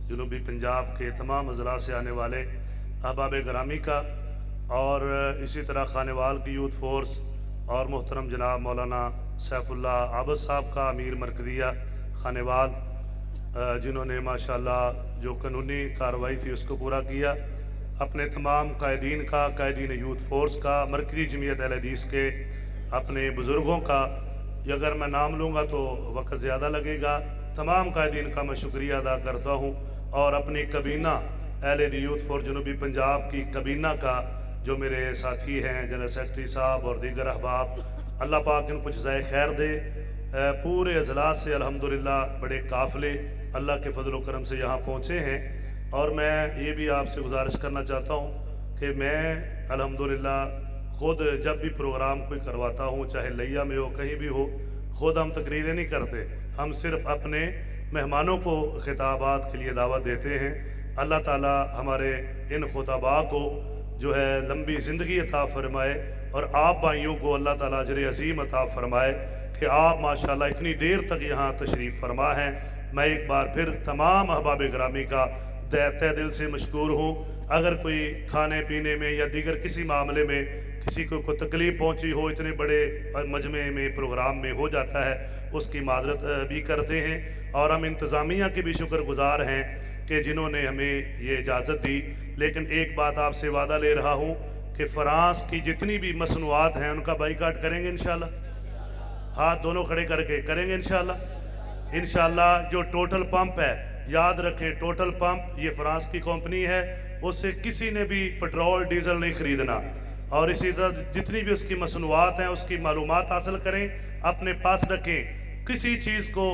جنوبی پنجاب کے تمام اضلاع سے آنے والے احباب گرامی کا، اور اسی طرح خانوال کی یوتھ فورس اور محترم جناب مولانا سیف اللہ عابد صاحب کا امیر مرکزیہ خانوال، جنہوں نے ماشاءاللہ جو قانونی کارروائی تھی اس کو پورا کیا، اپنے تمام قائدین کا، قائدین یوتھ فورس کا، مرکزی جمعیت اہل حدیث کے اپنے بزرگوں کا، اگر میں نام لوں گا تو وقت زیادہ لگے گا، تمام قائدین کا میں شکریہ ادا کرتا ہوں، اور اپنی کابینہ اہل یوتھ فورس جنوبی پنجاب کی کابینہ کا جو میرے ساتھی ہیں جنرل سیکرٹری صاحب اور دیگر احباب، اللہ پاک ان کو جزائے خیر دے۔ پورے اضلاع سے الحمدللہ بڑے قافلے اللہ کے فضل و کرم سے یہاں پہنچے ہیں، اور میں یہ بھی آپ سے گزارش کرنا چاہتا ہوں کہ میں الحمدللہ خود جب بھی پروگرام کوئی کرواتا ہوں، چاہے لیا میں ہو کہیں بھی ہو، خود ہم تقریریں نہیں کرتے، ہم صرف اپنے مہمانوں کو خطابات کے لیے دعوت دیتے ہیں۔ اللہ تعالی ہمارے ان خطباء کو جو ہے لمبی زندگی عطا فرمائے، اور آپ بھائیوں کو اللہ تعالیٰ اجر عظیم عطا فرمائے کہ آپ ماشاءاللہ اتنی دیر تک یہاں تشریف فرما ہیں۔ میں ایک بار پھر تمام احباب گرامی کا تہ دل سے مشکور ہوں۔ اگر کوئی کھانے پینے میں یا دیگر کسی معاملے میں کسی کو کوئی تکلیف پہنچی ہو، اتنے بڑے مجمع میں پروگرام میں ہو جاتا ہے، اس کی معذرت بھی کرتے ہیں، اور ہم انتظامیہ کے بھی شکر گزار ہیں کہ جنہوں نے ہمیں یہ اجازت دی۔ لیکن ایک بات آپ سے وعدہ لے رہا ہوں کہ فرانس کی جتنی بھی مصنوعات ہیں ان کا بائیکاٹ کریں گے انشاءاللہ، ہاتھ دونوں کھڑے کر کے کریں گے انشاءاللہ۔ انشاءاللہ جو ٹوٹل پمپ ہے، یاد رکھیں ٹوٹل پمپ یہ فرانس کی کمپنی ہے، اس سے کسی نے بھی پٹرول ڈیزل نہیں خریدنا، اور اسی طرح جتنی بھی اس کی مصنوعات ہیں اس کی معلومات حاصل کریں، اپنے پاس رکھیں، کسی چیز کو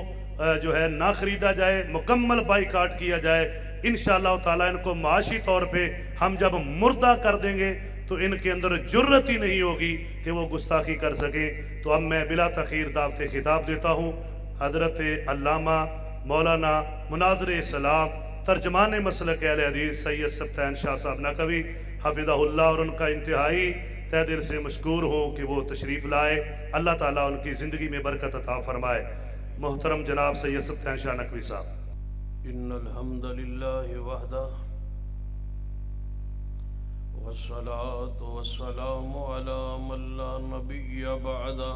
جو ہے نہ خریدا جائے، مکمل بائیکاٹ کیا جائے۔ انشاءاللہ تعالیٰ ان کو معاشی طور پہ ہم جب مردہ کر دیں گے تو ان کے اندر جرت ہی نہیں ہوگی کہ وہ گستاخی کر سکیں۔ تو اب میں بلا تاخیر دعوت خطاب دیتا ہوں حضرت علامہ مولانا مناظر اسلام ترجمان مسلک اہل حدیث سید سبطین شاہ صاحب نقوی حفظہ اللہ، اور ان کا انتہائی تہ دل سے مشکور ہوں کہ وہ تشریف لائے، اللہ تعالیٰ ان کی زندگی میں برکت عطا فرمائے۔ محترم جناب سید سبطین شاہ نقوی صاحب۔ ان الحمد للہ وحدہ والصلاة والسلام علی من لا نبی بعدہ،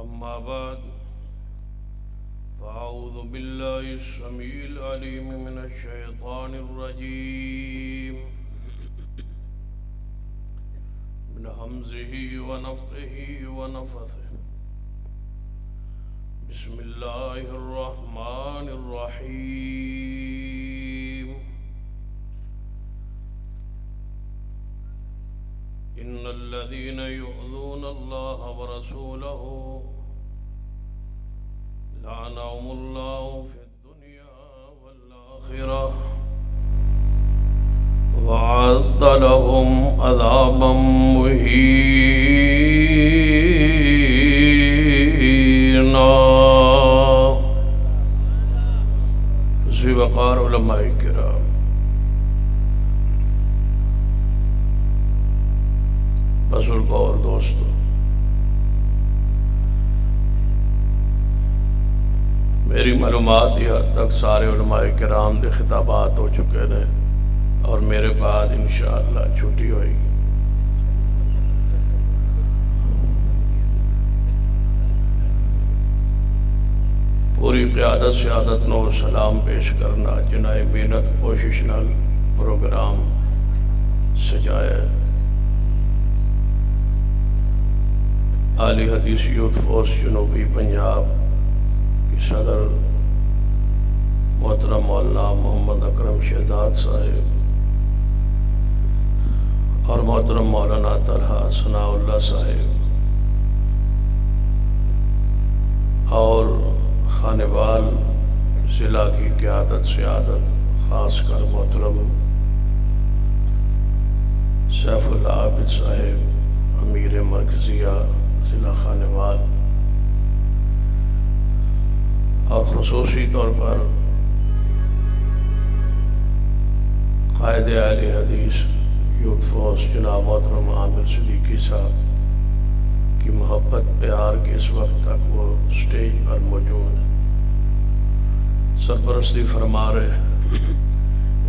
اما بعد فاعوذ باللہ السمیع العلیم من الشیطان الرجیم من حمزہ ونفخہ ونفثہ، بسم اللہ الرحمن الرحیم، ان الذین یؤذون اللہ ورسولہ لعنهم اللہ فی الدنیا والآخرہ وأعد لهم عذابا مہینا۔ ذی وقار علماء کرام، بزرگ اور دوستو، میری معلومات یہ حد تک سارے علماء کرام دے خطابات ہو چکے ہیں، اور میرے بعد انشاءاللہ چھٹی ہوئی گی۔ پوری قیادت سیادت نو سلام پیش کرنا جنہیں محنت کوشش نال پروگرام سجایا۔ اعلی حدیث یوتھ فورس جنوبی پنجاب کی صدر محترم مولانا محمد اکرم شہزاد صاحب اور محترم مولانا طلحہ ثناء اللہ صاحب اور خانوال ضلع کی قیادت سیادت، خاص کر محترم سیف اللہ عابد صاحب امیر مرکزیہ ضلع خانوال، اور خصوصی طور پر قائد اہل حدیث یوتھ فورس جناب محترم عامر صدیقی صاحب کی محبت پیار کے اس وقت تک وہ سٹیج پر موجود ہے۔ سرپرستی فرما رہے،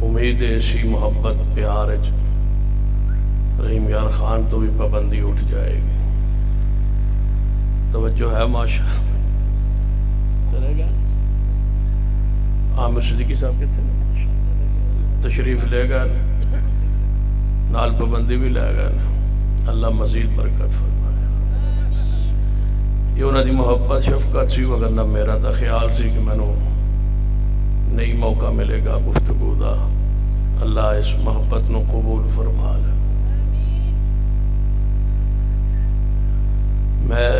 امید ہے اسی محبت پیار رحیم یار خان تو بھی پابندی اٹھ جائے گی۔ توجہ ہے ماشاء چلے گا عامر صدیقی صاحب کتنے تشریف لے گا نال پابندی بھی لے گا، اللہ مزید برکت فرمائے۔ یہ انہوں دی محبت شفقت سی، وگرنہ میرا تا خیال سی کہ مینوں نئی موقع ملے گا گفتگو دا۔ اللہ اس محبت نو قبول فرما لے۔ میں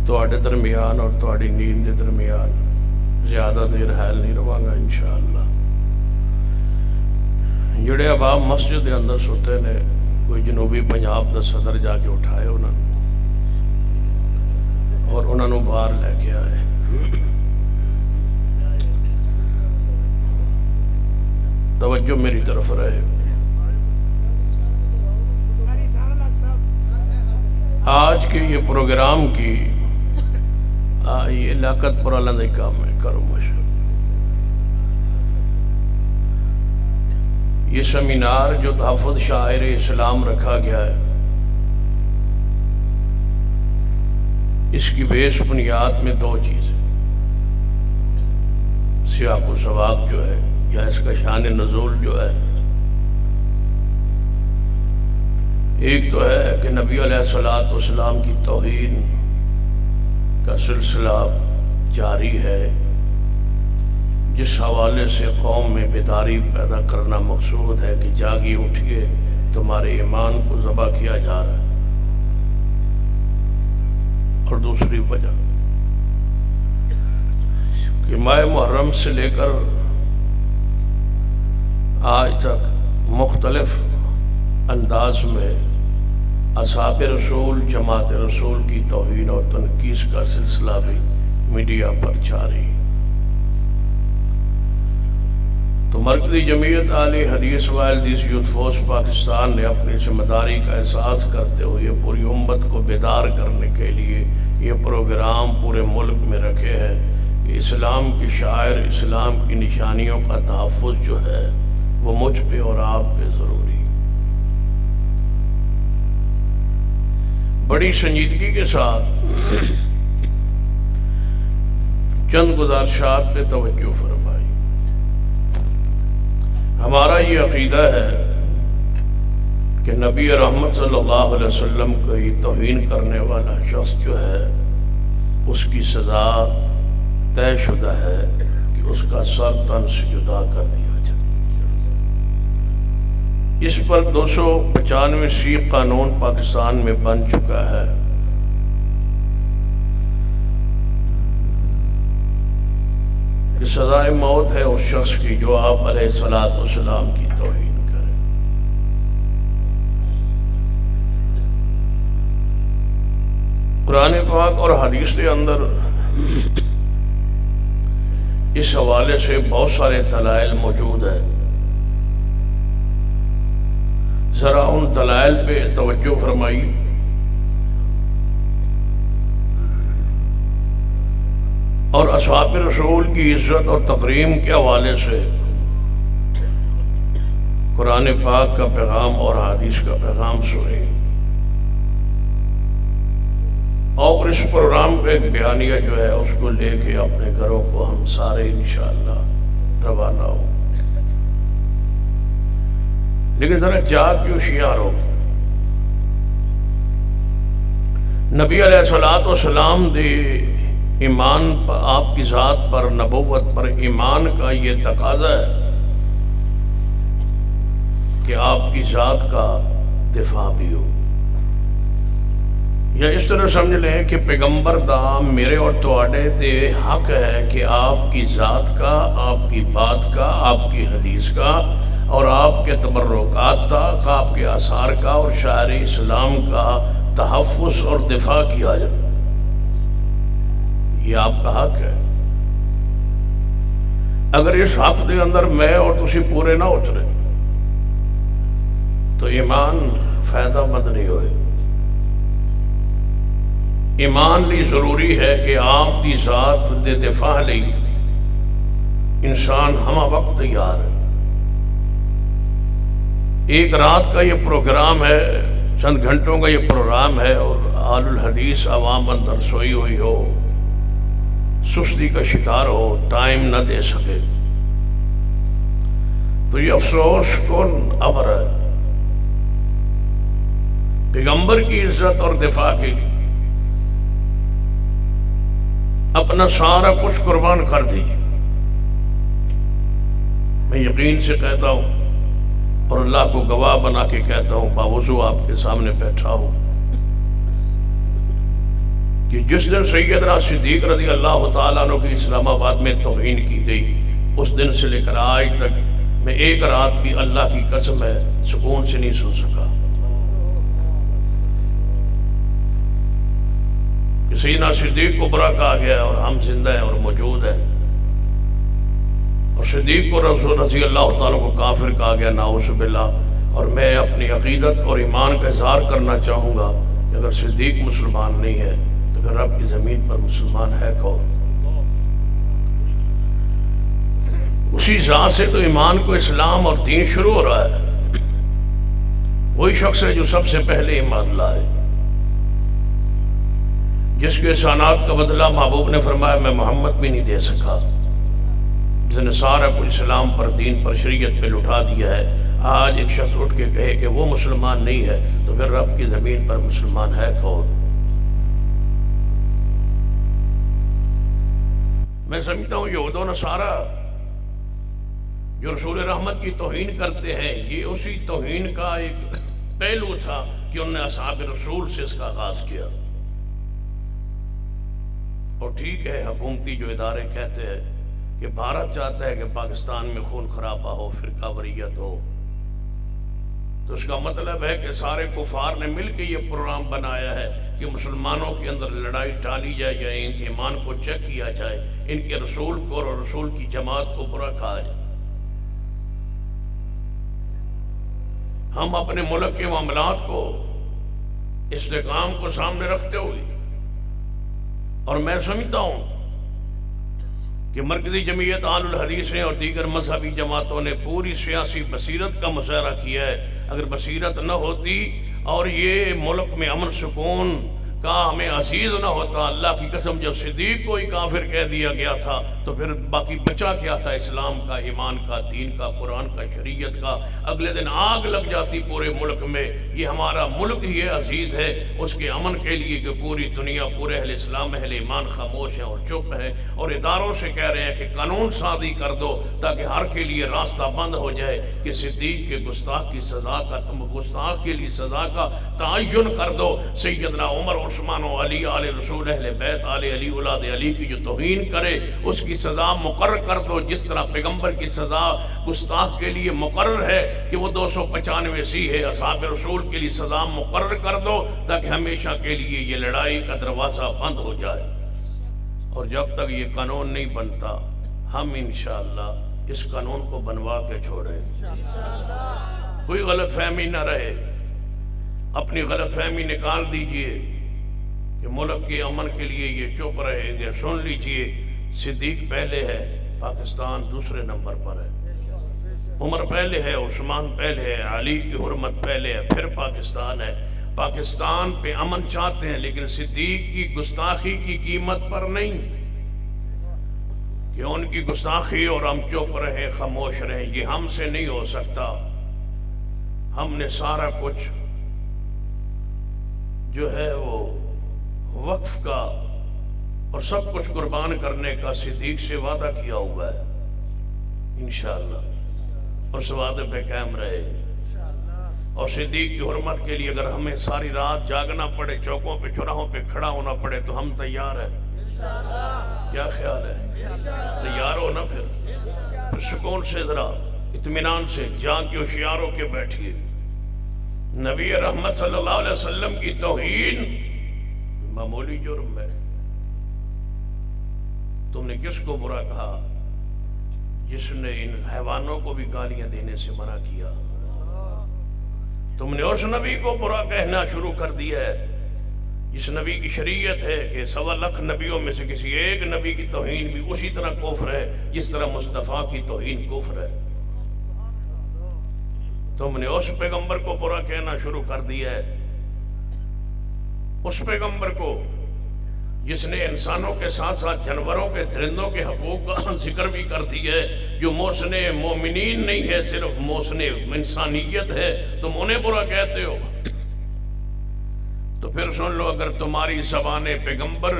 تواڈے درمیان اور تواڈی نیند دے درمیان زیادہ دیر حائل نہیں رہاں گا انشاءاللہ۔ جڑے اباب مسجد دے اندر سوتے نے، کوئی جنوبی پنجاب دا صدر جا کے اٹھائے انہوں نے اور انہوں نے باہر لے کے آئے۔ توجہ میری طرف رہے۔ آج کے یہ پروگرام کی یہ لیاقت پر اللہ دے کام ہے، کرو ماشاء۔ یہ سیمینار جو تحفظ شاعر اسلام رکھا گیا ہے، اس کی بیس بنیاد میں دو چیزیں، سیاق و سباق جو ہے یا اس کا شان نزول جو ہے، ایک تو ہے کہ نبی علیہ السلام کی توہین کا سلسلہ جاری ہے، جس حوالے سے قوم میں بیداری پیدا کرنا مقصود ہے کہ جاگی اٹھئے، تمہارے ایمان کو ذبح کیا جا رہا ہے۔ اور دوسری وجہ کہ ماہ محرم سے لے کر آج تک مختلف انداز میں اصحاب رسول، جماعت رسول کی توہین اور تنقیص کا سلسلہ بھی میڈیا پر جاری۔ تو مرکزی جمعیت اہل حدیث و حدیث یوتھ فورس پاکستان نے اپنی ذمہ داری کا احساس کرتے ہوئے پوری امت کو بیدار کرنے کے لیے یہ پروگرام پورے ملک میں رکھے ہیں کہ اسلام کی شاعر، اسلام کی نشانیوں کا تحفظ جو ہے وہ مجھ پہ اور آپ پہ ضروری۔ بڑی سنجیدگی کے ساتھ چند گزارشات پہ توجہ فرمائی۔ ہمارا یہ عقیدہ ہے کہ نبی رحمت صلی اللہ علیہ وسلم کو یہ توہین کرنے والا شخص جو ہے اس کی سزا طے شدہ ہے کہ اس کا سر تن سے جدا کر دیا جائے۔ اس پر 295 قانون پاکستان میں بن چکا ہے۔ کہ سزائے موت ہے اس شخص کی جو آپ علیہ السلام کی توہین کرے۔ قرآن پاک اور حدیث کے اندر اس حوالے سے بہت سارے دلائل موجود ہیں۔ ذرا ان دلائل پہ توجہ فرمائی۔ اور اصحاب رسول کی عزت اور تکریم کے حوالے سے قرآن پاک کا پیغام اور حدیث کا پیغام سنیں۔ اور اس پروگرام پہ ایک بیانیہ جو ہے اس کو لے کے اپنے گھروں کو ہم سارے انشاءاللہ روانہ ہوں۔ لیکن ذرا جاگ کے ہوشیار ہو۔ نبی علیہ السلام دے ایمان پر، آپ کی ذات پر، نبوت پر ایمان کا یہ تقاضا ہے کہ آپ کی ذات کا دفاع بھی ہو۔ یا اس طرح سمجھ لیں کہ پیغمبر دا میرے اور تواڈے تے حق ہے کہ آپ کی ذات کا، آپ کی بات کا، آپ کی حدیث کا اور آپ کے تبرکات تک، آپ کے آثار کا اور شاعر اسلام کا تحفظ اور دفاع کیا جائے۔ یہ آپ کا حق ہے۔ اگر اس حق کے اندر میں اور تسی پورے نہ اترے تو ایمان فائدہ مند نہیں ہوئے۔ ایمان لی ضروری ہے کہ آپ دی ذات دے دفاع لی انسان ہمہ وقت تیار ہے۔ ایک رات کا یہ پروگرام ہے، چند گھنٹوں کا یہ پروگرام ہے، اور آل الحدیث عوام اندر سوئی ہوئی ہو، سستی کا شکار ہو، ٹائم نہ دے سکے، تو یہ افسوس کن امر ہے۔ پیغمبر کی عزت اور دفاع کے لیے اپنا سارا کچھ قربان کر دیجیے۔ میں یقین سے کہتا ہوں اور اللہ کو گواہ بنا کے کہتا ہوں، باوضو آپ کے سامنے بیٹھا ہوں، کہ جس دن سیدنا صدیق رضی اللہ تعالیٰ عنہ کی اسلام آباد میں توہین کی گئی، اس دن سے لے کر آج تک میں ایک رات بھی اللہ کی قسم ہے سکون سے نہیں سو سکا۔ کہ سیدنا صدیق کو برا کہا گیا اور ہم زندہ ہیں اور موجود ہیں، اور صدیق کو رسول رضی اللہ تعالیٰ کو کافر کہا گیا، نعوذ باللہ۔ اور میں اپنی عقیدت اور ایمان کا اظہار کرنا چاہوں گا کہ اگر صدیق مسلمان نہیں ہے تو پھر رب کی زمین پر مسلمان ہے کون؟ اسی ذات سے تو ایمان کو اسلام اور دین شروع ہو رہا ہے۔ وہی شخص ہے جو سب سے پہلے ایمان لائے، جس کے احسانات کا بدلہ محبوب نے فرمایا میں محمد بھی نہیں دے سکا، جس نے سارا کچھ اسلام پر، دین پر، شریعت پہ لٹا دیا ہے۔ آج ایک شخص اٹھ کے کہے کہ وہ مسلمان نہیں ہے تو پھر رب کی زمین پر مسلمان ہے کون؟ میں سمجھتا ہوں یہود و نصارہ جو رسول رحمت کی توہین کرتے ہیں، یہ اسی توہین کا ایک پہلو تھا کہ انہوں نے اصحاب رسول سے اس کا آغاز کیا۔ اور ٹھیک ہے، حکومتی جو ادارے کہتے ہیں کہ بھارت چاہتا ہے کہ پاکستان میں خون خرابہ ہو، فرقہ واریت ہو، تو اس کا مطلب ہے کہ سارے کفار نے مل کے یہ پروگرام بنایا ہے کہ مسلمانوں کے اندر لڑائی ٹالی جائے، یا ان کے ایمان کو چیک کیا جائے، ان کے رسول کو اور رسول کی جماعت کو برا کہا جائے۔ ہم اپنے ملک کے معاملات کو، استحکام کو سامنے رکھتے ہوئے، اور میں سمجھتا ہوں کہ مرکزی جمعیت آل الحدیث نے اور دیگر مذہبی جماعتوں نے پوری سیاسی بصیرت کا مظاہرہ کیا ہے۔ اگر بصیرت نہ ہوتی اور یہ ملک میں امن سکون کا ہمیں عزیز نہ ہوتا، اللہ کی قسم جب صدیق کو ہی کافر کہہ دیا گیا تھا تو پھر باقی بچا کیا تھا؟ اسلام کا، ایمان کا، دین کا، قرآن کا، شریعت کا۔ اگلے دن آگ لگ جاتی پورے ملک میں۔ یہ ہمارا ملک ہی عزیز ہے، اس کے امن کے لیے کہ پوری دنیا، پورے اہل اسلام، اہل ایمان خاموش ہیں اور چپ ہیں، اور اداروں سے کہہ رہے ہیں کہ قانون سازی کر دو تاکہ ہر کے لیے راستہ بند ہو جائے کہ صدیق کے گستاخ کی سزا کا، تم گستاخ کے لیے سزا کا تعین کر دو۔ سیدنا عمر، عثمان و علی، آل رسول، اہل بیت، آل علی، اولاد علی کی جو توہین کرے اس کی سزا مقرر کر دو، جس طرح پیغمبر کی سزا گستاخ کے لیے مقرر ہے کہ وہ 295 ہے، اصحاب رسول کے لیے سزا مقرر کر دو تاکہ ہمیشہ کے لیے یہ لڑائی کا دروازہ بند ہو جائے۔ اور جب تک یہ قانون نہیں بنتا ہم انشاءاللہ اس قانون کو بنوا کے چھوڑیں، کوئی غلط فہمی نہ رہے۔ اپنی غلط فہمی نکال دیجئے کہ ملک کے امن کے لیے یہ چپ رہیں گے۔ سن لیجئے، صدیق پہلے ہے، پاکستان دوسرے نمبر پر ہے، عمر پہلے ہے، عثمان پہلے ہے، علی کی حرمت پہلے ہے، پھر پاکستان ہے۔ پاکستان پہ امن چاہتے ہیں لیکن صدیق کی گستاخی کی قیمت پر نہیں کہ ان کی گستاخی اور ہم چپ رہیں، خاموش رہیں۔ یہ ہم سے نہیں ہو سکتا۔ ہم نے سارا کچھ جو ہے وہ وقف کا اور سب کچھ قربان کرنے کا صدیق سے وعدہ کیا ہوا ہے انشاءاللہ، اور اس وعدے پہ قائم رہے۔ اور صدیق کی حرمت کے لیے اگر ہمیں ساری رات جاگنا پڑے، چوکوں پہ، چوراہوں پہ کھڑا ہونا پڑے تو ہم تیار ہیں۔ کیا خیال ہے؟ تیار ہو نا؟ پھر سکون سے، ذرا اطمینان سے جان کے ہوشیار ہو کے بیٹھیے۔ نبی رحمت صلی اللہ علیہ وسلم کی توہین معمولی جرم ہے۔ تم نے کس کو برا کہا؟ جس نے ان حیوانوں کو بھی گالیاں دینے سے منع کیا۔ تم نے اس نبی کو برا کہنا شروع کر دیا ہے جس نبی کی شریعت ہے کہ 1.25 لاکھ نبیوں میں سے کسی ایک نبی کی توہین بھی اسی طرح کفر ہے جس طرح مصطفیٰ کی توہین کفر ہے. تم نے اس پیغمبر کو برا کہنا شروع کر دیا ہے، اس پیغمبر کو جس نے انسانوں کے ساتھ ساتھ جانوروں کے درندوں کے حقوق کا ذکر بھی کرتی ہے، جو محسن مومنین نہیں ہے، صرف محسن انسانیت ہے، تم انہیں برا کہتے ہو. تو پھر سن لو، اگر تمہاری زبان پیغمبر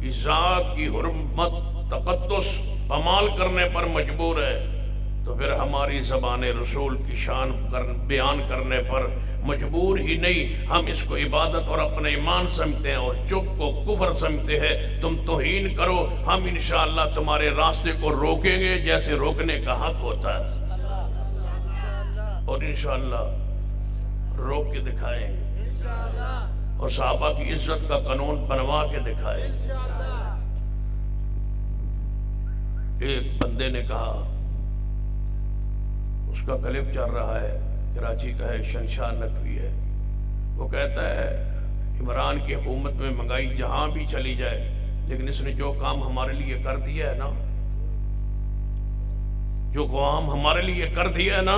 کی ذات کی حرمت تقدس پامال کرنے پر مجبور ہے تو پھر ہماری زبان رسول کی شان بیان کرنے پر مجبور ہی نہیں. ہم اس کو عبادت اور اپنا ایمان سمجھتے ہیں اور چپ کو کفر سمجھتے ہیں. تم توہین کرو، ہم انشاءاللہ تمہارے راستے کو روکیں گے جیسے روکنے کا حق ہوتا ہے، اور انشاءاللہ روک کے دکھائیں گے اور صحابہ کی عزت کا قانون بنوا کے دکھائیں گے. ایک بندے نے کہا، اس کا کلپ چل رہا ہے، کراچی کا ہے، شنشاہ نقوی ہے، وہ کہتا ہے عمران کی حکومت میں مہنگائی جہاں بھی چلی جائے لیکن اس نے جو کام ہمارے لیے کر دیا ہے نا، جو کام ہمارے لیے کر دیا ہے نا،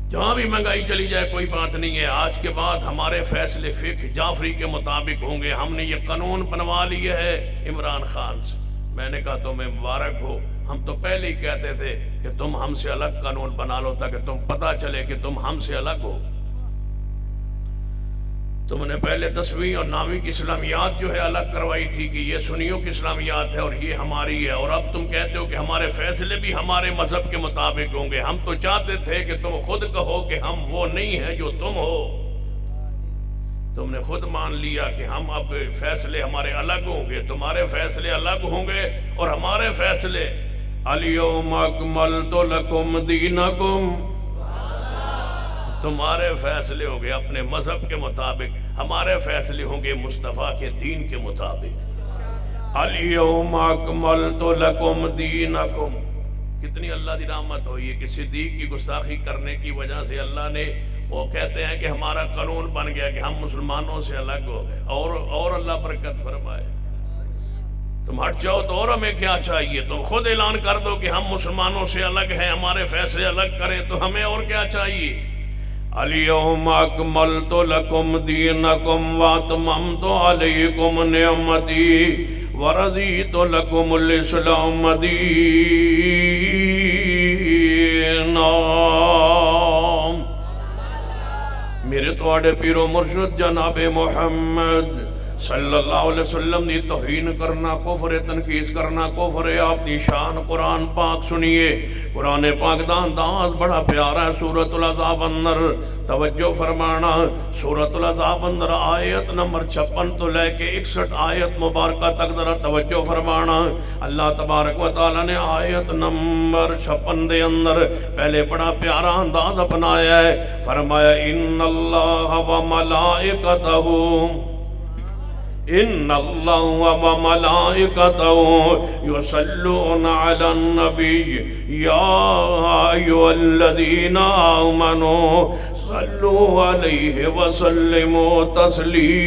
جہاں بھی مہنگائی چلی جائے کوئی بات نہیں ہے، آج کے بعد ہمارے فیصلے فقہ جعفری کے مطابق ہوں گے. ہم نے یہ قانون بنوا لیا ہے عمران خان سے. میں نے کہا تمہیں مبارک ہو، ہم تو پہلے ہی کہتے تھے کہ تم ہم سے الگ قانون بنا لو تاکہ تم پتہ چلے کہ تم ہم سے الگ ہو. تم نے پہلے 10ویں اور 9ویں کی اسلامیات جو ہے الگ کروائی تھی کہ یہ سنیوں کی اسلامیات ہے اور یہ ہماری ہے، اور اب تم کہتے ہو کہ ہمارے فیصلے بھی ہمارے مذہب کے مطابق ہوں گے. ہم تو چاہتے تھے کہ تم خود کہو کہ ہم وہ نہیں ہیں جو تم ہو. تم نے خود مان لیا کہ ہم اب فیصلے ہمارے الگ ہوں گے، تمہارے فیصلے الگ ہوں گے اور ہمارے فیصلے الیوم اکملت لکم دینکم، تمہارے فیصلے ہوں گے اپنے مذہب کے مطابق، ہمارے فیصلے ہوں گے مصطفیٰ کے دین کے مطابق. الیوم اکملت لکم دینکم. کتنی اللہ دی رحمت ہوئی ہے کہ صدیق کی گستاخی کرنے کی وجہ سے اللہ نے، وہ کہتے ہیں کہ ہمارا قانون بن گیا کہ ہم مسلمانوں سے الگ ہو گئے. اور اللہ برکت فرمائے. تم ہٹ جاؤ تو اور ہمیں کیا چاہیے؟ تم خود اعلان کر دو کہ ہم مسلمانوں سے الگ ہیں، ہمارے فیصلے الگ کریں، تو ہمیں اور کیا چاہیے؟ الیوم اکملت لکم دینکم واتممت علیکم نعمتی ورضیت لکم الاسلام دینا. میرے تواڈے پیرو مرشد جناب محمد صلی اللہ علیہ وسلم دی توہین کرنا کفر، تنقیص کرنا کفر ہے. آپ دی شان قرآن پاک سنیے. قرآن پاک دا انداز بڑا پیارا ہے. سورۃ الاحزاب اندر توجہ فرمانا، سورۃ الاحزاب اندر آیت نمبر 56 تو لے کے 61 آیت مبارکہ تک ذرا توجہ فرمانا. اللہ تبارک و تعالی نے آیت نمبر 56 دے اندر پہلے بڑا پیارا انداز اپنایا ہے. فرمایا ان اللہ و ملائکتہ، ان اللہ و ملائکتہ یصلون علی النبی یا ایھا الذین آمنوا صلوا علیہ وسلموا تسلیما.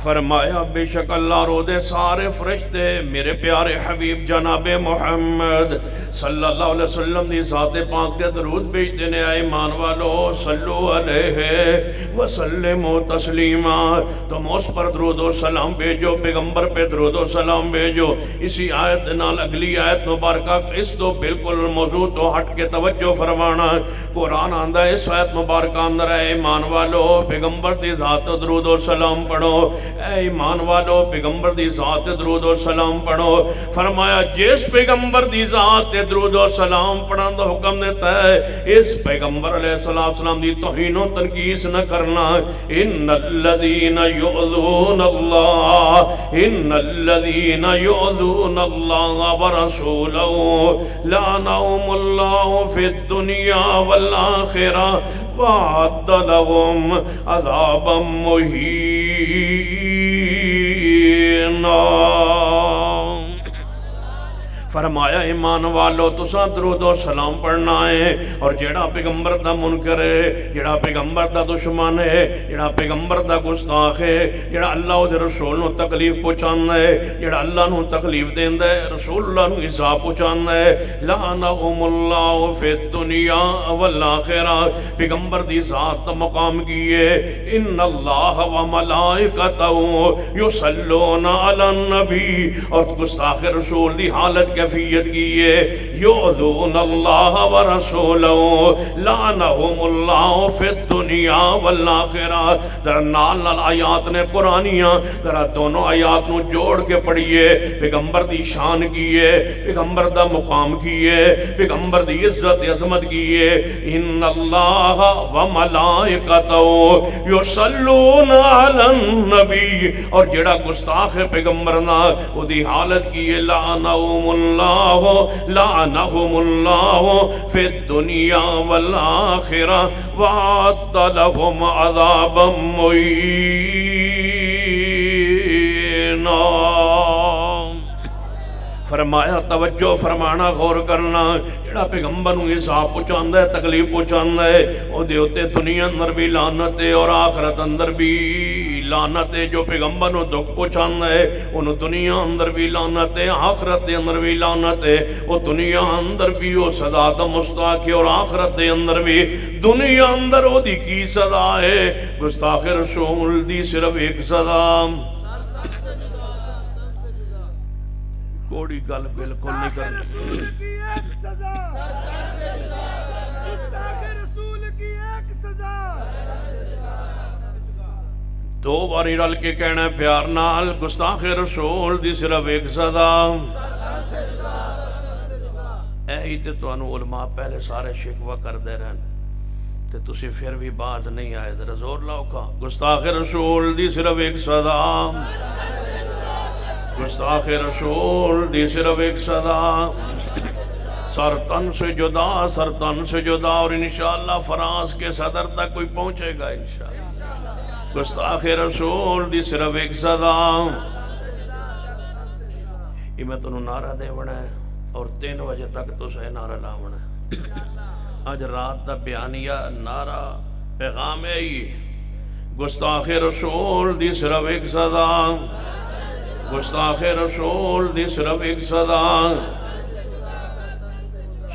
فرمایا بے شک اللہ رو دے سارے فرشتے میرے پیارے حبیب جناب محمد صلی اللہ علیہ وسلم دی ذات پاک تے درود بھیجتے نے. اے ایمان والو صلو علیہ وسلموا تسلیما. تم اس پر درود و سلام بھیجو، پیغمبر پہ درود و سلام بھیجو. اسی آیت نال اگلی آیت مبارکہ اس تو بالکل موضوع تو ہٹ کے توجہ فرمانا. قرآن آندہ اس آیت مبارکہ اندر اے ایمان والو پیغمبر دی ذات درود و سلام پڑھو. اے ایمان والو پیغمبر دی ذات درود و سلام پڑھو. فرمایا جس پیغمبر دی ذات درود و سلام پڑھن دا حکم دیتا ہے اس پیغمبر علیہ السلام دی توہین و تنقیص نہ کرنا. ان الذین یؤذون اللہ، ان الذین یؤذون اللہ ورسولہ لعنہم اللہ فی الدنیا والآخرہ وأعد لهم عذابا مہینا. فرمایا ایمان والو تساں درود و سلام پڑھنا ہے، اور جیڑا پیغمبر دا منکر ہے، جیڑا پیغمبر دا دشمن ہے، جیڑا پیغمبر دا گستاخ ہے، جیڑا اللہ دے رسول نو تکلیف پہنچاندا ہے، جیڑا اللہ نو تکلیف دیندا ہے، رسول اللہ نو ایذا پہنچاندا ہے، لعنہم اللہ فی الدنیا والآخرہ، پیغمبر دی ذات دا مقام کیے، ان اللہ و ملائکتہ یصلون علی النبی، اور گستاخ رسول دی حالت کیفیت کیے، یؤذون اللہ و رسولہ لعنہم اللہ فی الدنیا والآخرہ۔ ذرا نال آیات نے قرآنیاں، ذرا دونوں آیات نو جوڑ کے پڑھیے، پیغمبر دی شان کیے، پیغمبر دا مقام کیے، پیغمبر دی عزت عظمت کیے، ان اللہ و ملائکتہ یصلون علی النبی، اور جڑا گستاخ ہے پیغمبر نا وہ دی حالت کیے، لعنہم اللہ فی الدنیا والآخرہ وَأَعَدَّ لَهُمْ عَذَابًا مُّهِينًا۔ فرمایا توجہ فرمانا، غور کرنا، جڑا پیغمبر نو عذاب پہنچاندا ہے، تکلیف پہنچاندا ہے، او دے اوتے دنیا اندر بھی لعنت ہے اور آخرت اندر بھی لعنت ہے۔ جو پیغمبر نو دکھ پہنچاندا ہے انہوں دنیا اندر بھی لعنت ہے، آخرت دے اندر بھی لعنت ہے۔ وہ دنیا اندر بھی وہ سزا دا مستحق ہے اور آخرت دے اندر بھی۔ دنیا اندر وہ دی کی سزا ہے؟ گستاخ رسول دی صرف ایک سزا، کوڑی گل بالکل نہیں کرنی، دو باری رل کے کہنا ہے پیار نال، گستاخ رسول دی صرف ایک سزا۔ اے تے تانوں علماء پہلے سارے شکوہ کر دے رہن تے تسی پھر بھی باز نہیں آئے، ذرا زور لاؤ کھا، گستاخ رسول دی صرف ایک سزا، گستاخ رسول دی صرف ایک سزا، سر تن سے جدا، سر تن سے جدا، اور انشاءاللہ فرانس کے صدر تک کوئی پہنچے گا انشاءاللہ۔ گستاخ رسول دی صرف ایک سزا۔ یہ میں تنہوں نعرہ دے بنا ہے اور 3 بجے تک تو سے نعرہ لا بنا ہے۔ آج رات دا بیانیہ نعرہ پیغام ہے یہ، گستاخ رسول دی صرف ایک سزا، گستاخ رسول دی صرف ایک سزا۔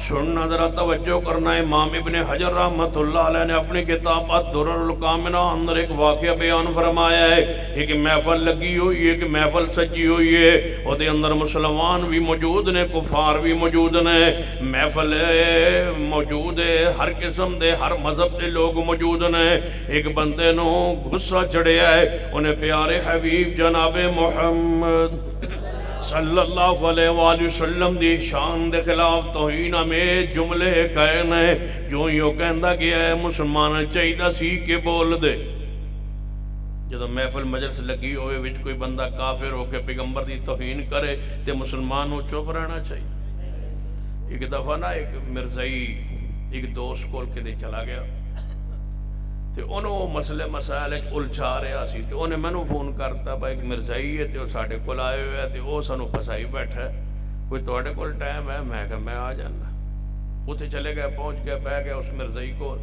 سننا ذرا توجہ کرنا، امام ابن حجر رحمت اللہ علیہ نے اپنی کتاب الدرر الکامنہ اندر ایک واقعہ بیان فرمایا ہے۔ ایک محفل لگی ہوئی ہے، ایک محفل سجی ہوئی ہے، اور دے اندر مسلمان بھی موجود نے، کفار بھی موجود نے، محفل موجود ہے، ہر قسم دے ہر مذہب دے لوگ موجود نے۔ ایک بندے نو غصہ چڑھیا ہے، انہیں پیارے حبیب جناب محمد صلی اللہ علیہ وآلہ وسلم دی شان دے خلاف توہین میں جملے کہنے، جو یوں کہندا گیا ہے مسلمان چاہیدہ سی کے بول دے۔ جدو محفل مجلس لگی ہوئے وچ کوئی بندہ کافر ہو کے پیغمبر دی توہین کرے تے مسلمانوں چپ رہنا چاہیے۔ ایک دفعہ نا ایک مرزائی ایک دوست کول کے دے چلا گیا تے انہوں مسئلے مسائل الجھا رہا سی، تے انہیں میں نے فون کرتا بھائی ایک مرزائی ہے تے وہ ساڑھے کول آئے ہوئے ہے تے وہ سانوں پسائی بیٹھا ہے، کوئی توڑے کول ٹائم ہے؟ میں کہا میں آ جانا۔ اتھے چلے گئے، پہنچ گئے، بہ گئے اس مرزائی کول۔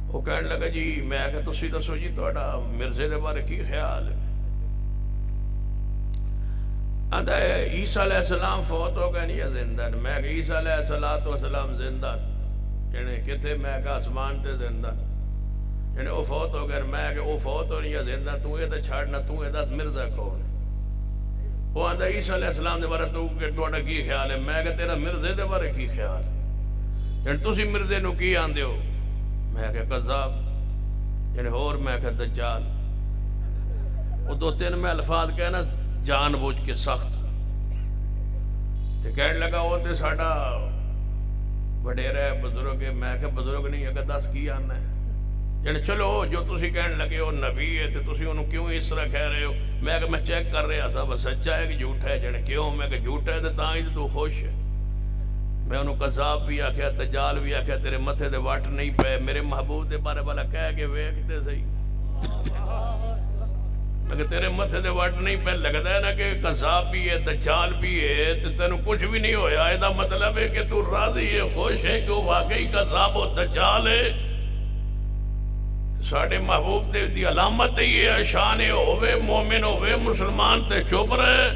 وہ کہنے لگا جی میں کہا تسی دسو جی توڑا مرزے دے بارے کی خیال ہے؟ آندھا ہے عیسیٰ علیہ السلام فوت ہو گئے نہیں یا زندہ؟ میں کہا عیسیٰ علیہ السلام زندہ، یعنی کتے؟ میں کہا آسمان تے زندہ، یعنی وہ فوت ہو گئے۔ میں کہا وہ فوت ہو نہیں یا زندہ؟ تو یہ تے چھاڑنا، تو یہ دس مرزا کون ہے؟ وہ آندھا عیسیٰ علیہ السلام دے بارے تو توڑا کی خیال ہے؟ میں کہا تیرا مرزے دے بارے کی خیال ہے؟ یعنی تسی مرزے نو کی آندے ہو؟ میں کہا قذاب، یعنی اور میں کہا دجال۔ وہ 2-3 میں الفاظ کہنا جان بوجھ کے سخت تے کہنے لگا وہ تے ساڑا وڈیرا ہے، بزرگ ہے۔ میں کہا بزرگ نہیں ہے، دس کی آنا ہے؟ یعنی چلو جو تسی کہنے لگے وہ نبی ہے تے تسی انہوں کیوں اس طرح کہہ رہے ہو؟ میں کہا میں چیک کر رہا سا بس سچا ہے کہ جھوٹا ہے، یعنی کیوں؟ میں کہا جھوٹا ہے تے تاں ہی تو خوش ہے۔ میں انہوں قذاب بھی آکھیا، دجال بھی آکھیا، تیرے متھے دے واٹ نہیں پے، میرے محبوب دے بارے والا کہہ کے ویکھتے صحیح۔ اگر تیرے متھے دے وٹ نہیں پہ لگتا ہے نا کہ قصاب بھی ہے دجال بھی ہے تو تینوں کچھ بھی نہیں ہویا، یہ مطلب ہے کہ تو راضی ہے خوش ہے کہ وہ واقعی قصاب و دجال ہے۔ ساڑھے محبوب دے دی علامت یہ ہے، شان ہوئے مومن ہوئے مسلمان تے چپ رہے۔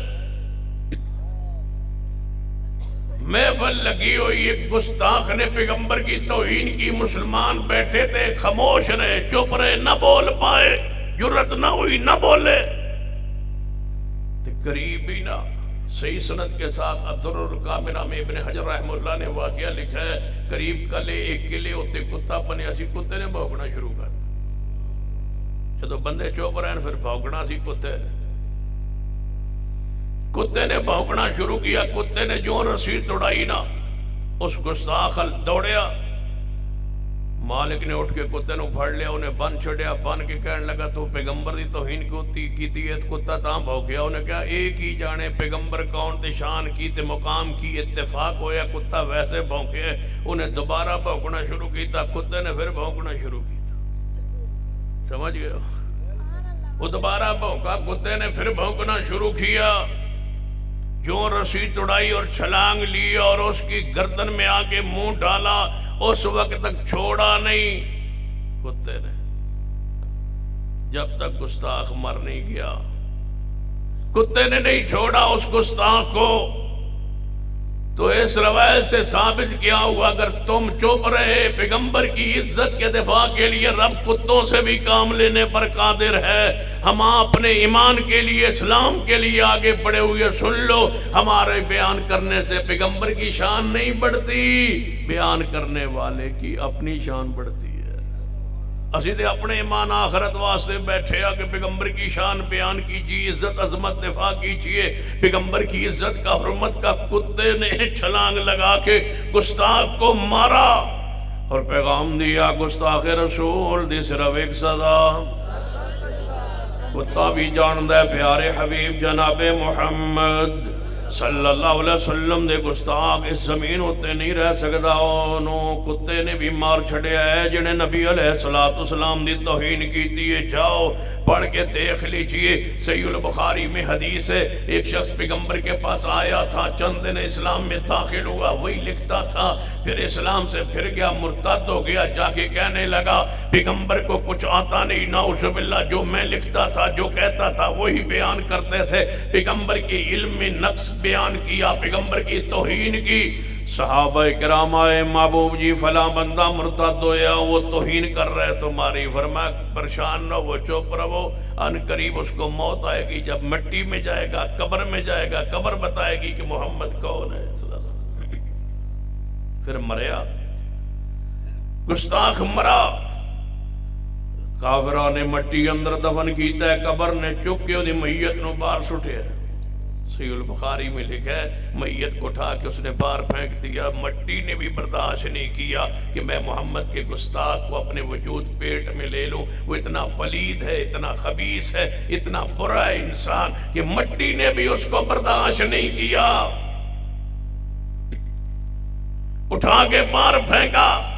محفل لگی ہوئی ایک گستاخ نے پیغمبر کی توہین کی، مسلمان بیٹھے تھے خاموش رہے چپ رہے نہ بول پائے، جرت نہ ہوئی نہ بولے۔ تے قریب ہی نہ صحیح سند کے ساتھ الدر الکاملہ میں ابن حجر رحمہ اللہ نے واقعہ لکھا ہے، قریب کلے ایک قلعے ہوتے کتا بنیا سی، کتے نے بھونکنا شروع کر جدو بندے چوپ رہے ہیں پھر بھونکنا سی کتے نے بھونکنا شروع کیا۔ کتے نے جو رسی توڑائی نا اس گستاخ دوڑیا، مالک نے اٹھ کے کتے نو پھڑ لیا، انہیں بن چھڑیا، بن کے کہنے لگا تو پیغمبر دی توہین کی تھی ہے، کتا تاں بھونکیا۔ انہیں کہا ایک ہی جانے پیغمبر کون تے شان کی تے مقام کی اتفاق ہویا، کتا ویسے بھونکے ہے۔ انہیں دوبارہ بھونکنا شروع کیتا، کتے نے پھر بھونکنا شروع کیتا، سمجھ گئے ہو؟ وہ دوبارہ بھونکا، کتے نے پھر بھونکنا شروع کیا، جو رسی توڑائی اور چھلانگ لی اور اس کی گردن میں آگے منہ ڈالا، اس وقت تک چھوڑا نہیں کتے نے، جب تک گستاخ مر نہیں گیا۔ کتے نے نہیں چھوڑا اس گستاخ کو۔ تو اس روایت سے ثابت کیا ہوا اگر تم چپ رہے پیغمبر کی عزت کے دفاع کے لیے، رب کتوں سے بھی کام لینے پر قادر ہے۔ ہم اپنے ایمان کے لیے اسلام کے لیے آگے بڑھے ہوئے، سن لو ہمارے بیان کرنے سے پیغمبر کی شان نہیں بڑھتی، بیان کرنے والے کی اپنی شان بڑھتی ہے۔ اسی دے اپنے ایمان آخرت واسطے بیٹھے آ کہ پیغمبر کی شان بیان کیجیے، عزت عظمت دفاع کیجیے، پیغمبر کی عزت کا حرمت کا۔ کتے نے چھلانگ لگا کے گستاخ کو مارا اور پیغام دیا، گستاخ رسول دی صرف ایک سزا۔ کتا بھی جاندہ ہے پیارے حبیب جناب محمد صلی اللہ علیہ وسلم دے گستاخ اس زمین ہوتے نہیں رہ سکتا۔ انہوں کتے نے بھی مار چھڑیا ہے جنہیں نبی علیہ السلام دی توہین کی تھی۔ جاؤ پڑھ کے دیکھ لیجئے، صحیح البخاری میں حدیث ہے، ایک شخص پیغمبر کے پاس آیا تھا، چند دن اسلام میں داخل ہوا، وہی لکھتا تھا، پھر اسلام سے پھر گیا، مرتد ہو گیا، جا کے کہنے لگا پیغمبر کو کچھ آتا نہیں، نعوذ باللہ، جو میں لکھتا تھا جو کہتا تھا وہی بیان کرتے تھے۔ پیغمبر کے علم میں نقص بیان کیا، پیغمبر کی توہین کی۔ صحابہ کرام آئے، محبوب جی فلاں بندہ مرتد ہویا، وہ توہین کر رہے تمہاری۔ فرمایا پریشان نہ ہو، چپ رہو، ان قریب اس کو موت آئے گی، جب مٹی میں جائے گا، قبر میں جائے گا، قبر بتائے گی کہ محمد کون ہے۔ پھر مریا، گستاخ مرا، کافرہ نے مٹی اندر دفن کیتا ہے، قبر نے چک کے دی میت نو باہر سٹھے۔ صحیح البخاری میں لکھا ہے میت کو اٹھا کے اس نے باہر پھینک دیا۔ مٹی نے بھی برداشت نہیں کیا کہ میں محمد کے گستاخ کو اپنے وجود پیٹ میں لے لوں۔ وہ اتنا پلید ہے، اتنا خبیث ہے، اتنا برا ہے انسان کہ مٹی نے بھی اس کو برداشت نہیں کیا، اٹھا کے باہر پھینکا۔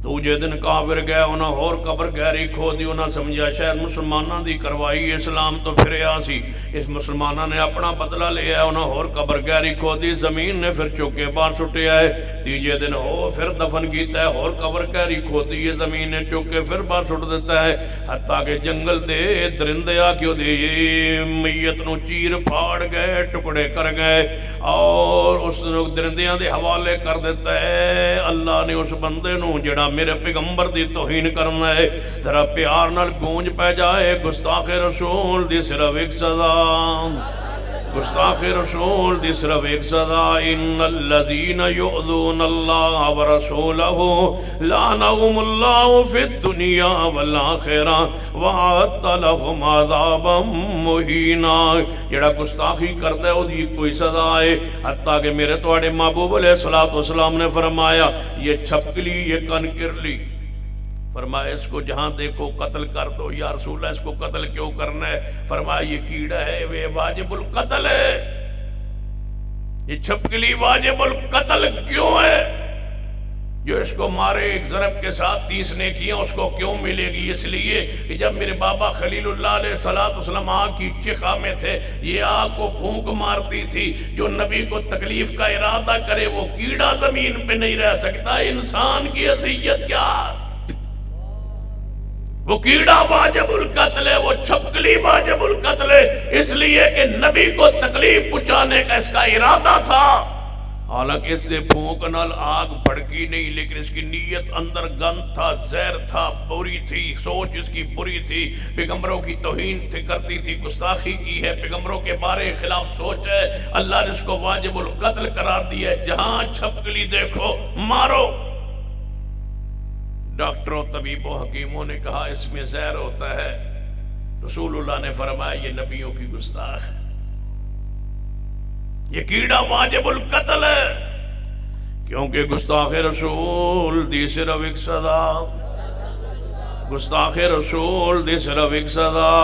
دوجے دن کافر گئے، انہوں اور قبر گہری کھو دی، انہوں سمجھا شاید مسلمانہ دی کروائی اسلام تو پھر آسی، اس مسلمانہ نے اپنا بدلہ لیا ہے، انہوں اور قبر گہری کھو دی، زمین نے پھر چکے باہر سٹے آئے۔ تیجے دن ہو پھر دفن کیتا ہے، اور قبر گہری کھو دی، یہ زمین نے چکے پھر باہر سٹ دیتا ہے، حتیٰ کہ جنگل دے درندے آ کیوں دے میت نو چیر پھاڑ گئے، ٹکڑے کر گئے اور اس درندیاں دے حوالے کر دیتا ہے۔ اللہ نے اس بندے نو جڑا میرے پیغمبر دی توہین کرنا ہے، ذرا پیار نال گونج پہ جائے، گستاخ رسول دی صرف ایک سزا، گستاخ رسول دی صرف ایک سزا۔ ان الذین یؤذون اللہ ورسولہ لعنہم اللہ فی الدنیا والآخرہ وأعد لہم عذابا مہینا۔ جڑا گستاخی کرتا ہے وہ کوئی سزا ہے، حتیٰ کہ میرے تواڈے محبوب علیہ السلام نے فرمایا یہ چھپکلی، یہ کنکرلی، فرمایا اس کو جہاں دیکھو قتل کر دو۔ یا رسول اللہ اس کو قتل کیوں کرنا ہے؟ فرمایا یہ کیڑا ہے، وہ واجب القتل ہے، یہ چھپکلی واجب القتل کیوں ہے؟ جو اس کو مارے ایک ضرب کے ساتھ 30 نیکیاں اس کو کیوں ملے گی؟ اس لیے کہ جب میرے بابا خلیل اللہ علیہ السلام آگ کی چخا میں تھے، یہ آگ کو پھونک مارتی تھی۔ جو نبی کو تکلیف کا ارادہ کرے وہ کیڑا زمین پہ نہیں رہ سکتا۔ انسان کی حیثیت کیا؟ وہ کیڑا واجب القتل ہے، وہ چھپکلی واجب القتل ہے، اس لیے کہ نبی کو تکلیف پہنچانے کا اس کا ارادہ تھا۔ حالانکہ اس نے پھونک نال آگ بھڑکی نہیں، لیکن اس کی نیت اندر گند تھا، زہر تھا، بری تھی، سوچ اس کی بری تھی، پیغمبروں کی توہین کرتی تھی، گستاخی کی ہے، پیغمبروں کے بارے خلاف سوچ ہے۔ اللہ نے اس کو واجب القتل قرار دیا ہے۔ جہاں چھپکلی دیکھو مارو۔ ڈاکٹروں، طبیبوں، حکیموں نے کہا اس میں زہر ہوتا ہے، رسول اللہ نے فرمایا یہ نبیوں کی گستاخ ہے، یہ کیڑا واجب القتل ہے، کیونکہ گستاخ رسول دی صرف ایک سزا، گستاخ رسول دی صرف ایک سزا۔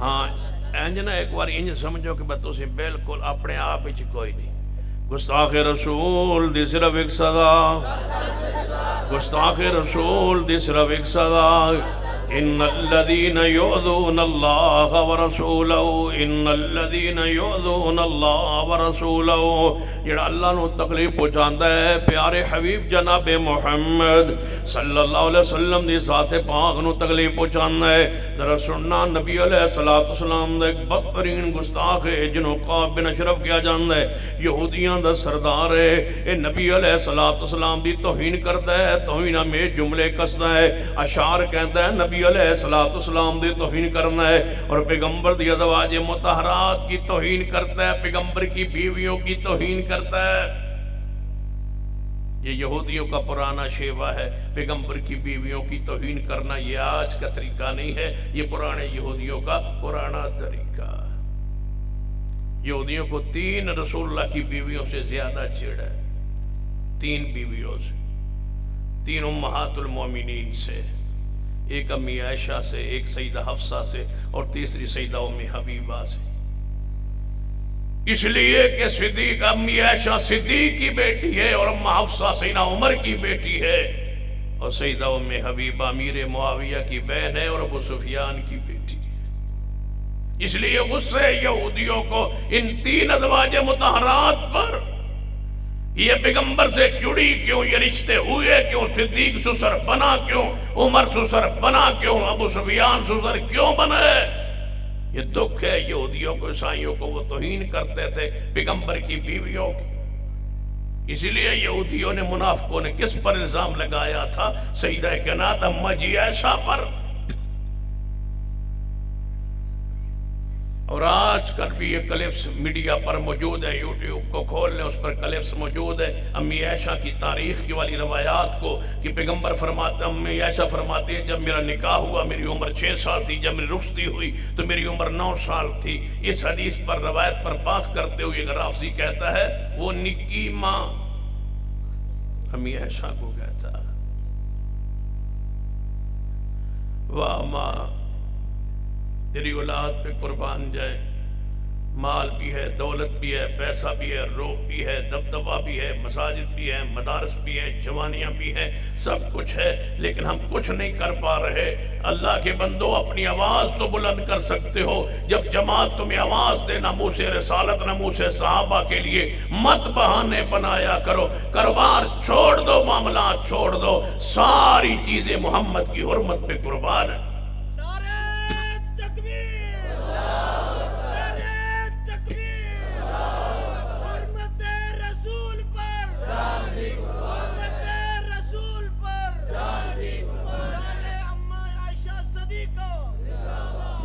ہاں انج نہ ایک بار انج سمجھو کہ بتو سے بالکل اپنے آپ ہی کوئی نہیں۔ گستاخ رسول دی صرف ایک سزا، گستاخ رسول دی صرف ایک سزا۔ ان الذین یؤذون اللہ ورسولہ، ان الذین یؤذون اللہ ورسولہ، جڑا اللہ نو تکلیف پہنچاندا ہے پیارے حبیب جناب محمد صلی اللہ علیہ وسلم دی ذات پاک نو تکلیف پہنچاندا ہے۔ ذرا سننا، نبی علیہ السلام دا ایک بدترین گستاخ ہے جنہوں قاب بن اشرف کیا جاندا ہے، یہودیاں دا سردار ہے، اے نبی علیہ السلام دی توہین کردا ہے، توہین میں جملے کسدا ہے، اشعار کہندا ہے نبی علیہ السلام دی توہین کرنا ہے، اور پیغمبر دی ازواج مطہرات کی توہین کرتا ہے، پیغمبر کی بیویوں کی توہین کرتا ہے۔ یہ یہودیوں کا پرانا شیوہ ہے، پیغمبر کی بیویوں کی توہین کرنا۔ یہ آج کا طریقہ نہیں ہے، یہ پرانے یہودیوں کا پرانا طریقہ ہے۔ یہودیوں کو 3 رسول اللہ کی بیویوں سے زیادہ چڑ ہے، 3 بیویوں سے، 3 امہات المومنین سے، ایک امی عائشہ سے، ایک سیدہ حفصہ سے، اور تیسری سیدہ ام حبیبہ سے۔ اس لیے کہ صدیق امی عائشہ صدیق کی بیٹی ہے، اور ام حفصہ سیدہ عمر کی بیٹی ہے، اور سیدہ ام حبیبہ امیر معاویہ کی بہن ہے اور ابو سفیان کی بیٹی ہے۔ اس لیے غصے یہودیوں کو ان 3 ازواج مطہرات پر، یہ پیغمبر سے جڑی کیوں، یہ رشتے ہوئے کیوں، صدیق سسر بنا کیوں، عمر سسر بنا کیوں، ابو سفیان سسر کیوں بنے؟ یہ دکھ ہے یہودیوں کو، عیسائیوں کو، وہ توہین کرتے تھے پیغمبر کی بیویوں کی۔ اسی لیے یہودیوں نے، منافقوں نے کس پر الزام لگایا تھا؟ سیدہ کائنات اماں جی عائشہ پر۔ اور آج کل بھی یہ کلپس میڈیا پر موجود ہے، یوٹیوب کو کھول لیں، اس پر کلپس موجود ہے امی عائشہ کی تاریخ کی والی روایات کو، کہ پیغمبر فرماتے، امی عائشہ فرماتی ہے جب میرا نکاح ہوا میری عمر 6 سال تھی، جب میری رخصتی ہوئی تو میری عمر 9 سال تھی۔ اس حدیث پر، روایت پر بات کرتے ہوئے رافضی کہتا ہے وہ نکی ماں امی عائشہ کو کہتا ہے، واہ ماں تیری اولاد پہ قربان جائے، مال بھی ہے، دولت بھی ہے، پیسہ بھی ہے، روب بھی ہے، دبدبہ بھی ہے، مساجد بھی ہے، مدارس بھی ہے، جوانیاں بھی ہیں، سب کچھ ہے، لیکن ہم کچھ نہیں کر پا رہے۔ اللہ کے بندو، اپنی آواز تو بلند کر سکتے ہو، جب جماعت تمہیں آواز دے، ناموس رسالت، ناموس صحابہ کے لیے مت بہانے بنایا کرو، کاروبار چھوڑ دو، معاملات چھوڑ دو، ساری چیزیں محمد کی حرمت پہ قربان ہیں۔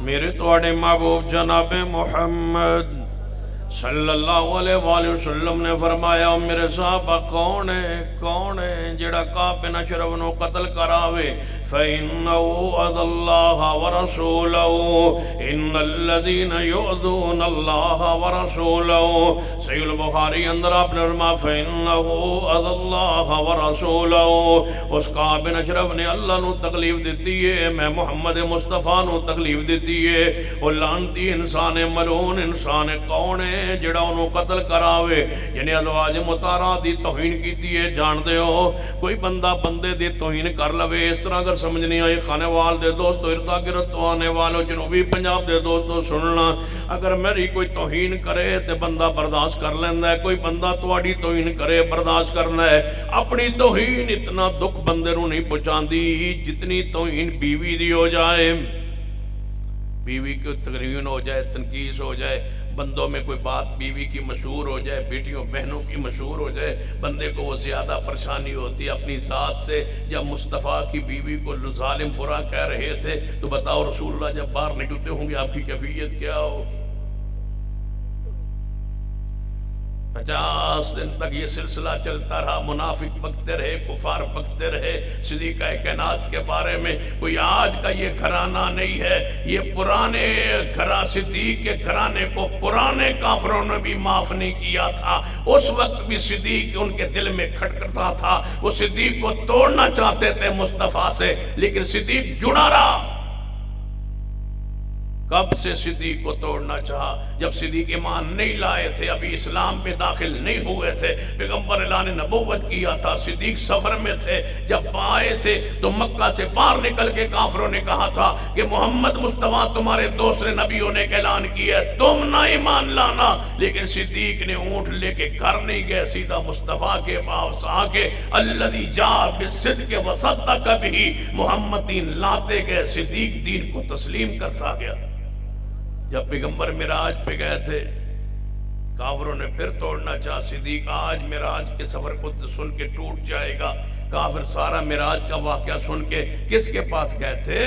میرے توڑے محبوب جناب محمد صلی اللہ علیہ وآلہ وسلم نے فرمایا، میرے صحابہ کون ہے جڑا کعب بن اشرف نو قتل کراوے؟ فَإِنَّهُ أَذَى اللَّهَ وَرَسُولَهُ إِنَّ الَّذِينَ يُؤْذُونَ اللَّهَ وَرَسُولَهُ۔ صحیح البخاری اندر آپ نے فرمایا فَإِنَّهُ أَذَى اللَّهَ وَرَسُولَهُ، اس کعب بن اشرف نے اللہ نو تکلیف دیتی ہے، میں محمد مصطفیٰ نو تکلیف دیتی ہے، وہ لعنتی انسان ملعون انسان کون ہے جڑا انہوں قتل کراوے یعنی ازواج مطہرات دی توہین کیتی ہے جاندے ہو کوئی بندہ بندے دی توہین کر لوے اس طرح اگر سمجھ نہیں آئی خانے وال دے دوستو اردا گرد تو آنے والوں جنوبی پنجاب دے دوستو سننا اگر میری کوئی توہین کرے تے بندہ برداشت کر لینا ہے کوئی بندہ تواڈی توہین کرے برداشت کرنا ہے اپنی توہین اتنا دکھ بندے نوں نہیں پہنچاندی جتنی توہین بیوی دی ہو جائے بیوی کی تقرین ہو جائے تنقیص ہو جائے بندوں میں کوئی بات بیوی کی مشہور ہو جائے بیٹیوں بہنوں کی مشہور ہو جائے بندے کو وہ زیادہ پریشانی ہوتی ہے اپنی ذات سے جب مصطفیٰ کی بیوی کو ظالم برا کہہ رہے تھے تو بتاؤ رسول اللہ جب باہر نکلتے ہوں گے آپ کی کیفیت کیا ہو 50 دن تک یہ سلسلہ چلتا رہا منافق بکتے رہے کفار بکتے رہے صدیقہ کائنات کے بارے میں کوئی آج کا یہ گھرانہ نہیں ہے یہ پرانے صدیق کے گھرانے کو پرانے کافروں نے بھی معاف نہیں کیا تھا اس وقت بھی صدیق ان کے دل میں کھٹکتا تھا وہ صدیق کو توڑنا چاہتے تھے مصطفیٰ سے لیکن صدیق جڑا رہا کب سے صدیق کو توڑنا چاہا جب صدیق ایمان نہیں لائے تھے ابھی اسلام میں داخل نہیں ہوئے تھے پیغمبر اعلان نبوت کیا تھا صدیق سفر میں تھے جب آئے تھے تو مکہ سے باہر نکل کے کافروں نے کہا تھا کہ محمد مصطفیٰ تمہارے دوسرے نبیوں نے اعلان کیا ہے تم نہ ایمان لانا لیکن صدیق نے اونٹ لے کے گھر نہیں گئے سیدھا مصطفیٰ کے پاس آ کے الذی جاء بالصدق وصدق بہ محمد دین لاتے گئے صدیق دین کو تسلیم کرتا گیا جب پیغمبر معراج پہ گئے تھے کافروں نے پھر توڑنا چاہا صدیق آج معراج کے سفر کو سن کے ٹوٹ جائے گا کافر سارا معراج کا واقعہ سن کے کس کے پاس گئے تھے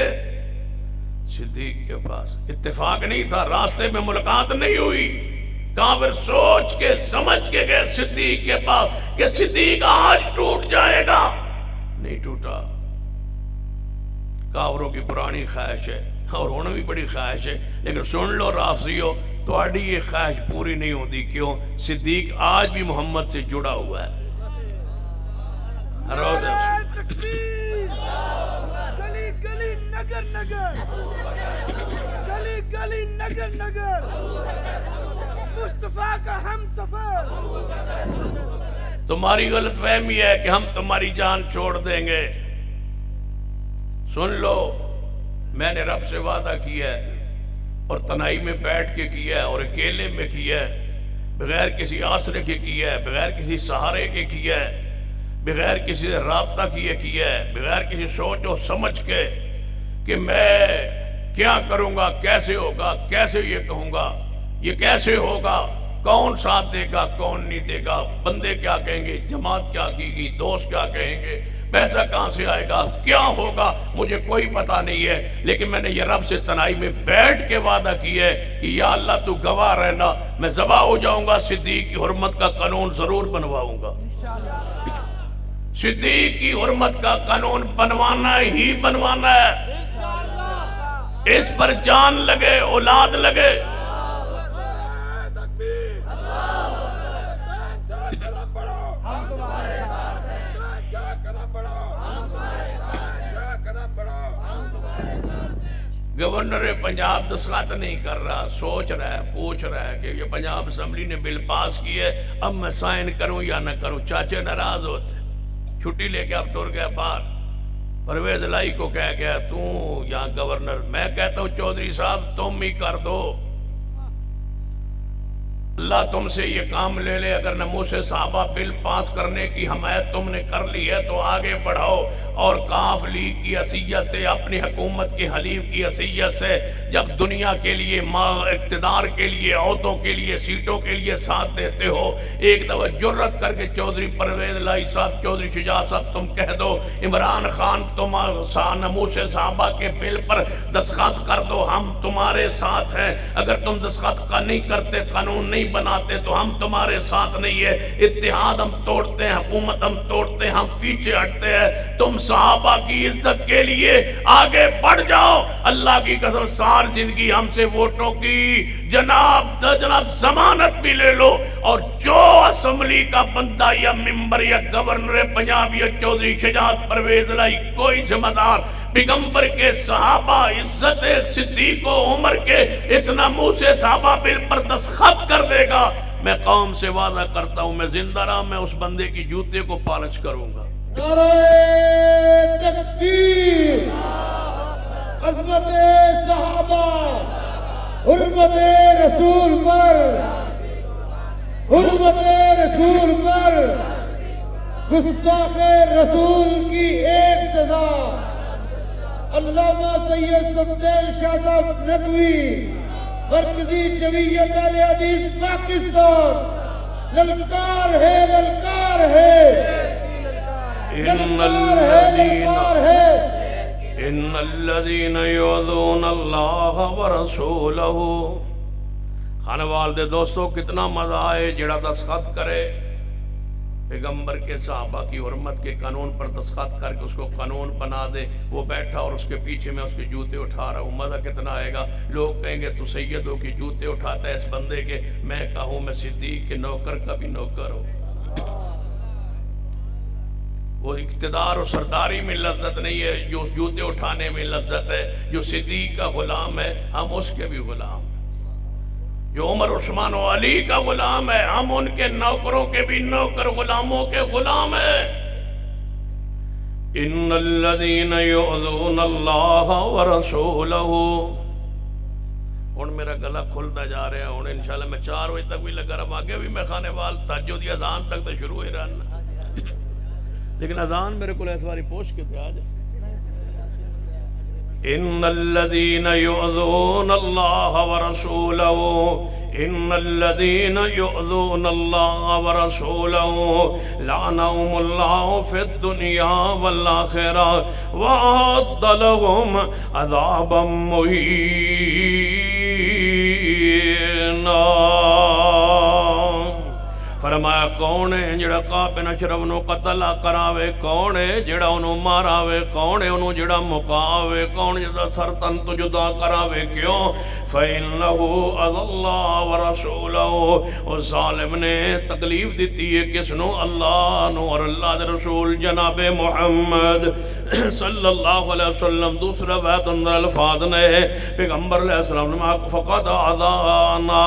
صدیق کے پاس اتفاق نہیں تھا راستے میں ملاقات نہیں ہوئی کافر سوچ کے سمجھ کے گئے صدیق کے پاس کہ صدیق آج ٹوٹ جائے گا نہیں ٹوٹا کافروں کی پرانی خواہش ہے اور ہونا بھی بڑی خواہش ہے لیکن سن لو رافضیو تواڈی یہ خواہش پوری نہیں ہوتی کیوں صدیق آج بھی محمد سے جڑا ہوا ہے گلی گلی نگر نگر گلی گلی نگر نگر مصطفیٰ کا ہم سفر تمہاری غلط فہمی ہے کہ ہم تمہاری جان چھوڑ دیں گے سن لو میں نے رب سے وعدہ کیا ہے اور تنہائی میں بیٹھ کے کیا ہے اور اکیلے میں کیا ہے بغیر کسی آسرے کے کیا ہے بغیر کسی سہارے کے کیا ہے بغیر کسی رابطہ کیا ہے بغیر کسی سوچ و سمجھ کے کہ میں کیا کروں گا کیسے ہوگا کیسے یہ کہوں گا یہ کیسے ہوگا کون ساتھ دے گا کون نہیں دے گا بندے کیا کہیں گے جماعت کیا کی گی دوست کیا کہیں گے پیسہ کہاں سے آئے گا کیا ہوگا مجھے کوئی پتہ نہیں ہے لیکن میں نے یہ رب سے تنہائی میں بیٹھ کے وعدہ کیا ہے کہ یا اللہ تو گواہ رہنا میں ذبح ہو جاؤں گا صدیق کی حرمت کا قانون ضرور بنواؤں گا صدیق کی حرمت کا قانون بنوانا ہی بنوانا ہے اس پر جان لگے اولاد لگے گورنر پنجاب دستخط نہیں کر رہا سوچ رہا ہے پوچھ رہا ہے کہ یہ پنجاب اسمبلی نے بل پاس کی ہے اب میں سائن کروں یا نہ کروں چاچے ناراض ہوتے چھٹی لے کے اب ٹر گیا باہر پرویز الہی کو کہہ گیا تو یہاں گورنر میں کہتا ہوں چودھری صاحب تم ہی کر دو اللہ تم سے یہ کام لے لے اگر ناموس صحابہ بل پاس کرنے کی حمایت تم نے کر لی ہے تو آگے بڑھاؤ اور کاف لیگ کی حیثیت سے اپنی حکومت کے حلیف کی حیثیت سے جب دنیا کے لیے اقتدار کے لیے عہدوں کے لیے سیٹوں کے لیے ساتھ دیتے ہو ایک دفعہ جرت کر کے چودھری پرویز الہی صاحب چودھری شجاع صاحب تم کہہ دو عمران خان تم ناموس صحابہ کے بل پر دستخط کر دو ہم تمہارے ساتھ ہیں اگر تم دستخط کا نہیں کرتے قانون نہیں بناتے تو ہم تمہارے ساتھ نہیں ہے اتحاد ہم توڑتے ہیں حکومت ہم توڑتے ہیں ہم پیچھے ہٹتے ہیں تم صحابہ کی عزت کے لیے آگے بڑھ جاؤ اللہ کی قسم سار زندگی ہم سے ووٹوں کی جناب ضمانت بھی لے لو اور جو اسمبلی کا بندہ یا ممبر یا گورنر پنجاب یا چودھری شجاعت پرویز الہی کوئی ذمہ دار پیغمبر کے صحابہ عزت صدیق و عمر کے اس ناموس صحابہ بل پر دستخط کر دے گا، میں قوم سے وعدہ کرتا ہوں میں زندہ رہا میں اس بندے کی جوتے کو پالش کروں گا۔ نعرہ تکبیر، عظمت صحابہ، حرمت رسول پر، حرمت رسول پر، گستاخ رسول کی ایک سزا۔ علامہ سید صفدین شاہ صاحب ندوی، مرکزی جمعیت اہل حدیث پاکستان، للکار ہے، للکار ہے، ان الذین یؤذون اللہ ورسولہ۔ خانہ والدے دوستو کتنا مزہ آئے جڑا دستخط کرے پیغمبر کے صحابہ کی حرمت کے قانون پر دستخط کر کے اس کو قانون بنا دے، وہ بیٹھا اور اس کے پیچھے میں اس کے جوتے اٹھا رہا ہوں، مزہ کتنا آئے گا۔ لوگ کہیں گے تو سیدوں کی جوتے اٹھاتا ہے اس بندے کے، میں کہوں میں صدیق کے نوکر کا بھی نوکر ہوں۔ وہ اقتدار و سرداری میں لذت نہیں ہے جو جوتے اٹھانے میں لذت ہے، جو صدیق کا غلام ہے ہم اس کے بھی غلام، جو عمر عثمان و علی کا غلام ہے ہم ان کے نوکروں کے بھی نوکر، غلاموں کے غلام ہیں۔ ان الذین یؤذون اللہ ورسولہ۔ ہن میرا گلا کھلتا جا رہا ہے، ہن انشاءاللہ میں 4 بجے تک بھی لگا رہا، آگے بھی میں خانے وال تہجد دی اذان تک تو شروع ہی رہنا، لیکن اذان میرے کو اس باری پوچھ کے تے آ جائے۔ ان الذین یؤذون اللہ ورسولہ، ان الذین یؤذون اللہ ورسولہ لعنہم اللہ فی الدنیا والآخرہ وأعد لهم عذابا مہینا۔ فرمایا کون ہے جڑا قاسم بن اشرف نو قتل کراوے، کون ہے جڑا انہوں ماراوے، کون ہے انہوں جڑا مقاوے، کون جڑا سرطن تو جدا کراوے، کیوں؟ فَإِنَّهُ أَذَى اللَّهَ وَرَسُولَهُ۔ اس ظالم نے تکلیف دیتی ہے کس نو؟ اللہ نو اور اللہ دے رسول جناب محمد صلی اللہ علیہ وسلم۔ دوسرا بیت اندر الفاظ نے پیغمبر علیہ السلام نے فقد عذانا،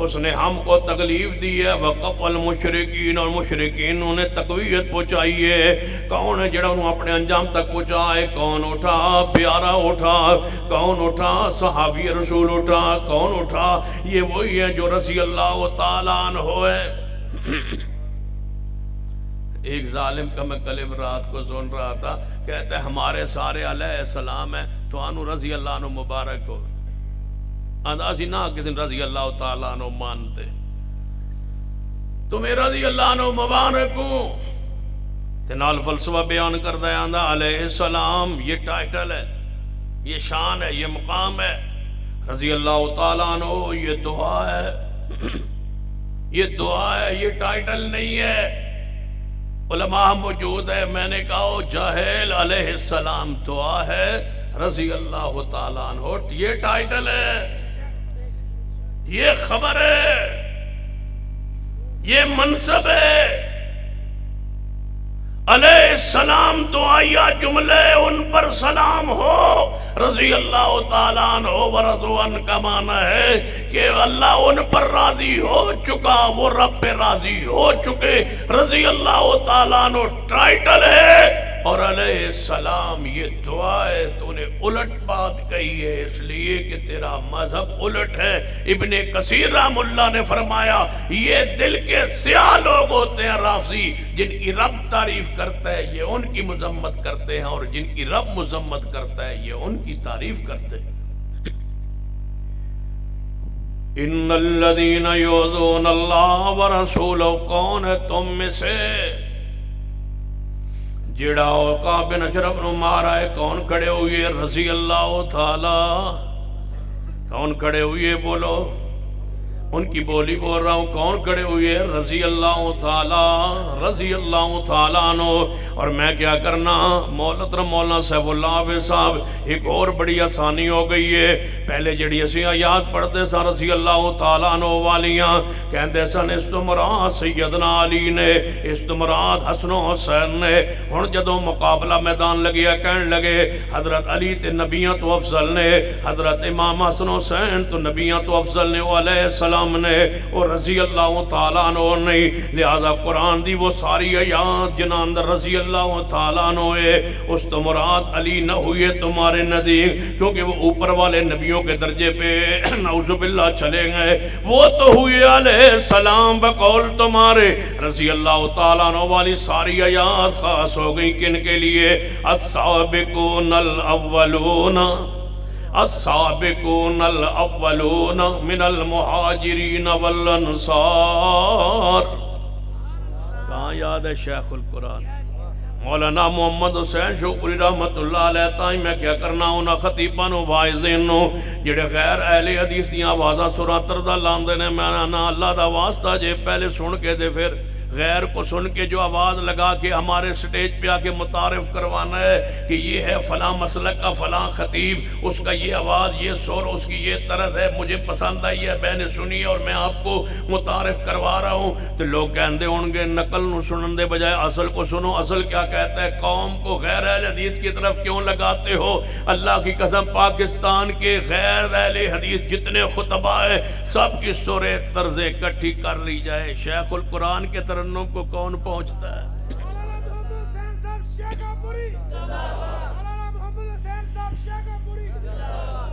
اس نے ہم کو تکلیف دی ہے، وقف المشرکین، اور مشرکین انہیں تقویت پہنچائی ہے۔ کون ہے جڑا انہوں اپنے انجام تک پہنچائے؟ کون اٹھا؟ پیارا اٹھا۔ کون اٹھا؟ صحابی رسول اٹھا۔ کون اٹھا؟ یہ وہی ہے جو رضی اللہ تعالیٰ عنہ ہے۔ ایک ظالم کا میں کلم رات کو سن رہا تھا، کہتا ہے ہمارے سارے علیہ السلام ہیں تو آنو رضی اللہ عنہ مبارک ہو، اندازی نہ کسی رضی اللہ تعالیٰ عنہ مانتے، تمہیں رضی اللہ عنہ مبارک ہوں۔ تنال فلسفہ بیان کردہ آندہ علیہ السلام، یہ ٹائٹل ہے، یہ شان ہے، یہ مقام ہے۔ رضی اللہ تعالیٰ عنہ یہ دعا ہے، یہ دعا ہے، یہ ٹائٹل نہیں ہے۔ علماء موجود ہے، میں نے کہا جاہل علیہ السلام دعا ہے، رضی اللہ تعالیٰ عنہ یہ ٹائٹل ہے، یہ خبر ہے، یہ منصب ہے۔ علیہ السلام دعائیہ جملے ان پر سلام ہو، رضی اللہ تعالیٰ عنہ ورضوا عنہ کا معنی ہے کہ اللہ ان پر راضی ہو چکا، وہ رب پہ راضی ہو چکے۔ رضی اللہ تعالیٰ عنہ ٹائٹل ہے اور علیہ السلام یہ دعا ہے۔ تو نے الٹ بات کہی ہے اس لیے کہ تیرا مذہب الٹ ہے۔ ابن کثیر رحمہ اللہ نے فرمایا یہ دل کے سیاہ لوگ ہوتے ہیں رافضی، جن کی رب تعریف کرتا ہے یہ ان کی مذمت کرتے ہیں، اور جن کی رب مذمت کرتا ہے یہ ان کی تعریف کرتے ہیں۔ ان الذین یؤذون اللہ ورسولہ، کون ہے تم میں سے جڑا کعب بن اشرف نو مارا ہے؟ کون کھڑے ہوئے؟ رضی اللہ تعالی۔ کون کھڑے ہوئے؟ بولو ان کی بولی بول رہا ہوں. کون کھڑے ہوئے ہیں؟ رضی اللہ تعالیٰ عنہ. اور میں کیا کرنا مولانا سیف اللہ عابد صاحب ایک اور بڑی آسانی ہو گئی ہے. پہلے جڑی اسی آیات پڑھتے سا رضی اللہ تعالیٰ عنہ والیاں کہندے سن اس تو مراد سیدنا علی نے، اس تو مراد حسن و حسین نے. ہن جدوں مقابلہ میدان لگیا کہن لگے حضرت علی تے نبیاں تو افضل نے، حضرت امام حسن حسین تو نبیاں تو افضل نے، وہ علیہ السلام نے اور رضی اللہ تعالیٰ عنہ نہیں. لہذا قرآن دی وہ ساری آیات جنہاں اندر رضی اللہ تعالیٰ عنہ ہے اس تو مراد علی نہ ہوئے تمہارے نزدیک، کیونکہ وہ اوپر والے نبیوں کے درجے پہ نعوذ باللہ چلے گئے. وہ تو ہوئے علیہ السلام بقول تمہارے. رضی اللہ تعالیٰ عنہ والی ساری آیات خاص ہو گئی کن کے لیے؟ السابقون الاولون، السابقون الاولون من المہاجرین والانصار. کہاں یاد ہے شیخ القرآن مولانا محمد حسین شوقری رحمت اللہ علیہ تائیں میں کیا کرنا ہونا خطیبان و واعظین نو جڑے غیر اہل حدیث دیاں آوازاں سورہ ترزہ لاندے نے. میں نا اللہ دا واسطہ جے پہلے سن کے دے پھر غیر کو سن کے جو آواز لگا کے ہمارے سٹیج پہ آ کے متعارف کروانا ہے کہ یہ ہے فلاں مسلک کا فلاں خطیب، اس کا یہ آواز، یہ سور، اس کی یہ طرز ہے، مجھے پسند آئی ہے، میں نے سنی ہے اور میں آپ کو متعارف کروا رہا ہوں. تو لوگ کہندے ہوں گے نقل نو سنن دے بجائے اصل کو سنو. اصل کیا کہتا ہے؟ قوم کو غیر اہل حدیث کی طرف کیوں لگاتے ہو؟ اللہ کی قسم پاکستان کے غیر اہل حدیث جتنے خطبہ ہیں سب کی سورہ طرز اکٹھی کر لی جائے، شیخ القرآن کے ترنم کو کون پہنچتا ہے؟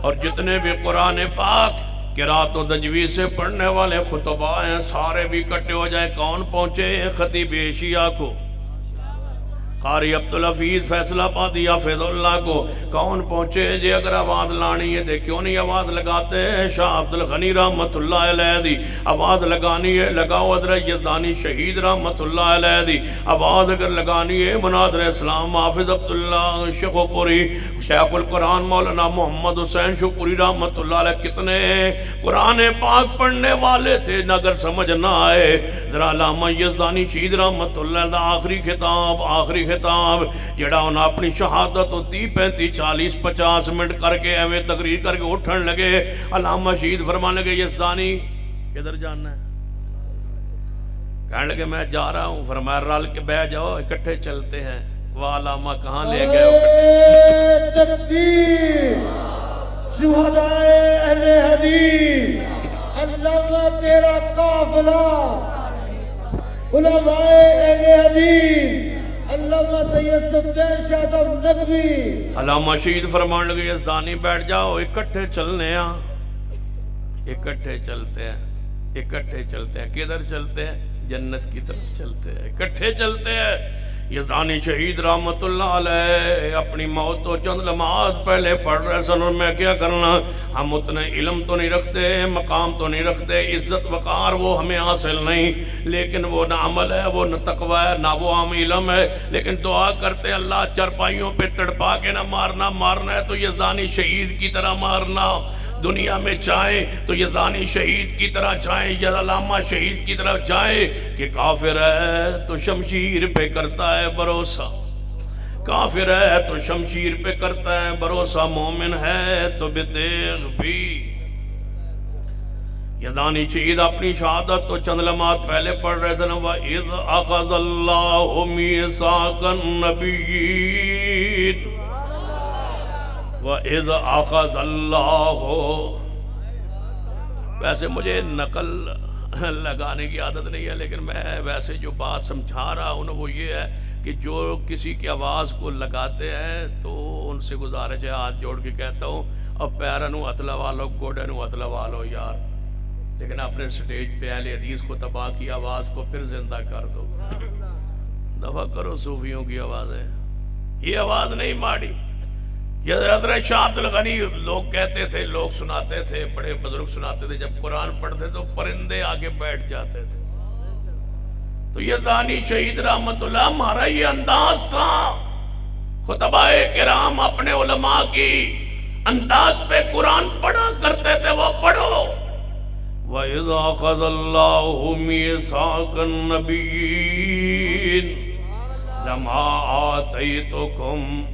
اور جتنے بھی قرآن پاک قرات و تجوید سے پڑھنے والے خطبہ ہیں سارے بھی اکٹھے ہو جائیں. کون پہنچے؟ خطیب ایشیا کو، قاری عبدالحفیظ فیصل آبادی حافظ اللہ کو. کون پہنچے جی اگر آواز لانی ہے دے کیوں نہیں آواز لگاتے ہیں؟ شاہ عبدالغنی رحمت اللہ علیہ دی آواز لگانی ہے لگاؤ. حضرت یزدانی شہید رحمت اللہ علیہ دی آواز اگر لگانی ہے. مناظر اسلام حافظ عبداللہ شیخوپوری، شیخ القرآن مولانا محمد حسین شوقری رحمت اللہ علیہ کتنے قرآن پاک پڑھنے والے تھے. اگر سمجھ نہ آئے ذرا علامہ یزدانی شہید رحمت اللہ علیہ آخری خطاب جڑا انہاں اپنی شہادت 30 35 40 50 منٹ کر کے ایویں تقریر کر کے اٹھن لگے. علامہ شہید فرمانے لگے یزدانی کدھر جانا ہے؟ کہنے لگے میں جا رہا ہوں. فرمایا رل کے بیٹھ جاؤ اکٹھے چلتے ہیں. وہ علامہ کہاں لے گئے؟ تکبیر! شہدائے اہل حدیث علامہ تیرا قافلہ، علماء اہل حدیث علامہ سید صفدین شاہ صاحب نقوی. علامہ شہید فرمان لگے یزدانی بیٹھ جاؤ اکٹھے چلنے ہیں، اکٹھے چلتے ہیں، اکٹھے چلتے ہیں. کدھر چلتے ہیں؟ جنت کی طرف چلتے ہیں، اکٹھے چلتے ہیں. یزدانی شہید رحمت اللہ علیہ اپنی موت تو چند لمحات پہلے پڑھ رہے سن. اور میں کیا کرنا، ہم اتنے علم تو نہیں رکھتے، مقام تو نہیں رکھتے، عزت وقار وہ ہمیں حاصل نہیں، لیکن وہ نہ عمل ہے، وہ نہ تقوی ہے، نہ وہ عام علم ہے. لیکن دعا کرتے اللہ چرپائیوں پہ تڑپا کے نہ مارنا، مارنا ہے تو یزدانی شہید کی طرح مارنا. دنیا میں چاہیں تو یزدانی شہید کی طرح چاہیں یا علامہ شہید کی طرف چاہیں کہ کافر ہے تو شمشیر پہ کرتا ہے بھروسہ، کافر ہے تو شمشیر پہ کرتا ہے بھروسہ، مومن ہے تو بتیغ بھی. یزدانی شہید اپنی شہادت تو چند لمحات پہلے پڑھ رہے تھے نا، وَإِذْ أَخَذَ اللَّهُ مِيثَاقَ النَّبِيِّينَ وَإِذْ أَخَذَ اللَّهُ. ویسے مجھے نقل لگانے کی عادت نہیں ہے، لیکن میں ویسے جو بات سمجھا رہا ہوں وہ یہ ہے کہ جو کسی کی آواز کو لگاتے ہیں تو ان سے گزارش ہے، ہاتھ جوڑ کے کہتا ہوں اب پیرنو اتلا والو گوڑنو اتلا والو یار، لیکن اپنے سٹیج پہ اہل حدیث کو تباہ کی آواز کو پھر زندہ کر دو. دفع کرو صوفیوں کی آوازیں، یہ آواز نہیں ماڑی. یہ حضرت شاہ عبدالغنی لوگ کہتے تھے، لوگ سناتے تھے، بڑے بزرگ سناتے تھے، جب قرآن پڑھتے تو پرندے آگے بیٹھ جاتے تھے. تو یزدانی شہید رحمت اللہ ہمارا یہ انداز تھا. خطبہ کرام اپنے علماء کی انداز پہ قرآن پڑھا کرتے تھے، وہ پڑھو. وَإِذْ وَإِذَا أَخَذَ اللَّهُ مِيثَاقَ النَّبِيِّينَ لَمَا آتَيْتُكُم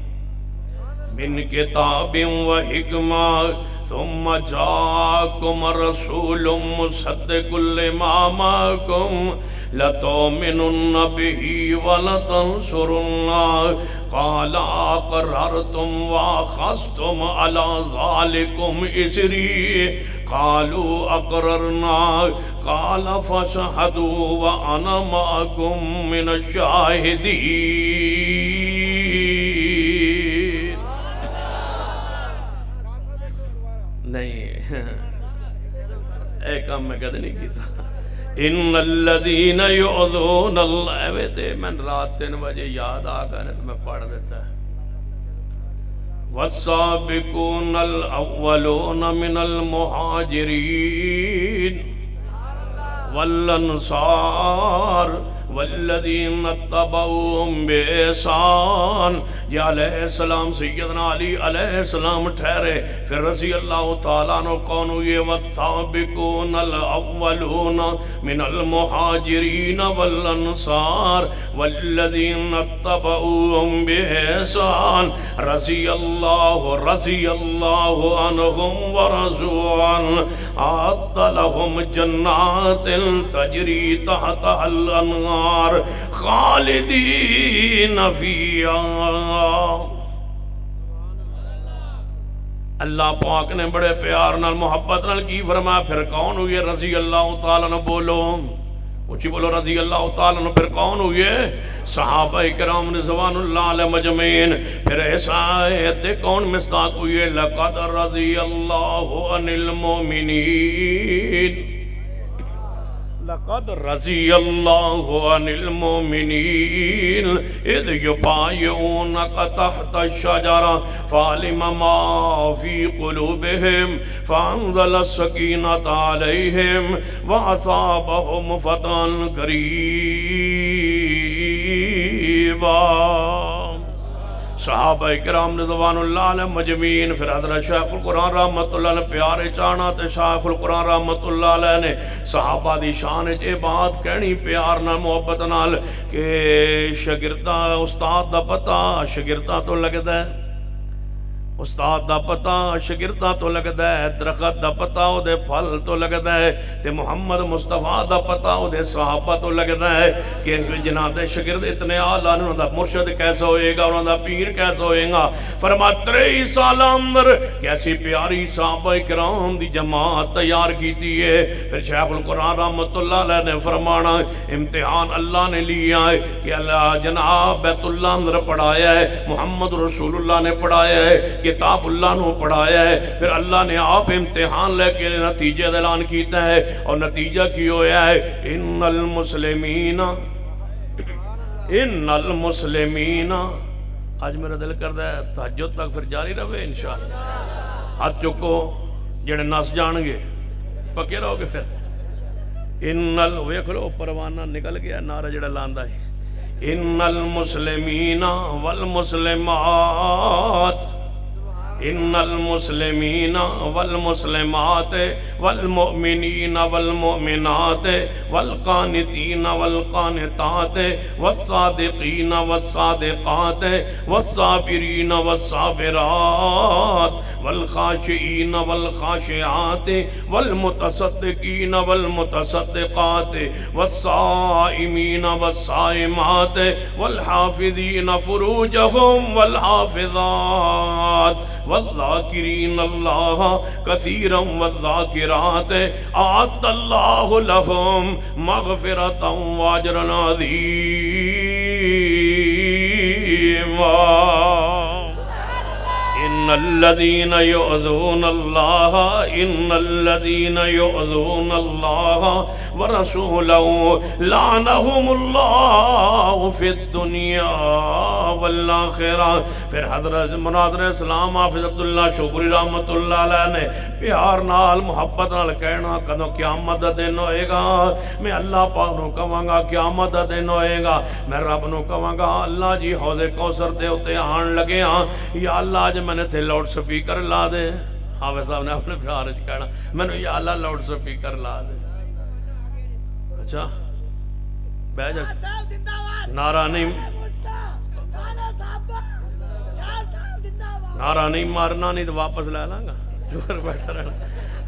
من كتاب وحكمة ثم جاءكم رسول مصدق لما معكم لتؤمنن به ولتنصرنه قال أقررتم وأخذتم على ذلكم إصري قالوا أقررنا قال فاشهدوا وأنا معكم من الشاهدين. نہیں اے کام میں کدے نہیں کیتا. ان الذین یؤذون اللہ دے میں رات 3 بجے یاد آ گئے تو میں پڑھ دیتا ہے. والسابقون الاولون من المہاجرین والانصار والذین اتبعوهم بإحسان. یا علیہ السلام سیدنا علی علیہ السلام ٹھہرے پھر رضی اللہ تعالیٰ عنہ کون ہوئے. والسابقون الاولون من المہاجرین والانصار والذین اتبعوهم بإحسان رضی اللہ عنہم ورضوا عنہ اعد لهم جنات تجری تحتها الانہار خالدین فیہا. اللہ پاک نے بڑے پیار نال محبت نال کی فرمایا پھر کون ہوئے رضی اللہ تعالیٰ عنہ. بولو اچھی بولو رضی اللہ تعالیٰ عنہ. پھر کون ہوئے صحابہ کرام رضوان اللہ علیہ مجمعین. پھر ایسا آیت کون مصداق ہوئے لقد رضی اللہ عن المؤمنین لقد رضی اللہ عن المؤمنین اذ یبایعونک تحت الشجرہ فعلم ما فی قلوبہم فانزل السکینۃ علیہم واصابہم فتحا قریبا. صحابہ کرام رضوان اللہ علیہ مجمعین. پھر حضرت شیخ القرآن رحمت اللہ علیہ پیارے چاہنا تے شیخ القرآن رحمت اللہ علیہ نے صحابہ دی شان اے بات کہنی پیار نال محبت نال کہ شاگردہ استاد دا پتہ شاگردہ تو لگدا ہے استاد دا پتہ شاگردہ تو لگدا ہے درخت دا پتہ او دے پھل تو لگدا ہے تے محمد مصطفیٰ دا پتہ او دے صحابہ تو لگدا ہے کہ جناب دے شاگرد اتنے اعلیٰ انہوں دا مرشد کیسا ہوئے گا انہوں دا پیر کیسا ہوئے گا. فرمایا 23 سال اندر کیسی پیاری صحابہ کرام دی جماعت تیار کیتی ہے. پھر شیخ القرآن رحمت اللہ علیہ نے فرمانا امتحان اللہ نے لیا ہے کہ اللہ جناب بیت اللہ اندر پڑھایا ہے محمد رسول اللہ نے پڑھایا ہے کتاب اللہ نے پڑھایا ہے. پھر اللہ نے آپ امتحان لے کے نتیجہ اعلان کیتا ہے اور نتیجہ کی ہویا ہے ان المسلمین. آج میرا دل کرتا ہے تہجد تک پھر جاری رہے انشاءاللہ. ہاتھ چکو جڑے نس جان گے پکے رہو گے. پھر ویکھ لو پروانہ نکل گیا نعرہ جڑا لاندا ہے ان المسلمین والمسلمات ان المسلمین والمسلمات والمؤمنین والمؤمنات والقانتین والقانتات والصادقین والصادقات والصابرین والصابرات والخاشعین والخاشعات والمتصدقین والمتصدقات والصائمین والصائمات والحافظین فروجہم والحافظات والذاکرین اللہ کثیرا والذاکرات اعد اللہ لهم مغفرتا واجرا عظیما. ان الذین یؤذون اللہ ورسولہ لعنہم اللہ فی الدنیا والآخرہ. پھر حضرت مناظر اسلام حافظ عبداللہ شکری رحمت اللہ علیہ نے پیار نال محبت نال کہنا کدو قیامت دا دن ہوئے گا میں اللہ پاک نو کہاں گا قیامت دا دن ہوئے گا میں رب نو کہاں گا اللہ جی حوض کوثر دے اتے آن لگے ہاں یا اللہ جی میں نے تھے لاؤڈ سپیکر لا دے. حافظ صاحب نے اپنے پیار کہنا میں نے یا اللہ لاؤڈ سپیکر لا دے اچھا بہ جا صاحب زندہ باد نعرہ نہیں نعرہ نہیں مارنا نہیں تو واپس لے لاں گا بیٹھا رہنا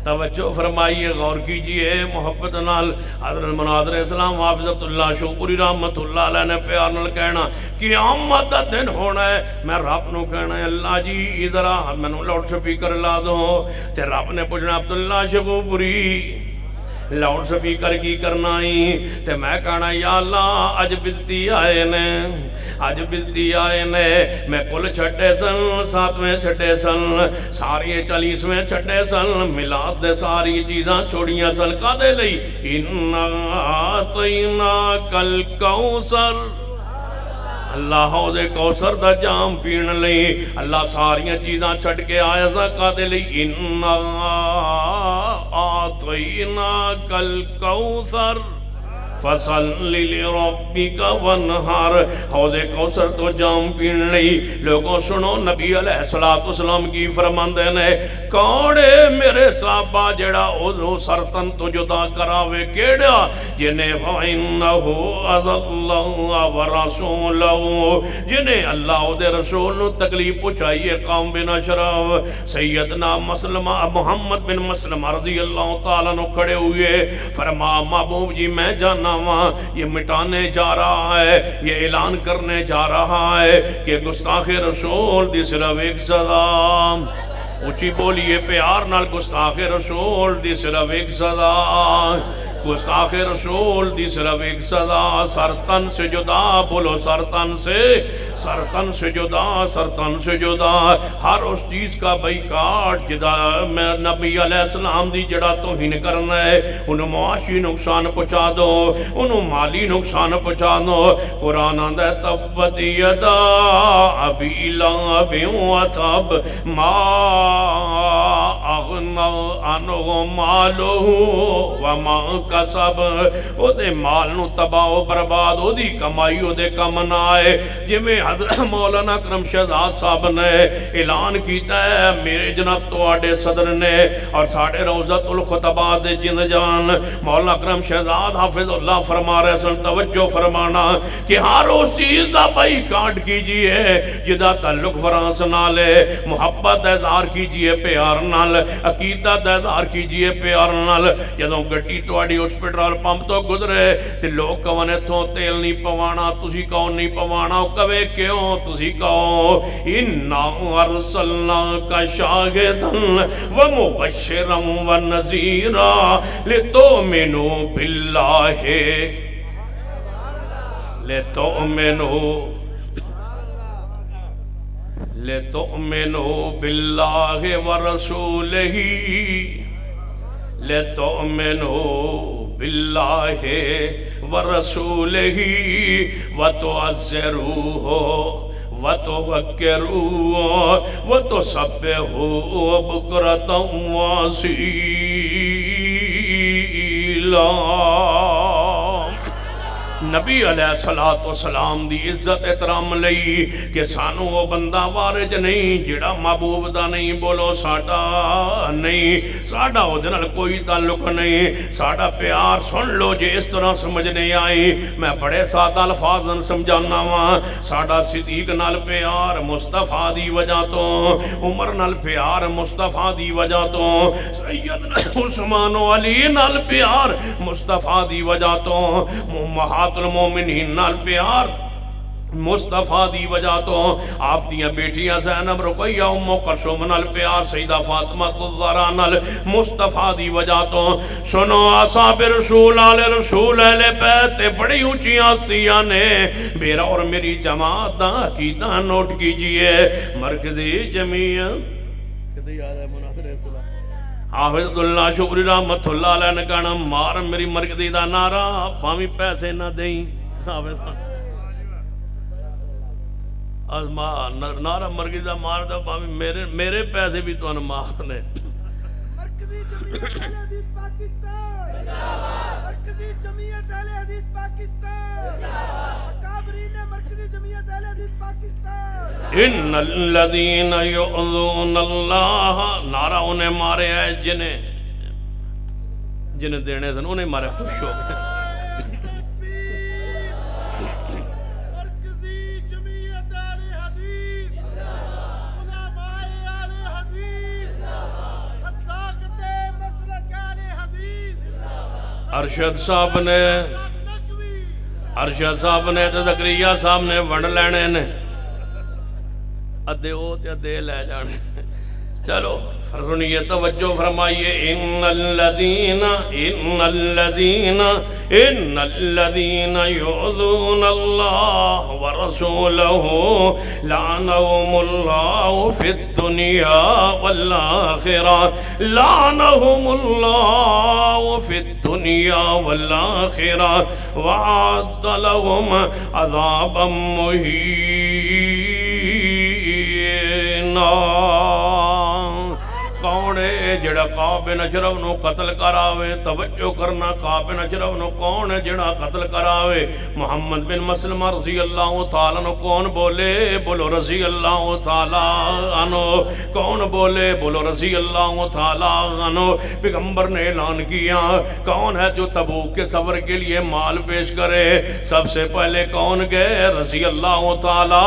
توجہ فرمائیے غور کیجئے محبت نال حضرت مناظر اسلام حافظ اللہ شوقری رحمت اللہ علیہ نے پیار نال کہنا قیامت دا دن ہونا ہے میں رب نو کہنا ہے اللہ جی ذرا مینوں لاؤڈ سپیکر لا دو تے رب نے پوچھنا عبداللہ شوقری لاؤڈ سپیکر کی کرنا ہی تے میں کہنا یا اللہ اج بدتی آئے نے اج بدتی آئے نے میں کل چھٹے سن 7ویں چھٹے سن ساری 40ویں چھٹے سن میلاد دے ساری چیزاں چھوڑیاں سن کدے لئی انا اعطیناک الکوثر اللہ حوض کوثر دا جام پین لئی اللہ ساریاں چیزاں چھڑ کے آیا سا کدے لئی انا اعطیناک الکوثر فصلی لربک وانحر حوض کوثر تو جام پین لئی لوگوں سنو نبی علیہ السلام کی فرماندے نے کوڑے میرے صحابہ جڑا اوزو سرطن تو جدا کراوے کیڑا جنہیں فَإِنَّهُ أَذَلَّهُ وَرَسُولَهُ جنہیں اللہ دے رسول نو تکلیف پہنچائیے قوم بن اشرف سیدنا مسلمہ محمد بن مسلمہ رضی اللہ تعالیٰ نو کھڑے ہوئے فرما محبوب جی میں جانا یہ مٹانے جا رہا ہے یہ اعلان کرنے جا رہا ہے کہ گستاخ رسول دی صرف ایک سزا اونچی بولیے پیار نال گستاخ رسول دی صرف ایک سزا گستاخ رسول دی صرف ایک سزا سرطن سے جدا بولو سرطن سے جدا سرطن سے جدا ہر اس چیز کا بیکاٹ جدا میں نبی علیہ السلام دی جڑا توہین کرنا ہے انہوں معاشی نقصان پہنچا دو انہوں مالی نقصان پہنچا دو قرآن آندہ تبت یدا ابی لہب وتب ما اغنا عنہ مالہ وما کسب او دے مال نو تباہ و برباد او دی کمائی او دے کم نہ آئے جویں حضرت مولانا کرم شہزاد صاحب نے اعلان کیتا ہے میرے جناب تواڈے صدر نے اور ساڑھے روضۃ الخطباء دے جند جان مولانا کرم شہزاد حافظ اللہ فرما رہے سن توجہ فرمانا کہ ہر اس چیز دا بائی کاٹ کیجئے جدا تعلق فرانس نال ہے محبت اظہار کیجئے پیار نال عقیدہ اظہار کیجئے پیار نال جدوں گڈی تواڈی اس پیٹرول پمپ تو گزرے تے لوگ کہنے تھوں تیل نہیں پوانا تسی کہو نہیں پوانا کہے کیوں تسی کہو انا ارسلناک شاہدا ومبشرا ونذیرا لتؤمنوا باللہ لتؤمنوا باللہ ورسولہ لتؤمنوا باللہ ورسولہ وتعزروہ وتوکروہ وتسبحوہ بکرۃ واصیلا نبی علیہ السلام دی عزت احترام لئی کہ سانو وہ بندہ وارج نہیں جڑا محبوب دا نہیں بولو ساڈا نہیں ساڈا وہ دنال کوئی تعلق نہیں ساڈا پیار سن لو جے اس طرح سمجھ نہیں آئی میں بڑے سادہ الفاظ سمجھانا وا ساڈا صدیق نال پیار مصطفیٰ دی وجہ تو عمر نال پیار مصطفیٰ دی وجہ تو سیدنا عثمان و علی نال پیار مصطفیٰ دی وجہ تو امہات المومنین نال پیار مصطفیٰ دی وجہ تو آپ دیاں بیٹیاں زینب رقیہ ام کلثوم نال پیار سیدہ فاطمہ الزہرا نال مصطفیٰ دی وجہ تو سنو اصحاب رسول آل رسول اہل بیت بڑی اونچی ہستیاں نے میرا اور میری جماعت دا عقیدہ نوٹ کیجئے مرکزی جمعیت کدی یاد ہے مناظر اسلام حافظ اللہ شکری رحمت اللہ علیہ نے کہنا مار میری مرکزی دا نعرہ پامی پیسے نہ دیں حافظ نعرہ مرکزی دا مار دا پامی میرے پیسے بھی تو انمار نے مرکزی جمعیت اہل حدیث پاکستان مرکزی جمعیت اہل حدیث پاکستان اکابرین مرکزی جمعیت اہل حدیث پاکستان ان الذین یؤذون اللہ نعرہ انہیں مارے ہیں جنہیں دینے سن انہیں مارے خوش ہو گئے ارشد صاحب نے تے زکریا صاحب نے ونڈ لینے نے ادھے او تے ادھے لے جانے چلو سنیے توجہ فرمائیے ان الذین یؤذون اللہ ورسولہ لعنہم اللہ فی الدنیا والآخرہ لعنہم اللہ فی الدنیا والآخرہ وعد لهم عذابا مہینا کون ہے جڑا کعب بن اشرف نو قتل کراوے توجہ کرنا کعب بن اشرف نو کون ہے جڑا قتل کراوے محمد بن مسلمہ رضی اللہ تعالیٰ عنہ کون بولے بولو رضی اللہ تعالیٰ عنہ کون بولے بولو رضی اللہ تعالیٰ عنہ پیغمبر نے اعلان کیا کون ہے جو تبوک کے سفر کے لیے مال پیش کرے سب سے پہلے کون گئے رضی اللہ تعالیٰ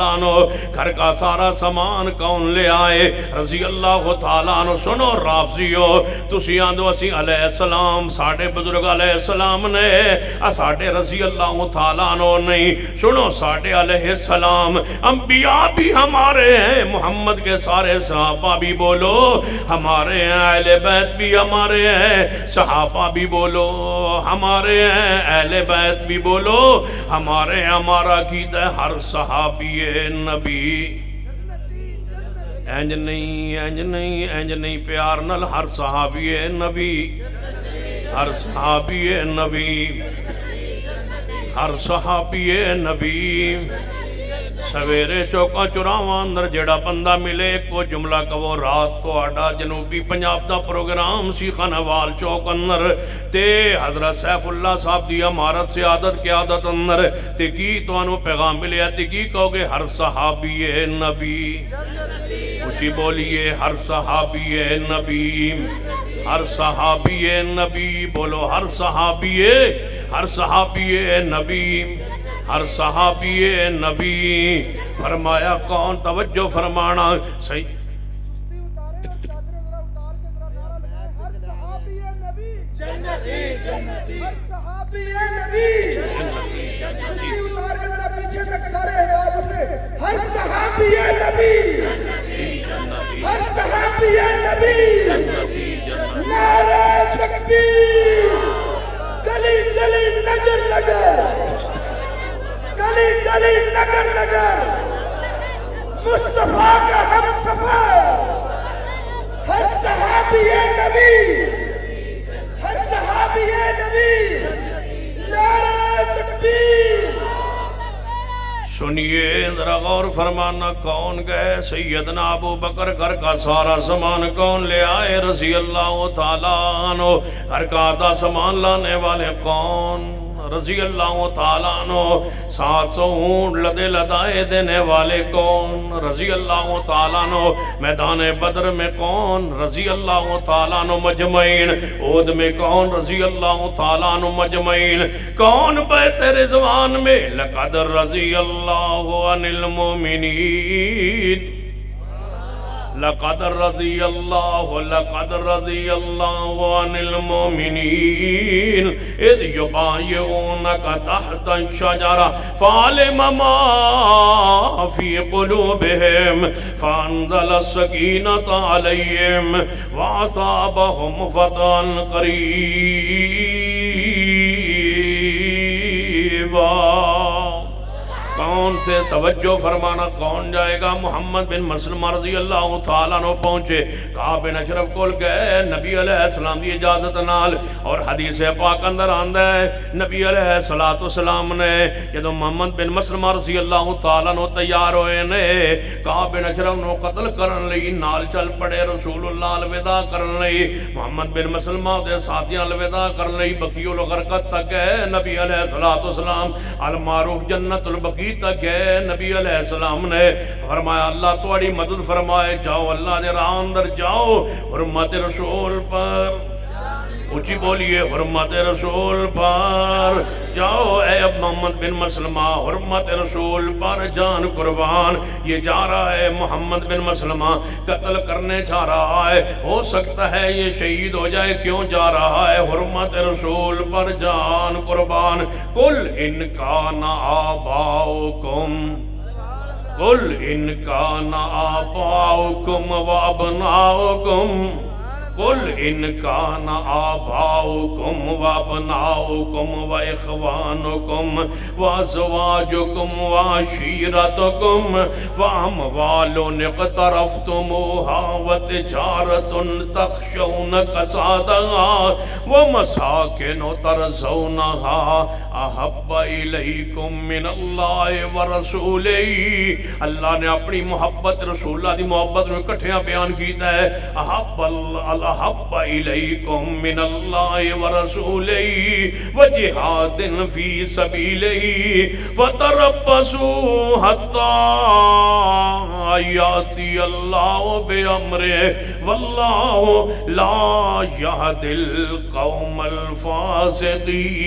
عنہ گھر کا سارا سامان کون لے آئے رضی اللہ تعالیٰ عنہ سنو رافضیو تسی آندو اسی علیہ السلام ساڑھے بزرگ علیہ السلام نے ساڑھے رضی اللہ تعالیٰ عنہ نہیں سنو ساڑھے علیہ السلام انبیاء بھی ہمارے ہیں محمد کے سارے صحابہ بھی بولو ہمارے ہیں اہل بیت بھی ہمارے ہیں صحابہ بھی بولو ہمارے ہیں اہل بیت بھی بولو ہمارے ہمارا عقیدہ ہر صحابی نبی اینج نہیں پیار نل ہر صحابی نبی ہر صحابی نبی سویرے چوکا چراواں اندر جڑا بندہ ملے کو جملہ کہو رات تو آڈا جنوبی پنجاب دا پروگرام سی خانوال چوک اندر تے حضرت سیف اللہ صاحب دی امارت سے عادت قیادت اندر تے کی تو انو پیغام ملے تے کی کہو گے ہر صحابی نبی اچھی بولیے ہر صحابی نبی بولو ہر صحابی نبی فرمایا کون توجہ فرمانا صحیح سستی اتارے اور چادریں ذرا اتار کے ذرا نعرہ لگائے ہر صحابی نبی جنتی ہر صحابی نبی سستی اتار کے ذرا پیچھے تک سارے احباب اٹھے ہر صحابی نبی ہر صحابی نبی نعرہ تکبیر گلی گلی نگر نگر گلی گلی نگر نگر مصطفیٰ کا ہم سفر ہر صحابی نبی نعرہ تکبیر سنیے ذرا غور فرمانا کون گئے سیدنا ابو بکر گھر کا سارا سامان کون لے آئے رضی اللہ تعالیٰ عنہ گھر کا آدھا سامان لانے والے کون رضی اللہ تعالیٰ عنہ 700 اونٹ لدے لدائے دینے والے کون رضی اللہ تعالیٰ عنہ میدان بدر میں کون رضی اللہ تعالیٰ عنہ مجمعین عہد میں کون رضی اللہ تعالیٰ عنہ مجمعین کون بیت رضوان میں لقد رضی اللہ عن المؤمنین لقد رضی اللہ عن المؤمنین اذ یبایعونک تحت الشجرہ فعلم ما فی قلوبہم فانزل السکینۃ علیہم واصابہم فتحا قریبا کون تھے توجہ فرمانا کون جائے گا محمد بن مسلمہ رضی اللہ تعالیٰ عنہ پہنچے کعب بن اشرف کول گئے نبی علیہ السلام دی اجازت نال اور حدیث پاک اندر آندہ ہے نبی علیہ السلام نے جدو محمد بن مسلمہ رضی اللہ تعالیٰ عنہ تیار ہوئے نے کعب بن اشرف نو قتل کرن لئی نال چل پڑے رسول اللہ الوداع کرن لئی محمد بن مسلمہ دے ساتھیاں الوداع کرن لئی بقیع الغرقت تک ہے نبی علیہ السلام المعروف جنت البقیع تک ہے نبی علیہ السلام نے فرمایا اللہ تواڈی مدد فرمائے جاؤ اللہ دے راہ اندر جاؤ حرمت رسول پر اونچی بولیے حرمت رسول پر جاؤ اے اب محمد بن مسلمہ حرمت رسول پر جان قربان یہ جا رہا ہے محمد بن مسلمہ قتل کرنے جا رہا ہے ہو سکتا ہے یہ شہید ہو جائے کیوں جا رہا ہے حرمت رسول پر جان قربان قل ان کان آباؤکم قل ان کان آباؤکم و ابناؤکم قل ان کان آباؤکم و ابناؤکم و اخوانکم و ازواجکم و عشیرتکم و اموال اقترفتموها و تجارت تخشون کسادها و مساکن ترضونها احب الیکم من اللہ و رسولی اللہ نے اپنی محبت رسول اللہ دی محبت میں کٹھیاں بیان کیتا ہے احب الیکم من اللہ ورسولہ وجہاد فی سبیلہ فتربصوا حتی یاتی اللہ بامرہ واللہ لا یہدی القوم الفاسقین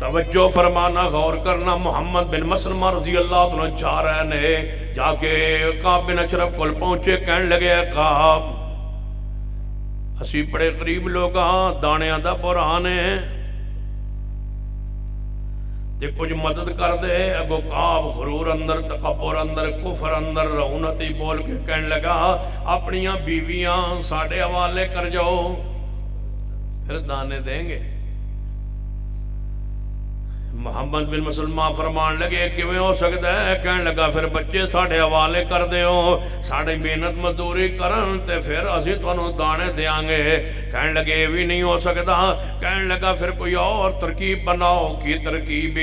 توجہ فرمانا غور کرنا محمد بن مسلمہ رضی اللہ عنہ جا رہے نے جا کے کعب بن اشرف کول پہنچے کہنے لگے کعب اسی بڑے قریب لوگ دانیاں دا برہان ہے تے کچھ مدد کر دے اگو کعب غرور اندر تکبر اندر کفر اندر رونتی بول کے کہنے لگا اپنیاں بیویاں ساڑھے حوالے کر جاؤ پھر دانے دیں گے محمد بن مسلمہ فرمان لگے کیویں ہو سکتا ہے کہنے لگا پھر بچے ساڑھے حوالے کر دیو ساڑھے محنت مزدوری کرن تے پھر اسی تانوں دانے دیاں گے کہنے لگے بھی نہیں ہو سکتا کہنے لگا پھر کوئی اور ترکیب بناؤ کی ترکیب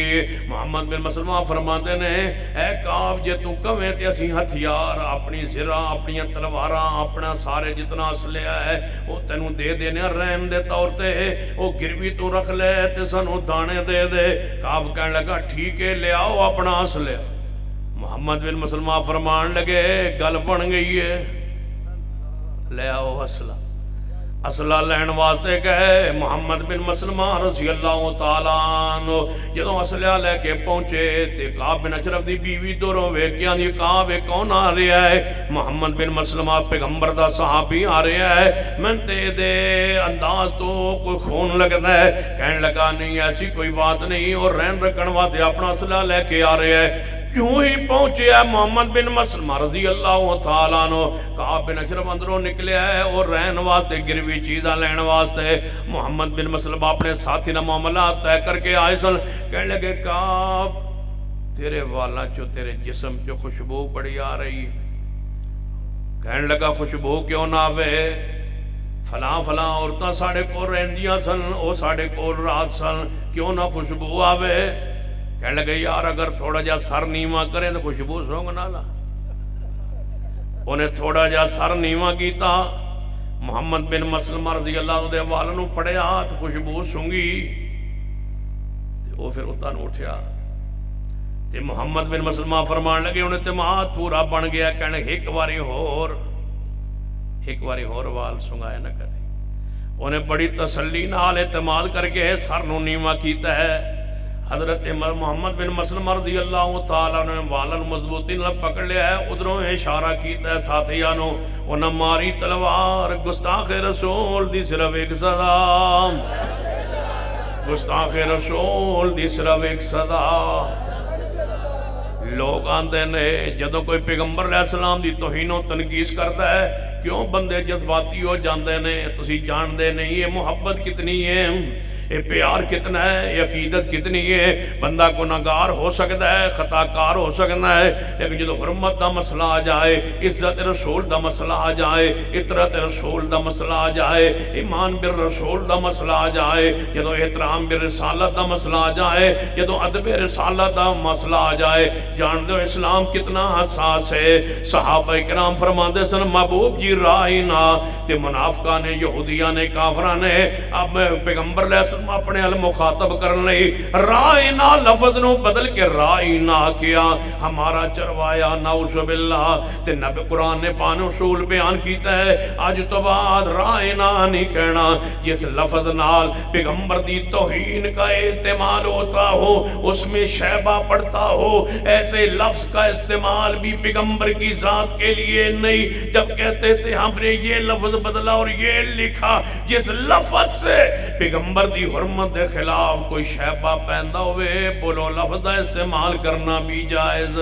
محمد بن مسلمہ فرماتے نے اے کعب جے تو کہیں تے اسی ہتھیار اپنی زرہ اپنی تلواراں اپنا سارے جتنا اسلحہ ہے وہ تینوں دے دینے رحم دے طور تے وہ گروی تو رکھ لے تے سانوں دانے دے دے کعب کہنے لگا ٹھیک ہے لے آؤ اپنا اسلحہ محمد بن مسلمہ فرمان لگے گل بن گئی ہے لے آؤ اسلحہ لین واسطے کہے محمد بن مسلمہ رضی اللہ تعالیٰ عنہ جدوں اسلحہ لے کے پہنچے تے کعب بن اشرف دی بیوی دوروں ویکیاں دی کعب کون آ رہا ہے محمد بن مسلمہ پیغمبر دا صحابی آ رہا ہے میں تے دے انداز تو کوئی خون لگتا ہے کہنے لگا نہیں ایسی کوئی بات نہیں اور رہن رکھن واسطے اپنا اسلحہ لے کے آ رہا ہے کیوں ہی پہنچے ہے محمد بن مسلمہ رضی اللہ تعالیٰ عنہ کعب بن اشرف اندروں نکلے ہے اور رہن واسطے گروی چیزاں لین واسطے محمد بن مسلمہ اپنے ساتھی نہ معاملات طے کر کے آئے سن کہنے لگے کعب تیرے والا چو تیرے جسم چو خوشبو بڑی آ رہی کہنے لگا خوشبو کیوں نہ آوے فلاں فلاں عورتاں ساڑھے کو رہندیاں سن او ساڑھے کو رات سن کیوں نہ خوشبو آوے کہنے لگے یار اگر تھوڑا جا سر نیواں کریں تو خوشبو سونگ نہ لا انہیں تھوڑا جا سر نیواں کیتا محمد بن مسلمہ رضی اللہ دے والنوں پڑھیا تو خوشبو سونگی وہ پھر اتن اٹھیا تے محمد بن مسلمہ فرمان لگے انہیں اعتماد پورا بن گیا کہنے ایک واری ہور وال سنگائے نہ کدی انہیں بڑی تسلی نال اعتماد کر کے سر نو نیواں کیتا ہے حضرت محمد بن مسلمہ رضی اللہ تعالیٰ نے والن مضبوطی نہ پکڑ لیا ہے ادھروں اشارہ کیتا ہے ساتھیانوں انہاں ماری تلوار گستاخ رسول دی صرف ایک صدا گستاخ رسول دی صرف ایک صدا لوگ آندے نے جدوں کوئی پیغمبر علیہ السلام دی توہین و تنقید کرتا ہے کیوں بندے جذباتی ہو جاندے نے تسی جاندے نہیں یہ محبت کتنی ہے یہ پیار کتنا ہے یہ عقیدت کتنی ہے بندہ گناہگار ہو سکتا ہے خطا کار ہو سکتا ہے لیکن جدو حرمت دا مسئلہ آ جائے عزت رسول دا مسئلہ آ جائے اطرت رسول دا مسئلہ آ جائے ایمان بالرسول دا مسئلہ آ جائے جدو احترام بالرسالت دا مسئلہ آ جائے جدو ادب رسالت دا مسئلہ آ جائے جان دو اسلام کتنا حساس ہے صحابہ اکرام فرماندے سن محبوب جی رائنا تے منافقہ نے یہودیہ نے کافرہ نے اب پیغمبر علیہ اپنے ال مخاطب کرن لئی رائنا لفظ نو بدل کے رائنا کیا ہمارا چروایا نعوذ باللہ تے نبی قرآن نے پاک اصول بیان کیتا ہے آج تو بعد رائنا نہیں کہنا جس لفظ نال پیغمبر دی توہین کا احتمال ہوتا ہو اس میں شیبہ پڑتا ہو ایسے لفظ کا استعمال بھی پیغمبر کی ذات کے لیے نہیں جب کہتے تھے ہم نے یہ لفظ بدلا اور یہ لکھا جس لفظ سے پیغمبر دی حرمت دے خلاف کوئی شیبہ پیدا ہوئے بولو لفظ دا استعمال کرنا بھی جائز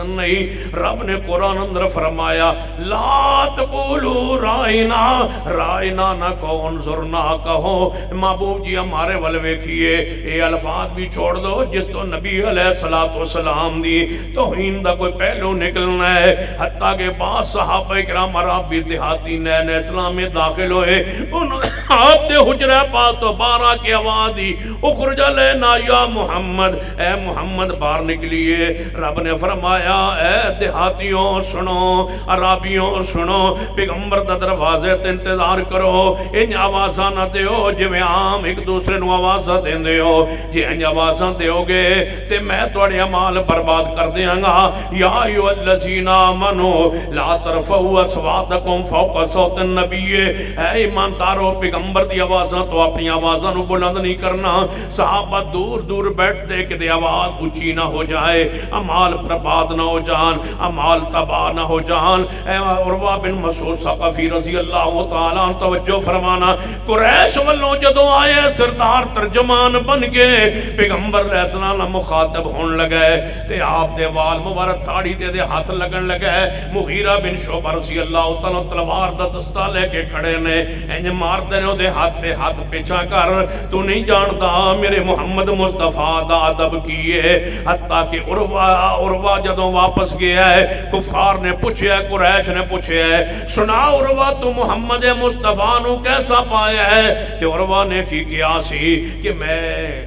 نہیں رب نے قرآن اندر فرمایا لا تقولوا رائنا رائنا نہ کہو انظرنا کہو محبوب جی ہمارے والوے کیے یہ الفاظ بھی چھوڑ دو جس تو نبی علیہ السلام دی توہین دا کوئی پہلو نکلنا ہے حتیٰ کہ بعض صحابہ کرام عرب بھی دیہاتی نئے اسلام میں داخل ہوئے انہوں نے آپ دے حجرہ پاک تو بارہ کی آواز دی اخرج لینا یا محمد اے محمد باہر نکلیے رب نے فرمایا اے دیہاتیوں سنو عربیوں سنو پیغمبر دا دروازے تے انتظار کرو ان آوازاں نہ دیو جویں عام ایک دوسرے نو آوازاں دیندے ہو جے ان آوازاں دیو گے تے میں تواڈے اعمال برباد کر دیاں گا یا ایھا الذین آمنوا لا ترفعوا اصواتکم فوق صوت النبی اے ایماندارو پیغمبر دی آوازاں تو اپنی آوازاں نو بلند نہیں کرنا صحابہ دور دور بیٹھ دے کہ دے آواز اونچی نہ ہو جائے اعمال برباد نہ ہو جان اعمال تباہ نہ ہو جان اے عروہ بن مسعود ثقفی رضی اللہ تعالیٰ عنہ توجہ فرمانا قریش والوں جدوں آئے سردار ترجمان بن گئے پیغمبر علیہ السلام مخاطب ہون لگے تے آپ دے وال مبارک تھاڑی تے دے ہاتھ لگن لگے مغیرہ بن شعبہ رضی اللہ تعالیٰ تلوار دا دستہ لے کے کھڑے نے انج مار دینے دے ہاتھ پہ ہاتھ پیچھا کر تو نہیں جانتا میرے محمد مصطفیٰ دا ادب کیے حتیٰ کہ عروہ جدوں واپس گیا ہے کفار نے پوچھے قریش نے پوچھے سنا عروہ تو محمد مصطفیٰ نو کیسا پایا ہے تے عروہ نے کی کیا سی کہ میں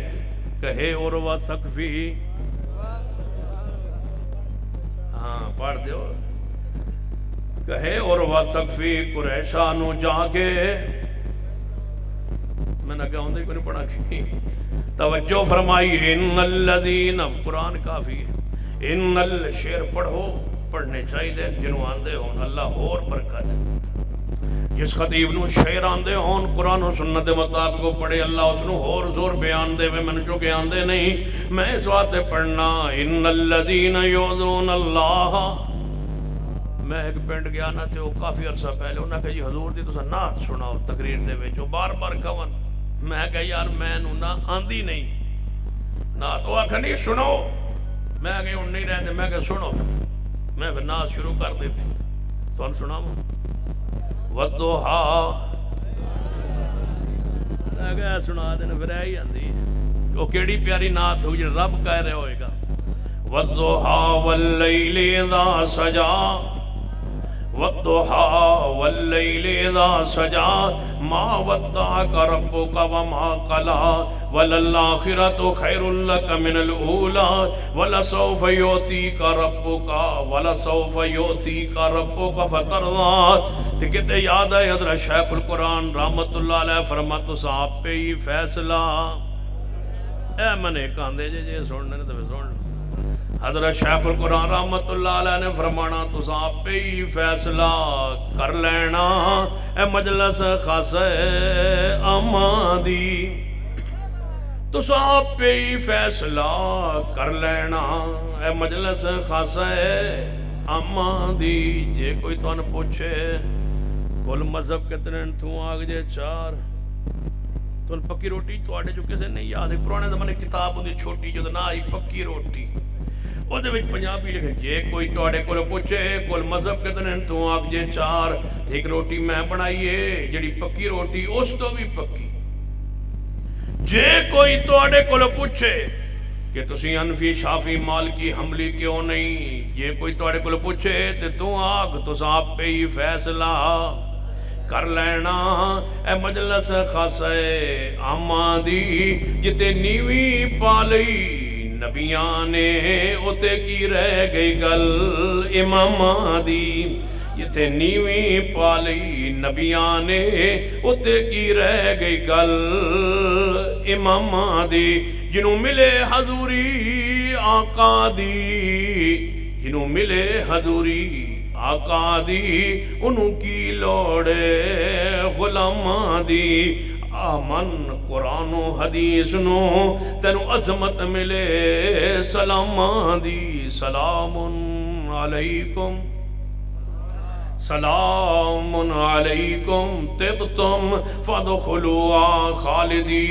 کہے عروہ ثقفی ہاں پڑھ دیو کہے عروہ ثقفی قریشہ نو جا کے میں نے کہا ہوں دے کوئی نہیں پڑھا کی توجہ فرمائی ان الذین قرآن کافی ان الشعر پڑھو پڑھنے چاہیے جنہوں آندے ہون اللہ اور برکت جس خطیب نو شعر آندے ہون قرآن و سنت مطابق کو پڑھے اللہ اس نو اور زور بیان دے میں نے چونکہ آندے نہیں میں اس واسطے پڑھنا ان الذین یؤذون اللہ میں ایک پنڈ گیا نا تے وہ کافی عرصہ پہلے انہاں کہ جی حضور دی تساں نعت سناؤ تقریر دے وچ بار بار کہون میں کہ یار میں نو نہ آندی نہیں نعت وہ آکھا نہیں سنو میں کہ ہن نہیں رہندے میں کہ سنو میں پھر نعت شروع کر دیتی تو ہم سناؤں والضحیٰ میں کہ سنا دینا پھر ہے ہی آندی وہ کیڑی پیاری نعت ہوئی رب کہہ رہے ہوئے گا والضحیٰ واللیل اذا سجا والضحى والليل إذا سجى ما ودعك ربك وما قلى وللآخرة خير لك من الأولى ولسوف يؤتيك ربك فترضى تو کہتے یاد ہے حضرت شیخ القرآن رحمت اللہ علیہ فرمات تو صاحب پہ ہی فیصلہ اے میں نے کاندے جے سننے تو سن حضرت شیخ القرآن رحمت اللہ علیہ نے فرمانا تو آپ پہ ہی فیصلہ کر لینا اے مجلس خاص آمادی تو آپ پہ ہی فیصلہ کر لینا اے مجلس خاص آمادی جے کوئی تو نے پوچھے کل مذہب کتنے تو آگ جے چار تو پکی روٹی تو آٹے جو کسے نہیں یاد ہے پرانے زمانے کتاب ہوندی چھوٹی جو نہ آئی پکی روٹی وہ دے وچ پنجابی لکھے جے کوئی تواڈے کول پوچھے کول مذہب کتنے تو آکھ جے چار ایک روٹی میں بنائیے جڑی پکی روٹی اس تو بھی پکی جے کوئی تواڈے کول پوچھے کہ تسی حنفی شافی مالکی حنبلی کیوں نہیں جے کوئی تواڈے کول پوچھے تے تو آکھ تو آپ پہ ہی فیصلہ کر لینا اے مجلس خاص آمادی جتے نیوی پالی نبیاں نے اتے کی رہ گئی گل امام دی جتے نیویں پالی نبیاں نے اتے کی رہ گئی گل اماماں دی جنوں ملے حضوری آقا دی جنوں ملے حضوری آقا دی انہوں کی لوڑے غلاماں دی آمن قرآن و حدیث نو تینو عظمت ملے سلاماں دی سلام علیکم سلام علیکم طبتم فادخلوا خالدین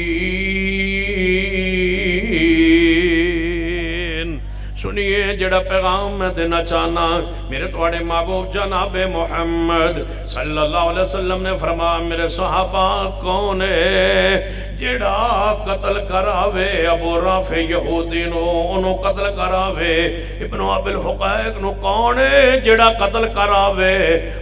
سنیے جڑا پیغام میں دینا چاہنا میرے توڑے محبوب جناب محمد صلی اللہ علیہ وسلم نے فرمایا میرے صحابہ کون ہے جڑا قتل کراوے ابو رافع یہودی نو انہوں قتل کراوے ابن ابی الحقیق نو کون ہے جڑا قتل کراوے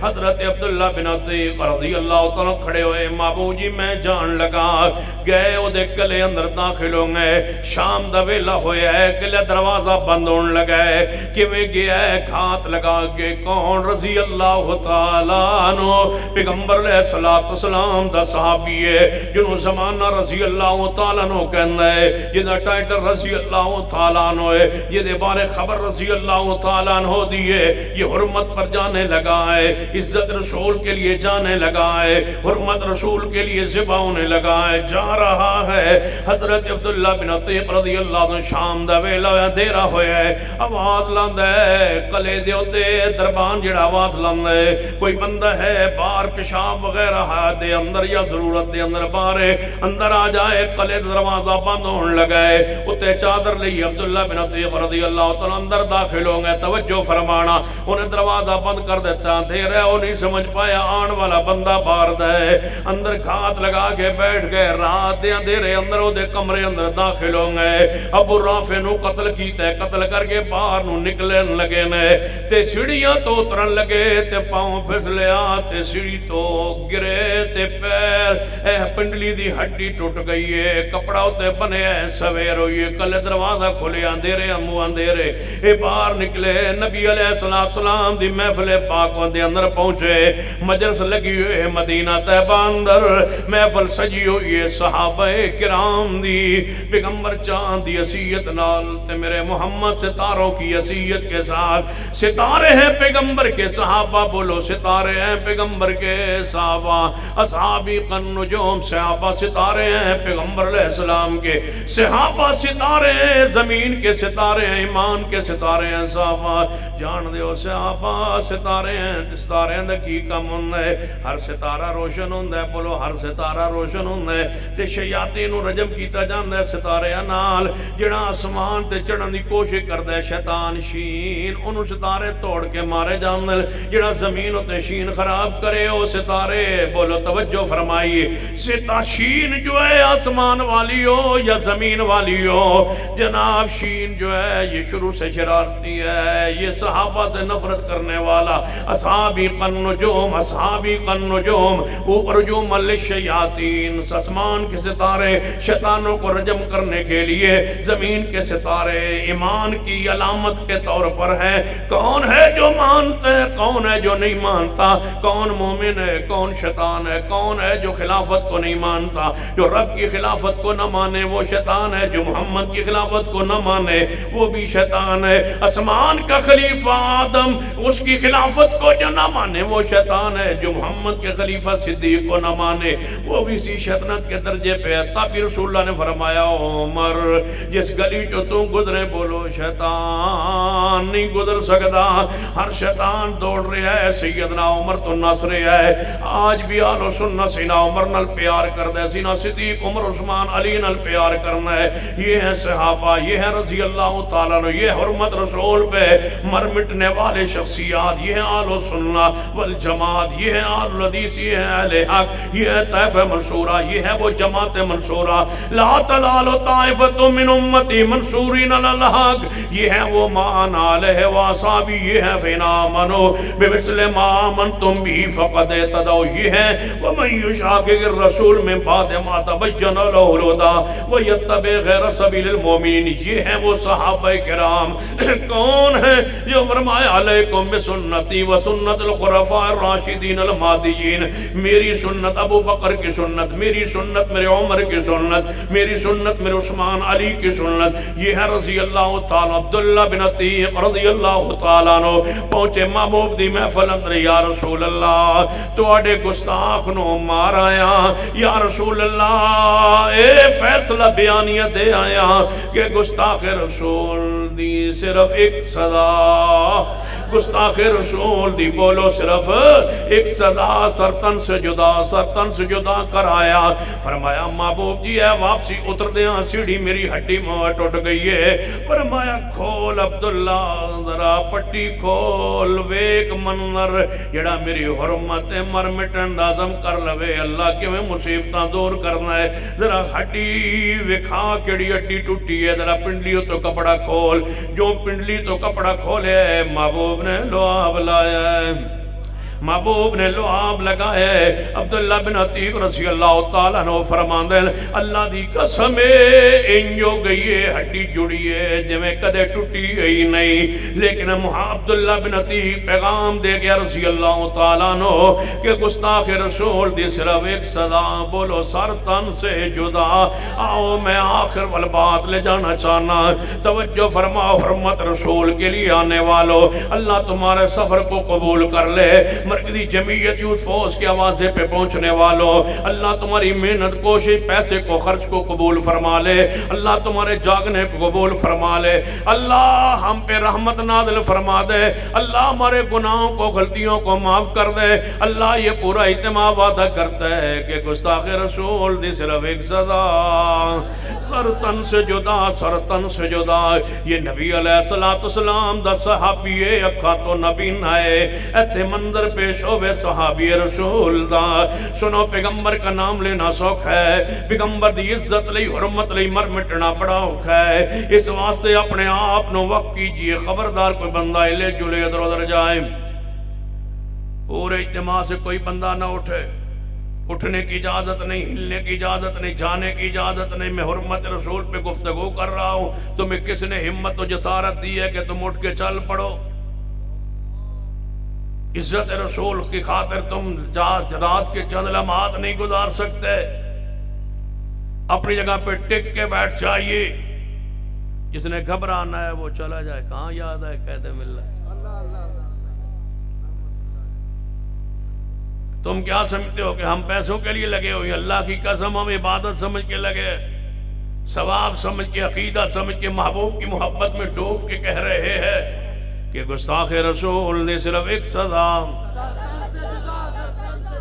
حضرت عبداللہ بن عتیق رضی اللہ تعالیٰ کھڑے ہوئے محبوب جی میں جان لگا گئے او دے کلے اندر داخل ہوں گے شام دا ویلا ہویا ہے کلے دروازہ بند ہونے لگا ہے کہ میں گیا ہے کھات لگا کے کون رضی اللہ تعالیٰ عنہ پیغمبر علیہ السلام دا صحابی ہے جنہوں زمانہ رضی اللہ تعالیٰ عنہ کہنا ہے یہ دا ٹائٹل رضی اللہ تعالیٰ عنہ ہے یہ دے بارے خبر رضی اللہ تعالیٰ عنہ دیئے یہ حرمت پر جانے لگا ہے عزت رسول کے لیے جانے لگا ہے حرمت رسول کے لیے ذبح ہونے لگا ہے جا رہا ہے حضرت عبداللہ بن عتیق رضی اللہ عنہ شام دا ویلا دیرا ہویا ہے آواز لاندہ ہے قلعے دے ہوتے دربان جڑا آواز لاندہ ہے کوئی بندہ ہے باہر پیشاب وغیرہ دے اندر یا ضرورت دے اندر باہر اندر آ جائے قلعے دروازہ بند ہونے لگا ہے اتے چادر لئی عبداللہ بن عتیق رضی اللہ تعالیٰ اندر داخل ہوں گے توجہ فرمانا انہیں دروازہ بند کر دیتا دے رہے وہ نہیں سمجھ پایا آن والا بندہ باہر دے اندر گھات لگا کے بیٹھ گئے رات دے اندھیرے اندر وہ دے کمرے اندر داخل ہوں گے ابو رافع نو قتل کیتا ہے قتل کر کے باہر نو نکلن لگے نے تے سیڑھیاں تو اترن لگے تے پاؤں پھسلیا تے سیڑھی تو گرے تے پیر پنڈلی دی ہڈی ٹوٹ گئی ہے کپڑا ہوتے بنے سویر ہوئی ہے کل دروازہ کھولے اندھیرے امو اندھیرے باہر نکلے نبی علیہ السلام دی محفل پاک دے اندر پہنچے مجلس لگی ہوئے مدینہ طیبہ اندر محفل سجی ہوئی ہے صحابہ کرام دی پیغمبر چاند دی عصیت نال تے میرے محمد ستاروں کی عصیت کے ساتھ ستارے ہیں پیغمبر کے صحابہ بولو ستارے ہیں پیغمبر کے صحابہ اصحابی النجوم صحابہ ستارے ہیں پیغمبر علیہ السلام کے صحابہ ستارے ہیں زمین کے ستارے ہیں ایمان کے ستارے ہیں صحابہ جان دیو صحابہ ستارے ہیں ستارے ہیں کی کم ہوندے ہر ستارہ روشن ہوندے بولو ہر ستارہ روشن ہوندے تے شیاطین نو رجم کیتا جاندے ستارے نال جڑا آسمان تے چڑھن دی کوشش کردا ہے شیطان شین انہوں ستارے توڑ کے مارے جاندے جڑا زمین تے شین خراب کرے او ستارے بولو توجہ فرمائیے شین جو ہے آسمان والی ہو یا زمین والی ہو جناب شین جو ہے یہ شروع سے شرارتی ہے یہ صحابہ سے نفرت کرنے والا اصحابی النجوم اصحابی النجوم اوپر جو مل شیاطین آسمان کے ستارے شیطانوں کو رجم کرنے کے لیے زمین کے ستارے ایمان کی علامت کے طور پر ہے کون ہے جو مانتا ہے کون ہے جو نہیں مانتا کون مومن ہے کون شیطان ہے کون ہے جو خلافت کو نہیں مانتا جو رب کی خلافت کو نہ مانے وہ شیطان ہے جو محمد کی خلافت کو نہ مانے وہ بھی شیطان ہے آسمان کا خلیفہ آدم اس کی خلافت کو جو نہ مانے وہ شیطان ہے جو محمد کے خلیفہ صدیق کو نہ مانے وہ بھی اسی شیطنت کے درجے پہ ہے تب رسول اللہ نے فرمایا عمر جس گلی جو تم گزرے بولو شیطان نہیں گزر سکتا ہر شیطان دوڑ رہا ہے سیدنا عمر تو نس رہا ہے آج بھی آل و سنت سینہ عمر نال پیار کر دے سینہ صدیق عمر عثمان علی نال پیار کرنا ہے یہ ہے صحابہ یہ ہے رضی اللہ تعالیٰ نے یہ حرمت رسول پہ مر مٹنے والے شخصیات یہ ہے آل و سنت والجماعت یہ ہے آل الحدیث یہ ہے اہل حق یہ ہے طائفہ منصورہ یہ ہے وہ جماعت منصورہ لا تزال طائفۃ من امتی منصورین علی الحق یہ ہے وہ مان علیہ واصحابی یہ ہے فینا منو بمثل ما من تم بھی فقد اہتدوا یہ ہے ومن یشاقق الرسول من بعد ما تبین لہ الہدی ویتبع غیر سبیل المؤمنین. یہ ہیں وہ صحابہ کرام. کون ہیں؟ جو فرمایا علیکم بسنتی و سنت الخلفاء الراشدین المہدیین. میری سنت ابو بکر کی سنت، میری سنت میرے عمر کی سنت، میری سنت میرے عثمان علی کی سنت. یہ ہے رضی اللہ تعالیٰ عبداللہ بن عتیق رضی اللہ تعالیٰ عنہ. پہنچے محبوب دی محفل اندر، یا رسول اللہ تواڈے گستاخ نو مار آیا، یا رسول اللہ اے فیصلہ بیانیہ دے آیا کہ گستاخ رسول دی صرف ایک سزا، گستاخ رسول دی بولو صرف ایک سزا، سرتن سے جدا، سرتن سے جدا کر آیا. فرمایا محبوب جی اے واپسی اتر دیاں، سیڑھی میری ہڈی میں ٹوٹ گئی ہے. فرمایا کھول عبداللہ ذرا پٹی کھول، ویک منظر جڑا میری حرمت مر مٹن دا عزم کر لوے. اللہ کیویں مصیبتاں دور کرنا ہے. ذرا ہڈی وکھا کیڑی ہڈی ٹوٹی ہے، ذرا پنڈلیوں تو کپڑا کھول. جو پنڈلی تو کپڑا کھولے محبوب نے لعاب لایا ہے، محبوب نے لعاب لگایا ہے. عبداللہ بن عتیق رضی اللہ تعالیٰ عنہ فرماندے اللہ دی قسم انجو گئی ہے، ہڈی جڑی ہے جویں کدے ٹوٹی گئی نہیں. لیکن عبداللہ بن عتیق پیغام دے گیا رضی اللہ تعالیٰ عنہ کہ گستاخ رسول دی صرف ایک سزا، بولو سر تن سے جدا. آؤ میں آخر والبات لے جانا چاہنا. توجہ فرما حرمت رسول کے لیے آنے والو، اللہ تمہارے سفر کو قبول کر لے. مرکزی جمعیت یوتھ فورس کی آوازے پہ پہنچنے والوں، اللہ تمہاری محنت کوشش پیسے کو خرچ کو قبول فرما لے. اللہ تمہارے جاگنے کو قبول فرما لے. اللہ ہم پہ رحمت نازل فرما دے. اللہ ہمارے گناہوں کو غلطیوں کو معاف کر دے. اللہ یہ پورا اجتماع وعدہ کرتا ہے کہ گستاخ رسول دی صرف ایک سزا، سر تن سے جدا، سر تن سے جدا. یہ نبی علیہ السلام دا صحابی ہے، اکھا تو نبی نائے. ایتھے منظر پیش ہوئے صحابی رسول دا. سنو پیغمبر کا نام لینا سوکھ ہے، پیغمبر دی عزت لئی حرمت لئی مر مٹنا بڑا اوکھا ہے. اس واسطے اپنے آپ نو وقت کیجئے. خبردار کوئی بندہ لے جلے ادھر ادھر جائے. پورے اجتماع سے کوئی بندہ نہ اٹھے. اٹھنے کی اجازت نہیں، ہلنے کی اجازت نہیں، جانے کی اجازت نہیں. میں حرمت رسول پہ گفتگو کر رہا ہوں. تمہیں کس نے ہمت و جسارت دی ہے کہ تم اٹھ کے چل پڑو؟ عزت رسول کی خاطر تم رات کے چند لمحات نہیں گزار سکتے. اپنی جگہ پہ ٹک کے بیٹھ جائیے. جس نے گھبرانا ہے وہ چلا جائے. کہاں یاد ہے قید ملت؟ تم کیا سمجھتے ہو کہ ہم پیسوں کے لیے لگے ہوئے؟ اللہ کی قسم ہم عبادت سمجھ کے لگے، ثواب سمجھ کے، عقیدہ سمجھ کے، محبوب کی محبت میں ڈوب کے کہہ رہے ہیں کہ گستاخ رسول نے صرف ایک سزا.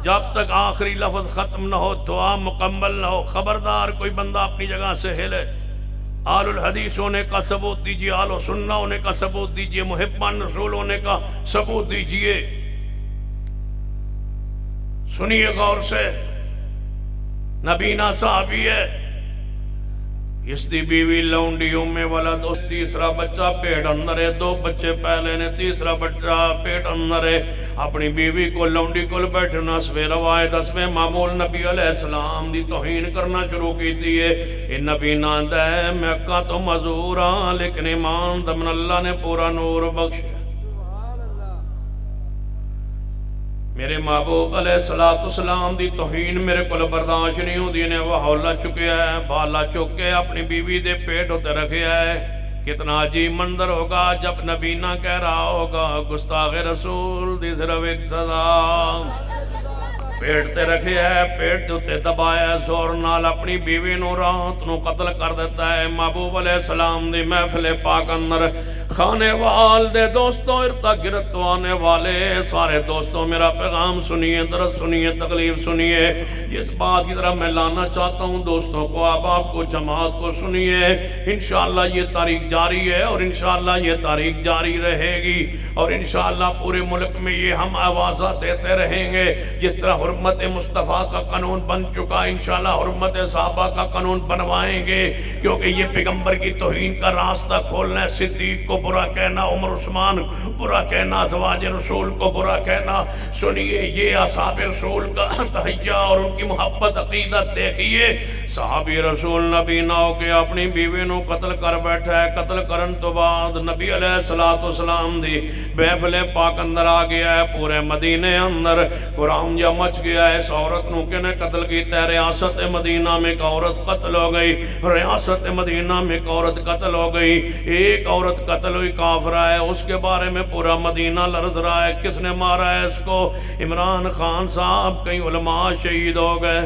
جب تک آخری لفظ ختم نہ ہو، دعا مکمل نہ ہو. خبردار کوئی بندہ اپنی جگہ سے ہلے. آل الحدیث ہونے کا ثبوت دیجئے، آل سنہ ہونے کا ثبوت دیجئے، محبان رسول ہونے کا ثبوت دیجئے. سنیے غور سے. نبینا صحابی ہے، اس دی بیوی لونڈی میں ولد، تیسرا بچہ پیٹ اندر ہے. 2 بچے پہلے نے، تیسرا بچہ پیٹ اندر ہے. اپنی بیوی کو لونڈی کو بیٹھنا اسوے روایت اسوے معمول نبی علیہ السلام دی توہین کرنا شروع کی تھی. اے نبی ناندہ ہے میں اکا تو مزورا لیکن ایمان دمن اللہ نے پورا نور بخش. میرے محبوب علیہ السلام دی توہین میرے کو برداشت نہیں ہوں دی نے. وہ حولہ چکے ہے، بالا چکے اپنی بیوی دے پیٹ ہوتے رکھے ہے. کتنا عجیب منظر ہوگا جب نبی نہ کہہ رہا ہوگا گستاخ رسول دی صرف ایک سزا. پیٹ تے رکھے ہے، پیٹ دوتے دبایا زور نال اپنی بیوی نو رات نو قتل کر دیتا ہے. محبوب علیہ السلام دی محفل پاک اندر خانے وال دے دوستوں ارتا گرت آنے والے سارے دوستوں میرا پیغام سنیے، درس سنیے، تکلیف سنیے. اس بات کی طرح میں لانا چاہتا ہوں دوستوں کو، احباب کو، جماعت کو سنیے. انشاءاللہ یہ تاریخ جاری ہے اور انشاءاللہ یہ تاریخ جاری رہے گی اور انشاءاللہ پورے ملک میں یہ ہم آوازہ دیتے رہیں گے. جس طرح حرمت مصطفیٰ کا قانون بن چکا، انشاءاللہ حرمت صحابہ کا قانون بنوائیں گے، کیونکہ یہ پیغمبر کی توہین کا راستہ کھولنا ہے. صدیق کو برا کہنا عمر عثمان کو برا کہنا ازواج رسول کو برا کہنا. سنیے یہ اصحاب رسول کا تہیہ اور ان کی محبت عقیدت دیکھیے. صحابی رسول نبی نہ ہو کے اپنی بیوی نو قتل کر بیٹھا ہے. قتل کرن تو بعد نبی علیہ السلام دی محفل پاک اندر آ گیا ہے. پورے مدینے اندر قرآن جا مچ گیا ہے. اس عورت نو کنے قتل کیتا ہے؟ ریاست مدینہ میں ایک عورت قتل ہو گئی. ریاست مدینہ میں ایک عورت قتل ہو گئی. ایک عورت قتل ہوئی کافرہ ہے. اس کے بارے میں پورا مدینہ لرز رہا ہے. کس نے مارا ہے اس کو؟ عمران خان صاحب. کئی علماء شہید ہو گئے.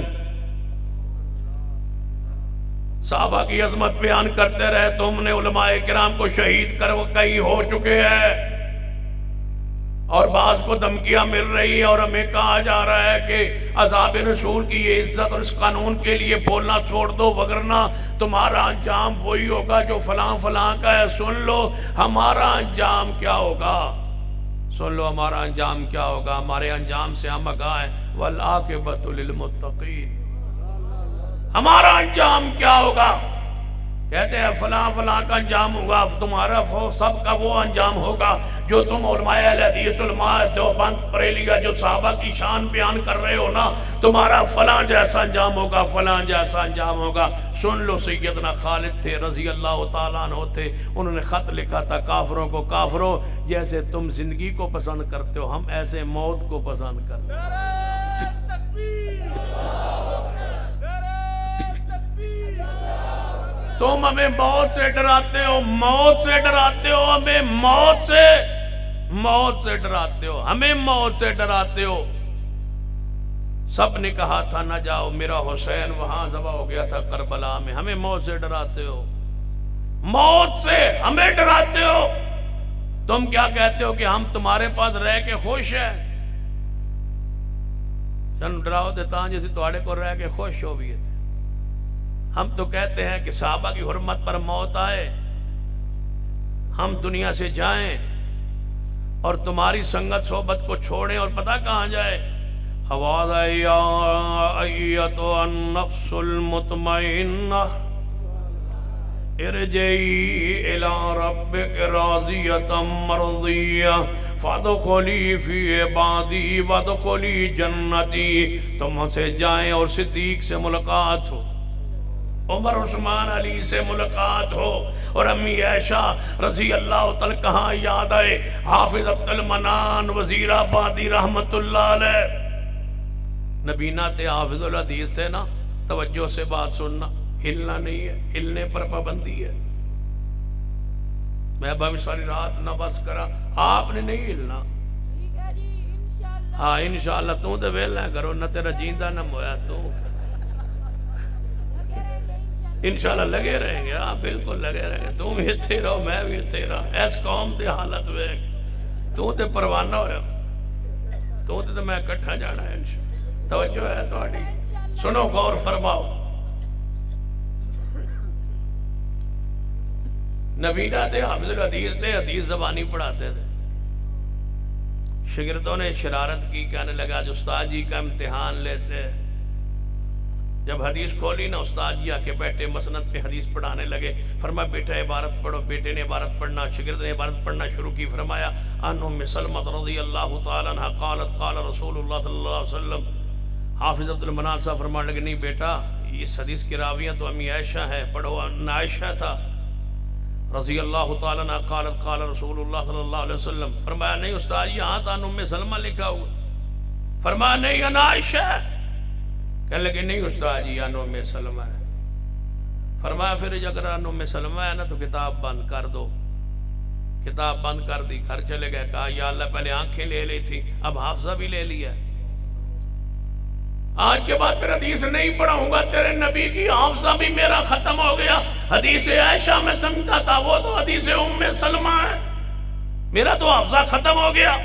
صحابہ کی عظمت بیان کرتے رہے. تم نے علماء کرام کو شہید کر کئی ہو چکے ہیں اور بعض کو دھمکیاں مل رہی ہے اور ہمیں کہا جا رہا ہے کہ اصحاب رسول کی یہ عزت اور اس قانون کے لیے بولنا چھوڑ دو وگرنہ تمہارا انجام وہی ہوگا جو فلاں فلاں کا ہے. سن لو ہمارا انجام کیا ہوگا. سن لو ہمارا انجام کیا ہوگا. ہمارے انجام سے ہم آگاہ ہیں. والعاقبۃ للمتقین. ہمارا انجام کیا ہوگا؟ کہتے ہیں فلاں فلاں کا انجام ہوگا. تمہارا سب کا وہ انجام ہوگا جو تم علماء اہل حدیث علماء دیوبند بریلیا جو صحابہ کی شان بیان کر رہے ہو نا, تمہارا فلاں جیسا انجام ہوگا فلاں جیسا انجام ہوگا. سن لو سیدنا خالد تھے رضی اللہ تعالیٰ عنہ تھے. انہوں نے خط لکھا تھا کافروں کو, کافروں جیسے تم زندگی کو پسند کرتے ہو ہم ایسے موت کو پسند کرتے ہیں. تم ہمیں موت سے ڈراتے ہو, موت سے ڈراتے ہو, ہمیں موت سے ڈراتے ہو, ہمیں موت سے ڈراتے ہو. سب نے کہا تھا نہ جاؤ, میرا حسین وہاں ذبح ہو گیا تھا کربلا میں. ہمیں موت سے ڈراتے ہو, موت سے ہمیں ڈراتے ہو. تم کیا کہتے ہو کہ ہم تمہارے پاس رہ کے خوش ہیں. سن ڈراؤ دیتا جیسے تھوڑے کو رہ کے خوش ہو بھی تھے. ہم تو کہتے ہیں کہ صحابہ کی حرمت پر موت آئے, ہم دنیا سے جائیں اور تمہاری سنگت صحبت کو چھوڑیں اور پتہ کہاں جائے. آواز آئی یا ایتو النفس المطمئنہ ارجعی الی ربک راضیۃ مرضیہ فادخلی فی عبادی وادخلی جنتی. تم سے جائیں اور صدیق سے ملاقات ہو, عمر عثمان علی سے ملاقات ہو, اور امی عائشہ رضی اللہ تعالی کہاں یاد آئے. حافظ عبد المنان وزیر آبادی رحمت اللہ علیہ نبینا تھے, حافظ الحدیث تھے نا. توجہ سے بات سننا, ہلنا نہیں ہے, ہلنے پر پابندی ہے. میں بھائی ساری رات نہ بس کرا, آپ نے نہیں ہلنا. ہاں انشاءاللہ تو دے ویلا کرو نہ تیرا جیندہ نہ مویا. تو انشاءاللہ لگے رہیں گے. ہاں بالکل لگے رہیں گے. تم بھی اتھے رہو میں بھی اتھے رہا. ایس قوم دے حالت ویک تو تے پروانہ ہویا, تو تے میں کٹھا جانا ہے. انشاءاللہ توجہ ہے تھوڑی, سنو غور فرماؤ. نبینا تھے, حافظ الحدیث تھے, حدیث زبانی پڑھاتے تھے. شاگردوں نے شرارت کی, کہنے لگا جو استاد جی کا امتحان لیتے. جب حدیث کھولی نا استاد جی آ کے بیٹھے مسند پہ حدیث پڑھانے لگے. فرمایا بیٹا عبارت پڑھو. بیٹے نے عبارت پڑھنا, شاگرد نے عبارت پڑھنا شروع کی. فرمایا ان ام سلمہ رضی اللہ تعالی عنہ قالت قال رسول اللہ صلی اللہ علیہ وسلم. حافظ عبد المنان صاحب فرمانے لگے نہیں بیٹا اس حدیث کی راویہ تو امی عائشہ ہے, پڑھو. عائشہ تھا رضی اللہ تعالی عنہ قالت قال رسول اللہ صلی اللہ علیہ وسلم. فرمایا نہیں استاد یہاں تو ان ام سلمہ لکھا ہوا. فرمایا نہیں ان عائشہ. کہنے لگے نہیں استاد جی ان ام سلمہ ہے. فرمایا پھر اگر ان ام سلمہ ہے نا تو کتاب بند کر دو. کتاب بند کر دی, گھر چلے گئے. کہا یا اللہ پہلے آنکھیں لے لی تھی, اب حافظہ بھی لے لیا. آج کے بعد پھر حدیث نہیں پڑھاؤں گا تیرے نبی کی, حافظہ بھی میرا ختم ہو گیا. حدیث عائشہ میں سمجھتا تھا, وہ تو حدیث ام سلمہ ہے, میرا تو حافظہ ختم ہو گیا.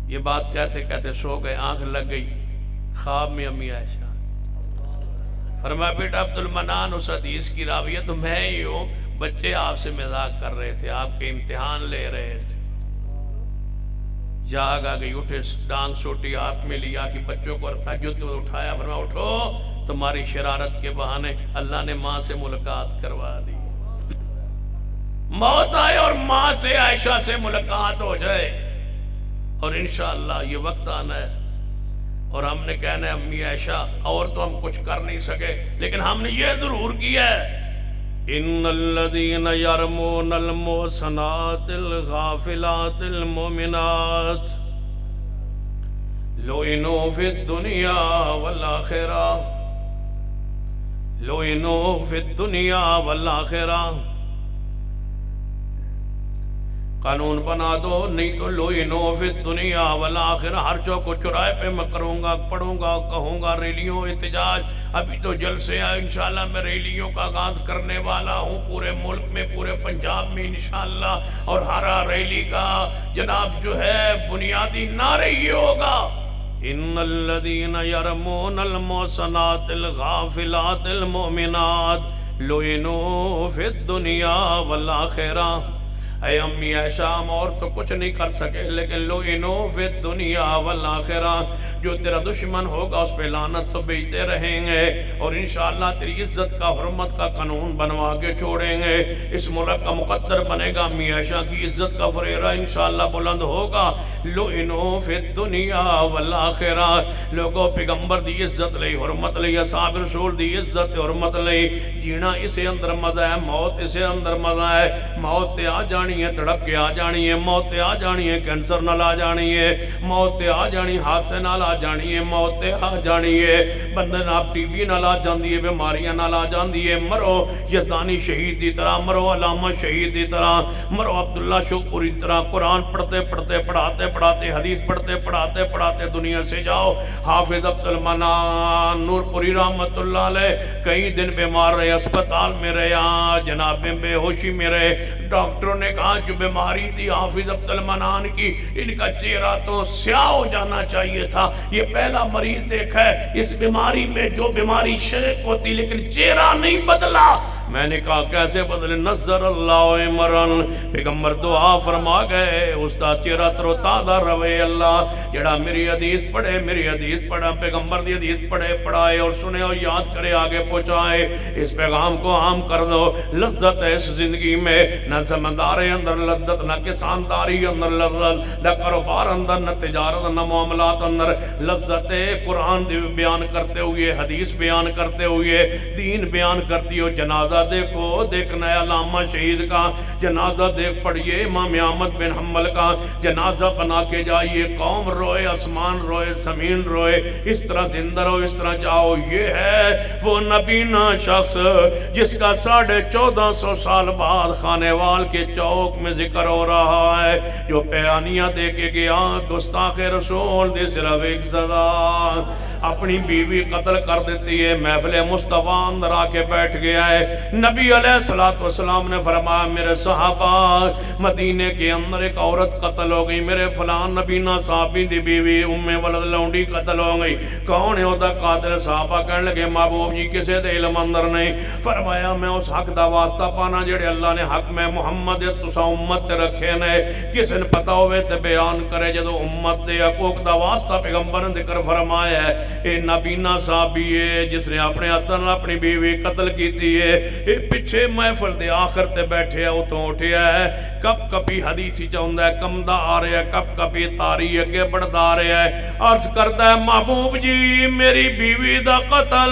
یہ بات کہتے کہتے سو گئے. آنکھ لگ گئی, خواب میں امی عائشہ. فرمایا بیٹا عبد المنان اس حدیث کی راویہ تو میں ہی ہوں, بچے آپ سے مذاق کر رہے تھے, آپ کے امتحان لے رہے تھے. جاگ آ گئی, اٹھے, ڈانگ سوٹی ہاتھ میں لیا کہ بچوں کو تہجد کے بعد اٹھایا. فرمایا اٹھو, تمہاری شرارت کے بہانے اللہ نے ماں سے ملاقات کروا دی. موت آئے اور ماں سے عائشہ سے ملاقات ہو جائے، اور انشاءاللہ یہ وقت آنا ہے اور ہم نے کہنا ہے امی عائشہ اور تو ہم کچھ کر نہیں سکے، لیکن ہم نے یہ ضرور کیا ہے ان الذین یرمون المحصنات الغافلات المؤمنات لعنوا فی الدنیا والآخرہ، لعنوا فی الدنیا والآخرہ۔ قانون بنا دو، نہیں تو لعنوا فی الدنیا والآخرہ، ہر چوک چوراہے پہ میں کروں گا، پڑھوں گا، کہوں گا ریلیوں احتجاج۔ ابھی تو جلسے ہیں، انشاءاللہ میں ریلیوں کا آغاز کرنے والا ہوں پورے ملک میں، پورے پنجاب میں انشاءاللہ، اور ہر ریلی کا جناب جو ہے بنیادی نعرہ یہ ہوگا ان الذین یرمون المحصنات الغافلات المؤمنات لعنوا فی الدنیا والآخرہ۔ اے امی عائشہ ہم اور تو کچھ نہیں کر سکے، لیکن لعنوا فی الدنیا والآخرہ، جو تیرا دشمن ہوگا اس پہ لعنت تو بھیجتے رہیں گے، اور انشاءاللہ تیری عزت کا حرمت کا قانون بنوا کے چھوڑیں گے، اس ملک کا مقدر بنے گا، امی عائشہ کی عزت کا فریرہ انشاءاللہ بلند ہوگا۔ لعنوا فی الدنیا والآخرہ، لوگوں پیغمبر دی عزت لئی، حرمت لئی، اصحاب رسول دی عزت حرمت لئی، جینا اسے اندر مزہ ہے، موت اسے اندر مزہ ہے، موت تے آ جانی ہے، تڑپ کے آ جانی ہے، موت تے آ جانی ہے، کینسر نال آ جانی ہے، موت تے آ جانی، حادثے نال آ جانی ہے، موت تے آ جانی ہے، بندے نال ٹی بی نال آ جاندی ہے، بیماریاں نال آ جاندی ہے۔ مرو یزدانی شہید دی طرح، مرو علامہ شہید دی طرح، مرو عبداللہ شوپوری دی طرح، قرآن پڑھتے پڑھتے پڑھاتے پڑھاتے، حدیث پڑھتے پڑھاتے پڑھاتے دنیا سے جاؤ۔ حافظ عبد المنان نور پوری رحمت اللہ علیہ کئی دن بیمار رہے، اسپتال میں رہے، جناب بے ہوشی میں رہے، ڈاکٹروں نے کہا جو بیماری تھی حافظ عبد المنان کی، ان کا چہرہ تو سیاہ ہو جانا چاہیے تھا، یہ پہلا مریض دیکھا ہے اس بیماری میں جو بیماری شرک ہوتی لیکن چہرہ نہیں بدلا۔ میں نے کہا کیسے بدلے؟ نظر اللہ عمران، پیغمبر دعا فرما گئے اس دا چہرہ ترو تازہ روے اللہ، جڑا میری حدیث پڑھے، میری حدیث پڑھا، پیغمبر دی حدیث پڑھے پڑھائے اور سنے اور یاد کرے، آگے پہنچائے، اس پیغام کو عام کر دو۔ لذت ہے اس زندگی میں، نہ سمندارے اندر لذت، نہ کسانداری اندر لذت، نہ کاروبار اندر، نہ تجارت، نہ معاملات اندر لذت ہے۔ قرآن بیان کرتے ہوئے، حدیث بیان کرتے ہوئے، دین بیان کرتی ہو، جنازہ دیکھو، دیکھنا ہے علامہ شہید کا جنازہ دیکھ پڑھئے، امام احمد بن حنبل کا جنازہ بنا کے جائیے، قوم روئے، آسمان روئے، زمین روئے، اس طرح زندہ رہو، اس طرح جاؤ۔ یہ ہے وہ نبینا شخص جس کا 1450 سال بعد خانے وال کے چوک میں ذکر ہو رہا ہے، جو پیانیاں دے کے گیا، گستاخ رسول دے صرف ایک سزا، اپنی بیوی قتل کر دیتی ہے، محفل مصطفیٰ اندر آ کے بیٹھ گیا ہے۔ نبی علیہ السلام نے فرمایا میرے صحابہ مدینے کے اندر ایک عورت قتل ہو گئی، میرے فلان نبینا صحابی دی بیوی ام ولد لونڈی قتل ہو گئی، کون ہے ہوتا قاتل؟ صحابہ کہنے لگے محبوب جی کسے دے علم اندر نہیں۔ فرمایا میں اس حق دا واسطہ پانا جڑے اللہ نے حق میں محمد تسا امت رکھے نے، کسے نے پتا ہوئے تے بیان کرے، جدو امت دے حقوق دا واسطہ پیغمبر نے ذکر فرمایا ہے، اے نبینا صحابی ہے جس نے اپنے ہاتھوں اپنی بیوی قتل کیتی ہے، اے پچھے محفل دے آخر تے بیٹھے ہے، اتوں اٹھیا ہے، کب کبھی حدیثی چاہندہ ہے کمدہ آ رہے ہے، کب کبھی تاری اگے بڑھدا آ رہے ہے، عرض کرتا ہے محبوب جی میری بیوی دا قتل،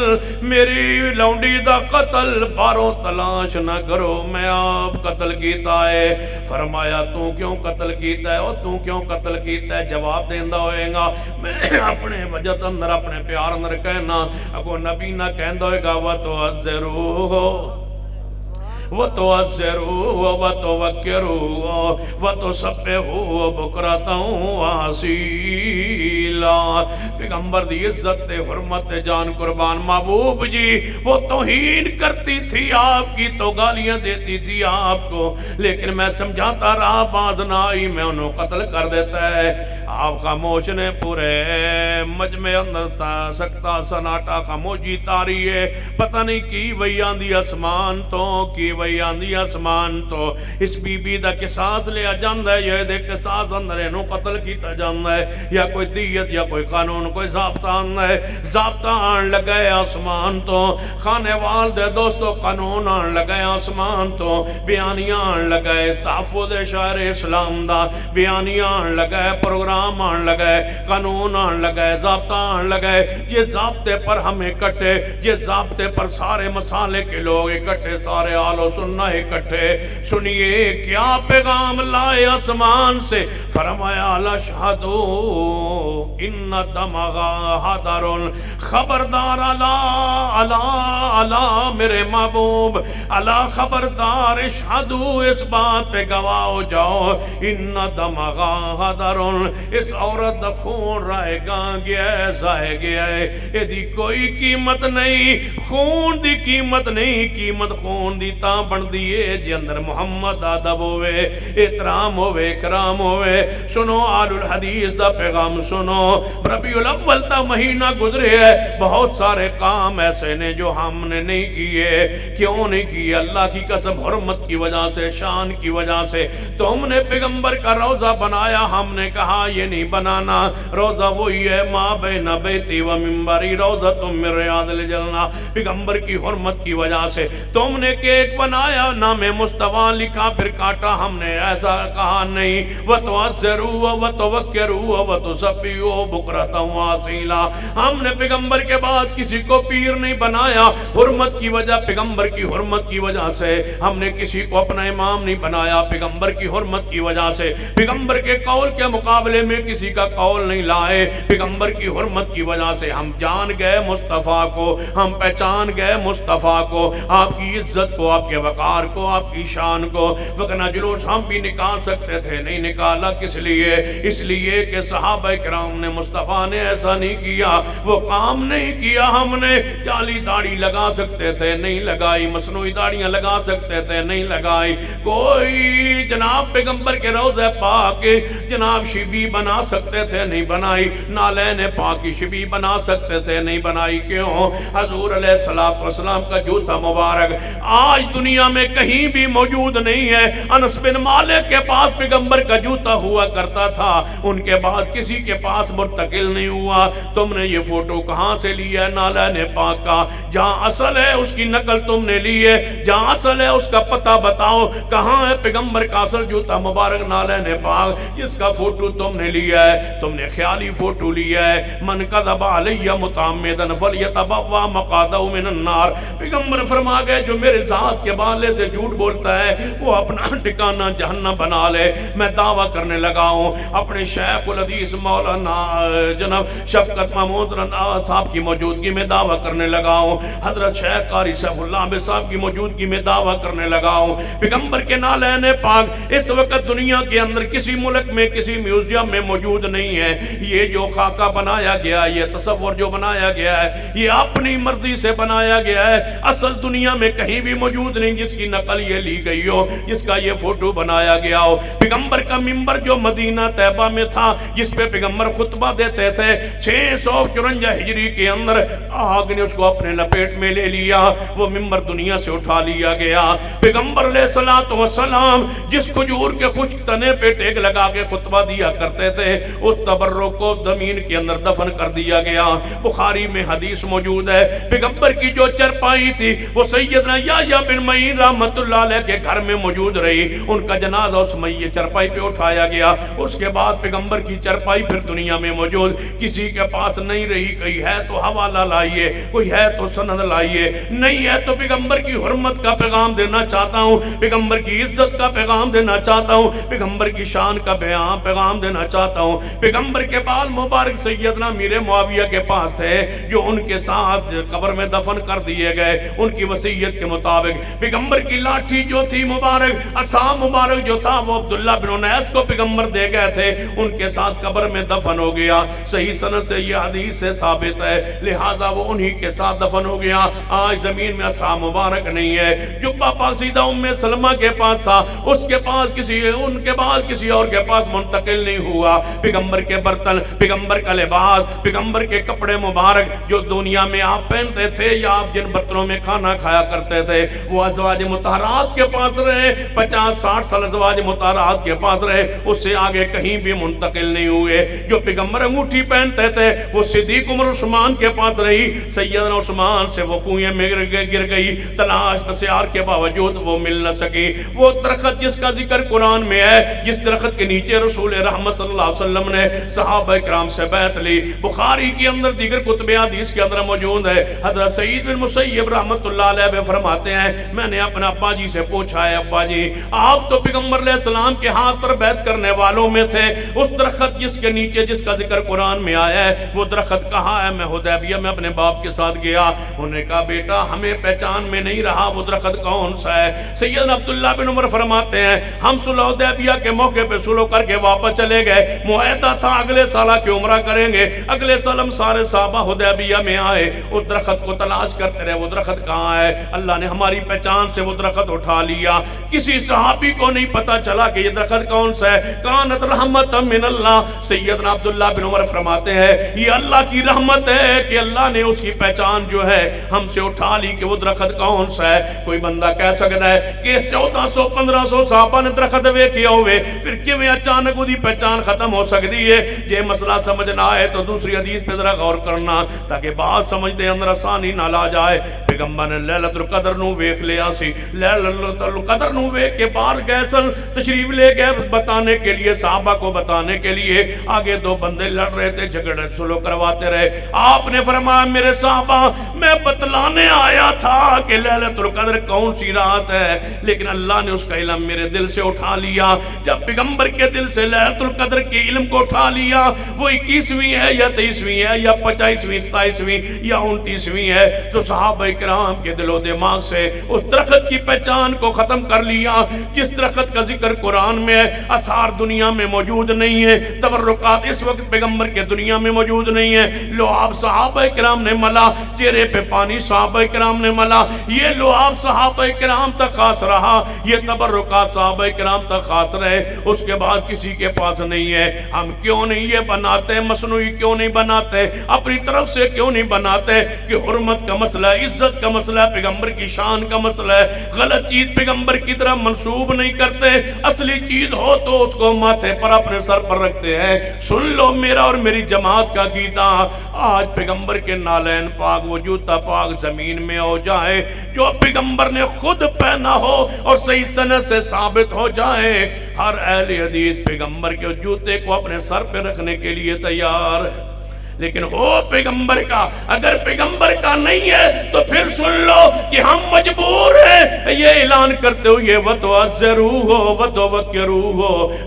میری لونڈی دا قتل باروں تلاش نہ کرو، میں آپ قتل کیتا ہے۔ فرمایا تو کیوں قتل کیتا ہے؟ اور تو کیوں قتل کیتا ہے؟ جواب دیندہ ہوئے گا، میں اپنے وجد اندر اپنے پیار اندر کہنا، اگو نبی نہ کہندہ ہوئے گا وَتُعَذِّرُوهُ وَتُعَذِّرُوهُ وَتُوَكِّرُوهُ وَتُسَبِّحُوهُ بُكْرَةً وَأَصِيلًا۔ پیغمبر دی عزت تے حرمت تے جان قربان، محبوب جی وہ توہین کرتی تھی آپ کی، تو گالیاں دیتی تھی آپ کو، لیکن میں سمجھاتا رہا، باز نہ آئی، میں انہوں قتل کر دیتا ہے۔ آپ خاموش نے، پورے مجمع اندر سکتا سناٹا خاموشی تاری ہے، پتہ نہیں کی وہی آندھی آسمان تو، کی وہی آندھی آسمان تو، اس بی بی دا قصاص لیا جاندہ ہے، یہ دے قصاص اندر انہوں قتل کیتا جاندہ ہے، یا کوئی دیت یا کوئی قانون کوئی ضابطہ آنا ہے، ضابطہ آن لگے آسمان تو، خانے وال دے دوستو قانون آن لگے آسمان تو، بیانیاں آن لگے تحفظ شہر اسلام دا، بیانیاں آن لگے پروگرام آن لگے قانون آن لگے ضابطہ آن لگے، یہ ضابطے پر ہم اکٹھے، یہ ضابطے پر سارے مسالے کے لوگ اکٹھے، سارے آل و سنہ اکٹھے، سنیے کیا پیغام لائے آسمان سے، فرمایا لشہدو ان دمغا حضر، خبردار اللہ میرے محبوب، اللہ خبردار، اشہدو اس بات پہ گواہ ہو جاؤ، ان دمغا حضر، اس عورت دا خون رائے گا گیا ہے، زائے گیا ہے، یہ دی کوئی قیمت نہیں، خون دی قیمت نہیں، قیمت خون دی تاں بن دیئے جی اندر محمد ادب ہوئے، احترام ہوئے، اکرام ہوئے۔ سنو آل الحدیث دا پیغام سنو، ربیع الاول تا مہینہ گزرے ہے، بہت سارے کام ایسے نے جو ہم نے نہیں کیے، کیوں نہیں کیے؟ اللہ کی قسم، حرمت کی وجہ سے، شان کی وجہ سے۔ تم نے پیغمبر کا روزہ بنایا، ہم نے کہا یہ نہیں بنانا، روزہ وہی ہے، ما بین بیتی و منبری روزۃ من ریاض الجنہ، پیغمبر کی حرمت کی وجہ سے۔ تم نے کیک بنایا، نام مصطفیٰ لکھا پھر کاٹا، ہم نے ایسا کہا نہیں، وَتُعَزِّرُوا وَتُوَقِّرُوا وَتُسَبِّحُوا بُكْرَةً وَأَصِيلًا، ہم نے پیغمبر کے بعد کسی کو پیر نہیں بنایا، حرمت کی وجہ، پیغمبر کی حرمت کی وجہ سے۔ ہم نے کسی کو اپنا امام نہیں بنایا، پیغمبر کی حرمت کی وجہ سے۔ پیغمبر کے قول کے مقابلے میں کسی کا قول نہیں لائے، پیغمبر کی حرمت کی وجہ سے۔ ہم جان گئے مصطفیٰ کو، ہم پہچان گئے مصطفیٰ کو، آپ کی عزت کو، آپ کے وقار کو، آپ کی شان کو۔ وگرنہ جلوس ہم بھی نکال سکتے تھے، نہیں نکالا، کس لیے؟ اس لیے کہ صحابہ کرام نے، مصطفیٰ نے ایسا نہیں کیا، وہ کام نہیں کیا۔ ہم نے جعلی داڑھی لگا سکتے تھے، نہیں لگائی، مصنوعی داڑیاں لگا سکتے تھے، نہیں لگائی۔ کوئی جناب پیغمبر کے روضہ پاک جناب شبی بنا سکتے تھے، نہیں بنائی۔ نالین پاک کی شبی بنا سکتے تھے، نہیں بنائی۔ کیوں؟ حضور علیہ السلام کا جوتا مبارک آج دنیا میں کہیں بھی موجود نہیں ہے۔ انس بن مالک کے پاس پیغمبر کا جوتا ہوا کرتا تھا، ان کے بعد کسی کے پاس منتقل نہیں ہوا۔ تم نے یہ فوٹو کہاں سے لیا ہے؟ نالین پاک کا، جہاں اصل ہے اس کی نقل تم نے لی ہے، جہاں اصل ہے اس کا پتہ بتاؤ کہاں ہے پیغمبر کا اصل جوتا مبارک نالین پاک، جس کا فوٹو تم نے لیا ہے۔ تم نے خیالی فوٹو لیا ہے۔ من کذب علی متعمدا فلیتبوا مقعدہ من النار، پیغمبر فرما گئے جو میرے ذات کے بارے سے جھوٹ بولتا ہے وہ اپنا ٹھکانہ جہنم بنا لے۔ میں دعویٰ کرنے لگا ہوں اپنے شیخ الحدیث مولانا جناب شفقت محمود رضا صاحب کی موجودگی میں دعویٰ کرنے لگا ہوں، حضرت شیخ قاری سیف اللہ عابد صاحب کی موجودگی میں دعویٰ کرنے لگا ہوں، پیغمبر کے نالین پاک اس وقت دنیا کے اندر کسی ملک میں کسی میوزیم میں موجود نہیں ہے۔ یہ جو خاکہ بنایا گیا، یہ تصور جو بنایا گیا ہے، یہ اپنی مرضی سے بنایا گیا ہے، اصل دنیا میں کہیں بھی موجود نہیں جس کی نقل یہ لی گئی ہو، جس کا یہ فوٹو بنایا گیا ہو۔ پیغمبر کا منبر جو مدینہ طیبہ میں تھا، جس پہ پیغمبر خطبہ دیتے تھے، 654 ہجری کے اندر آگ نے اس کو اپنے لپیٹ میں لے لیا، وہ منبر دنیا سے اٹھا لیا گیا۔ پیغمبر علیہ السلام جس کھجور کے خشک تنے پہ ٹیک لگا کے خطبہ دیا کرتے تھے، اس تبرک کو زمین کے اندر دفن کر دیا گیا۔ بخاری میں حدیث موجود ہے، پیغمبر کی جو چرپائی تھی وہ سیدنا یحییٰ بن معین رحمت اللہ علیہ کے گھر میں موجود رہی، ان کا جنازہ اس میت چرپائی پہ اٹھایا گیا۔ اس کے بعد پیغمبر کی چرپائی پھر دنیا میں موجود کسی کے پاس نہیں رہی، کوئی ہے تو حوالہ لائیے، کوئی ہے تو سند لائیے، نہیں ہے تو پیغمبر کی حرمت کا پیغام دینا چاہتا ہوں، پیغمبر کی عزت کا پیغام دینا چاہتا ہوں، پیغمبر کی شان کا بیان پیغام دینا چاہتا ہوں۔ پیغمبر کے بال مبارک سیدنا امیر معاویہ کے پاس تھے، جو ان کے ساتھ قبر میں دفن کر دیے گئے ان کی وصیت کے مطابق۔ پیغمبر کی لاٹھی جو تھی مبارک، عصا مبارک جو تھا، وہ عبداللہ بن انیس کو پیغمبر دے گئے تھے، ان کے ساتھ قبر میں دفن ہو گیا۔ صحیح سند سے یہ حدیث سے ثابت ہے، لہذا وہ انہی کے ساتھ دفن ہو گیا۔ آج زمین میں عصا مبارک نہیں ہے، جبہ پاسیدہ ام سلمہ کے پاس تھا، اس کے پاس ان کے بعد کسی اور کے پاس منتقل نہیں ہوا۔ پیغمبر کے برتن، پیغمبر کا لباس، پیغمبر کے کپڑے مبارک جو دنیا میں آپ پہنتے تھے یا آپ جن برتنوں میں کھانا کھایا کرتے تھے، وہ ازواج مطہرات کے پاس رہے۔ 50-60 سال ازواج مطہرات کے پاس رہے، اس سے آگے کہیں بھی منتقل نہیں ہوئے۔ جو پیغمبر انگوٹھی پہنتے تھے وہ صدیق عمر عثمان کے پاس رہی۔ سیدنا عثمان سے وہ کنویں میں گر گئی، تلاش بسیار کے باوجود وہ مل نہ سکی۔ وہ درخت جس کا ذکر قرآن میں ہے، جس درخت کے نیچے رسول رحمت صلی اللہ علیہ وسلم نے صحابہ کرام سے بیعت لی، بخاری کے اندر دیگر کتب حدیث کے اندر موجود ہے۔ حضرت سعید بن مسیب رحمت اللہ علیہ فرماتے ہیں، میں نے اپنے ابا جی سے پوچھا ہے، ابا جی آپ تو پیغمبر علیہ السلام کے ہاتھ پر بیعت کرنے والوں میں تھے، اس درخت جس کے نیچے جس کا ذکر قرآن میں آیا ہے وہ درخت کہاں ہے؟ میں حدیبیہ میں اپنے باپ کے ساتھ گیا، انہوں نے کہا بیٹا ہمیں پہچان میں نہیں رہا وہ درخت کون سا ہے۔ سیدنا عبداللہ بن عمر فرماتے ہیں، ہم صلح حدیبیہ کے موقع پہ صلح کر کے واپس چلے گئے، معاہدہ تھا اگلے سالہ کی عمرہ کریں گے۔ اگلے سال ہم سارے صحابہ حدیبیہ میں آئے، اس درخت کو تلاش کرتے رہے، وہ درخت کہاں ہے؟ اللہ نے ہماری پہچان سے وہ درخت اٹھا لیا۔ کسی صحابی کو نہیں پتا چلا کہ یہ درخت کون سا ہے۔ کانت رحمت من اللہ، سیدنا عبداللہ بن عمر فرماتے ہیں یہ اللہ کی رحمت ہے کہ اللہ نے اس کی پہچان جو ہے ہم سے اٹھا لی کہ وہ درخت کون سا ہے۔ کوئی بندہ کہہ سکتا ہے کہ 1400-1500 صحابہ نے درخت ویکھیا ہوئے، پھر کیویں اچانک وہ دی پہچان ختم ہو سکتی ہے؟ یہ مسئلہ سمجھنا ہے تو دوسری حدیث پہ ذرا غور کرنا تاکہ بات سمجھتے اندر آسانی نہ لا جائے۔ پیغمبر نے لیلۃ القدر نو ویکھ لیا سی، لیلۃ القدر نو ویکھ کے باہر گئے سن، تشریف لے گئے بتانے کے لیے، صحابہ کو بتانے کے لیے۔ آگے دو بندے لڑ رہے تھے، جھگڑے سلو کرواتے رہے۔ آپ نے فرمایا میرے صحابہ میں بتلانے آیا تھا کہ لیلۃ القدر کون سی رات ہے، لیکن اللہ نے اس کا علم میرے دل سے اٹھا لیا۔ جب پیغمبر کے دل سے لیلۃ القدر کے علم کو اٹھا لیا، وہ 21ویں ہے یا 23ویں ہے یا 25ویں 27ویں یا 29ویں ہے، تو صحابہ کرام کے دل و دماغ سے اس درخت کی پہچان کو ختم کر لیا جس درخت کا ذکر قرآن میں ہے۔ آثار دنیا میں موجود نہیں ہے، تبرکات اس وقت پیغمبر کے دنیا میں موجود نہیں ہے۔ لعاب صحابہ کرام نے ملا، چہرے پہ پانی صحابہ کرام نے ملا، یہ لعاب صحابہ کرام تک خاص رہا، یہ تبرکات صحابہ کرام تک خاص رہے، اس کے بعد کسی کے پاس نہیں ہے۔ ہم کیوں نہیں یہ بناتے، مصنوعی کیوں نہیں بناتے، اپنی طرف سے کیوں نہیں بناتے کہ حرمت کا مسئلہ ہے، عزت کا مسئلہ ہے، پیغمبر کی شان کا مسئلہ ہے، غلط چیز پیغمبر کی طرح منسوب نہیں کرتے، اصلی چیز ہو تو اس کو ماتھے پر اپنے سر پر رکھتے ہیں۔ سن لو میرا اور میری جماعت کا گیتا، آج پیغمبر کے نالین پاک، وہ جوتا پاک زمین میں ہو جائے جو پیغمبر نے خود پہنا ہو اور صحیح سند سے ثابت ہو جائے، ہر اہل حدیث پیغمبر کے جوتے کو اپنے سر پہ رکھنے کے لیے تیار ہے، لیکن ہو پیغمبر کا۔ اگر پیغمبر کا نہیں ہے تو پھر سن لو کہ ہم مجبور ہیں یہ اعلان کرتے ہوئے وَتُعَزِّرُوهُ وَتُوَقِّرُوهُ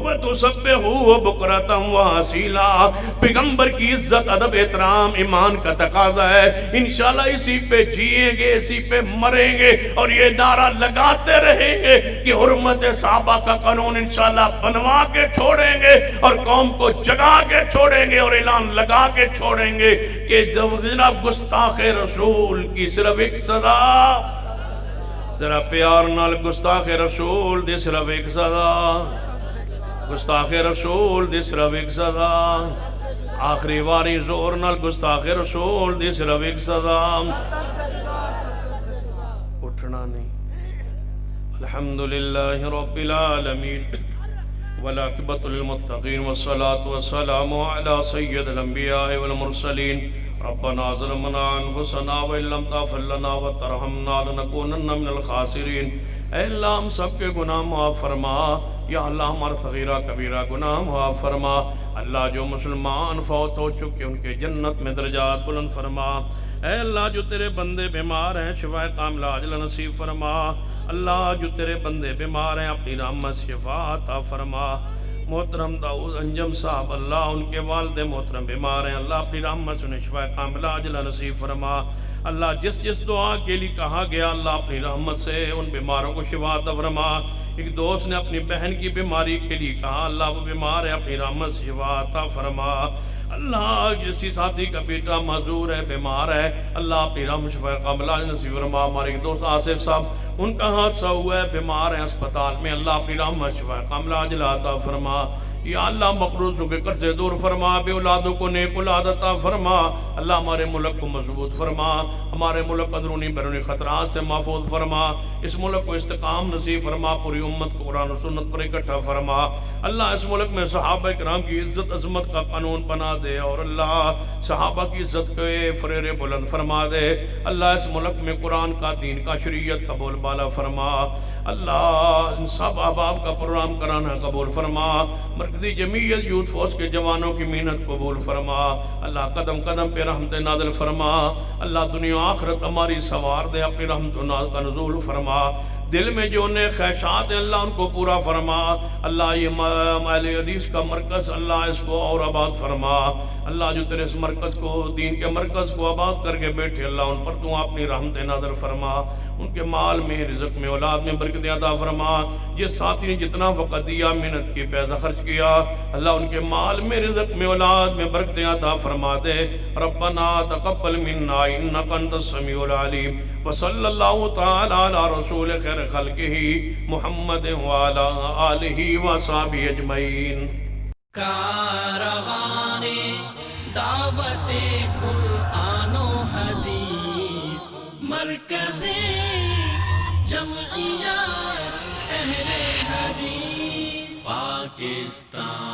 وَتُسَبِّحُوهُ بُكْرَةً وَأَصِيلًا۔ پیغمبر کی عزت، ادب، احترام ایمان کا تقاضا ہے۔ انشاءاللہ اسی پہ جیئیں گے، اسی پہ مریں گے اور یہ نعرہ لگاتے رہیں گے کہ حرمت صحابہ کا قانون انشاءاللہ بنوا کے چھوڑیں گے اور قوم کو جگا کے چھوڑیں گے اور اعلان لگا کے چھوڑیں گے کہ جب جناب گستاخ رسول کی صرف ایک صدا، ذرا پیار نال گستاخ رسول دی صرف ایک صدا، گستاخ رسول دی صرف ایک صدا، آخری واری زور نال گستاخ رسول دی صرف ایک صدا، اٹھنا نہیں۔ الحمدللہ رب العالمین والعاقبۃ للمتقین والصلاة والسلام علی سید الانبیاء والمرسلین۔ ربنا ظلمنا انفسنا وان لم تغفر لنا وترحمنا لنکونن من الخاسرین۔ اے اللہ ہم سب کے گناہ معاف فرما، یا اللہ ہمارا صغیرہ کبیرہ گناہ معاف فرما۔ اللہ جو مسلمان فوت ہو چکے ان کے جنت میں درجات بلند فرما۔ اے اللہ جو تیرے بندے بیمار ہیں شفا کاملہ عاجلہ نصیب فرما۔ اللہ جو تیرے بندے بیمار ہیں اپنی رحمت سے شفا عطا فرما۔ محترم داؤد انجم صاحب، اللہ ان کے والد محترم بیمار ہیں، اللہ اپنی رحمت سے انہیں شفا کاملہ عاجلہ نصیب فرما۔ اللہ جس جس دعا کے لیے کہا گیا اللہ اپنی رحمت سے ان بیماروں کو شفا عطا فرما. ایک دوست نے اپنی بہن کی بیماری کے لیے کہا اللہ وہ بیمار ہے اپنی رحمت سے شفا عطا فرما. اللہ کسی ساتھی کا بیٹا معذور ہے بیمار ہے اللہ اپنی رحمت شفا کاملہ نصیب فرما. ہمارے ایک دوست آصف صاحب ان کا حادثہ ہوا ہے بیمار ہیں اسپتال میں اللہ اپنی رحمت شفا کاملہ عاجل عطا فرما. یا اللہ مقروضوں کے قرض سے دور فرما بے اولادوں کو نیک اولاد عطا فرما. اللہ ہمارے ملک کو مضبوط فرما ہمارے ملک اندرونی بیرونی خطرات سے محفوظ فرما. اس ملک کو استقام نصیب فرما پوری امت کو قرآن و سنت پر اکٹھا فرما. اللہ اس ملک میں صحابہ کرام کی عزت عظمت کا قانون بنا دے اور اللہ صحابہ کی عزت کے فریر بلند فرما دے. اللہ اس ملک میں قرآن کا دین کا شریعت کا بول بالا فرما. اللہ ان سب احباب کا پروگرام کرانا قبول فرما. مرکزی جمعیت یوتھ فورس کے جوانوں کی محنت قبول فرما. اللہ قدم قدم پہ رحمت نازل فرما. اللہ دنیا آخرت ہماری سوار دے اپنی رحمت و ناز کا نزول فرما. دل میں جو انہیں خواہشات ہیں اللہ ان کو پورا فرما. اللہ یہ اہل حدیث کا مرکز اللہ اس کو اور آباد فرما. اللہ جو تیرے اس مرکز کو دین کے مرکز کو آباد کر کے بیٹھے اللہ ان پر تو اپنی رحمت نازل فرما. ان کے مال میں رزق میں اولاد میں برکت عطا فرما. یہ ساتھی نے جتنا وقت دیا محنت کی پیسہ خرچ کیا اللہ ان کے مال میں رزق میں اولاد میں برکت عطا فرما دے. ربنا تقبل منا انک انت السمیع العلیم وصلی اللہ تعالی علی رسول خیر خلقہ محمد وعلی آلہ وصحبہ اجمعین. کاروان دعوت قرآن و حدیث مرکز جمعیت اہل حدیث پاکستان.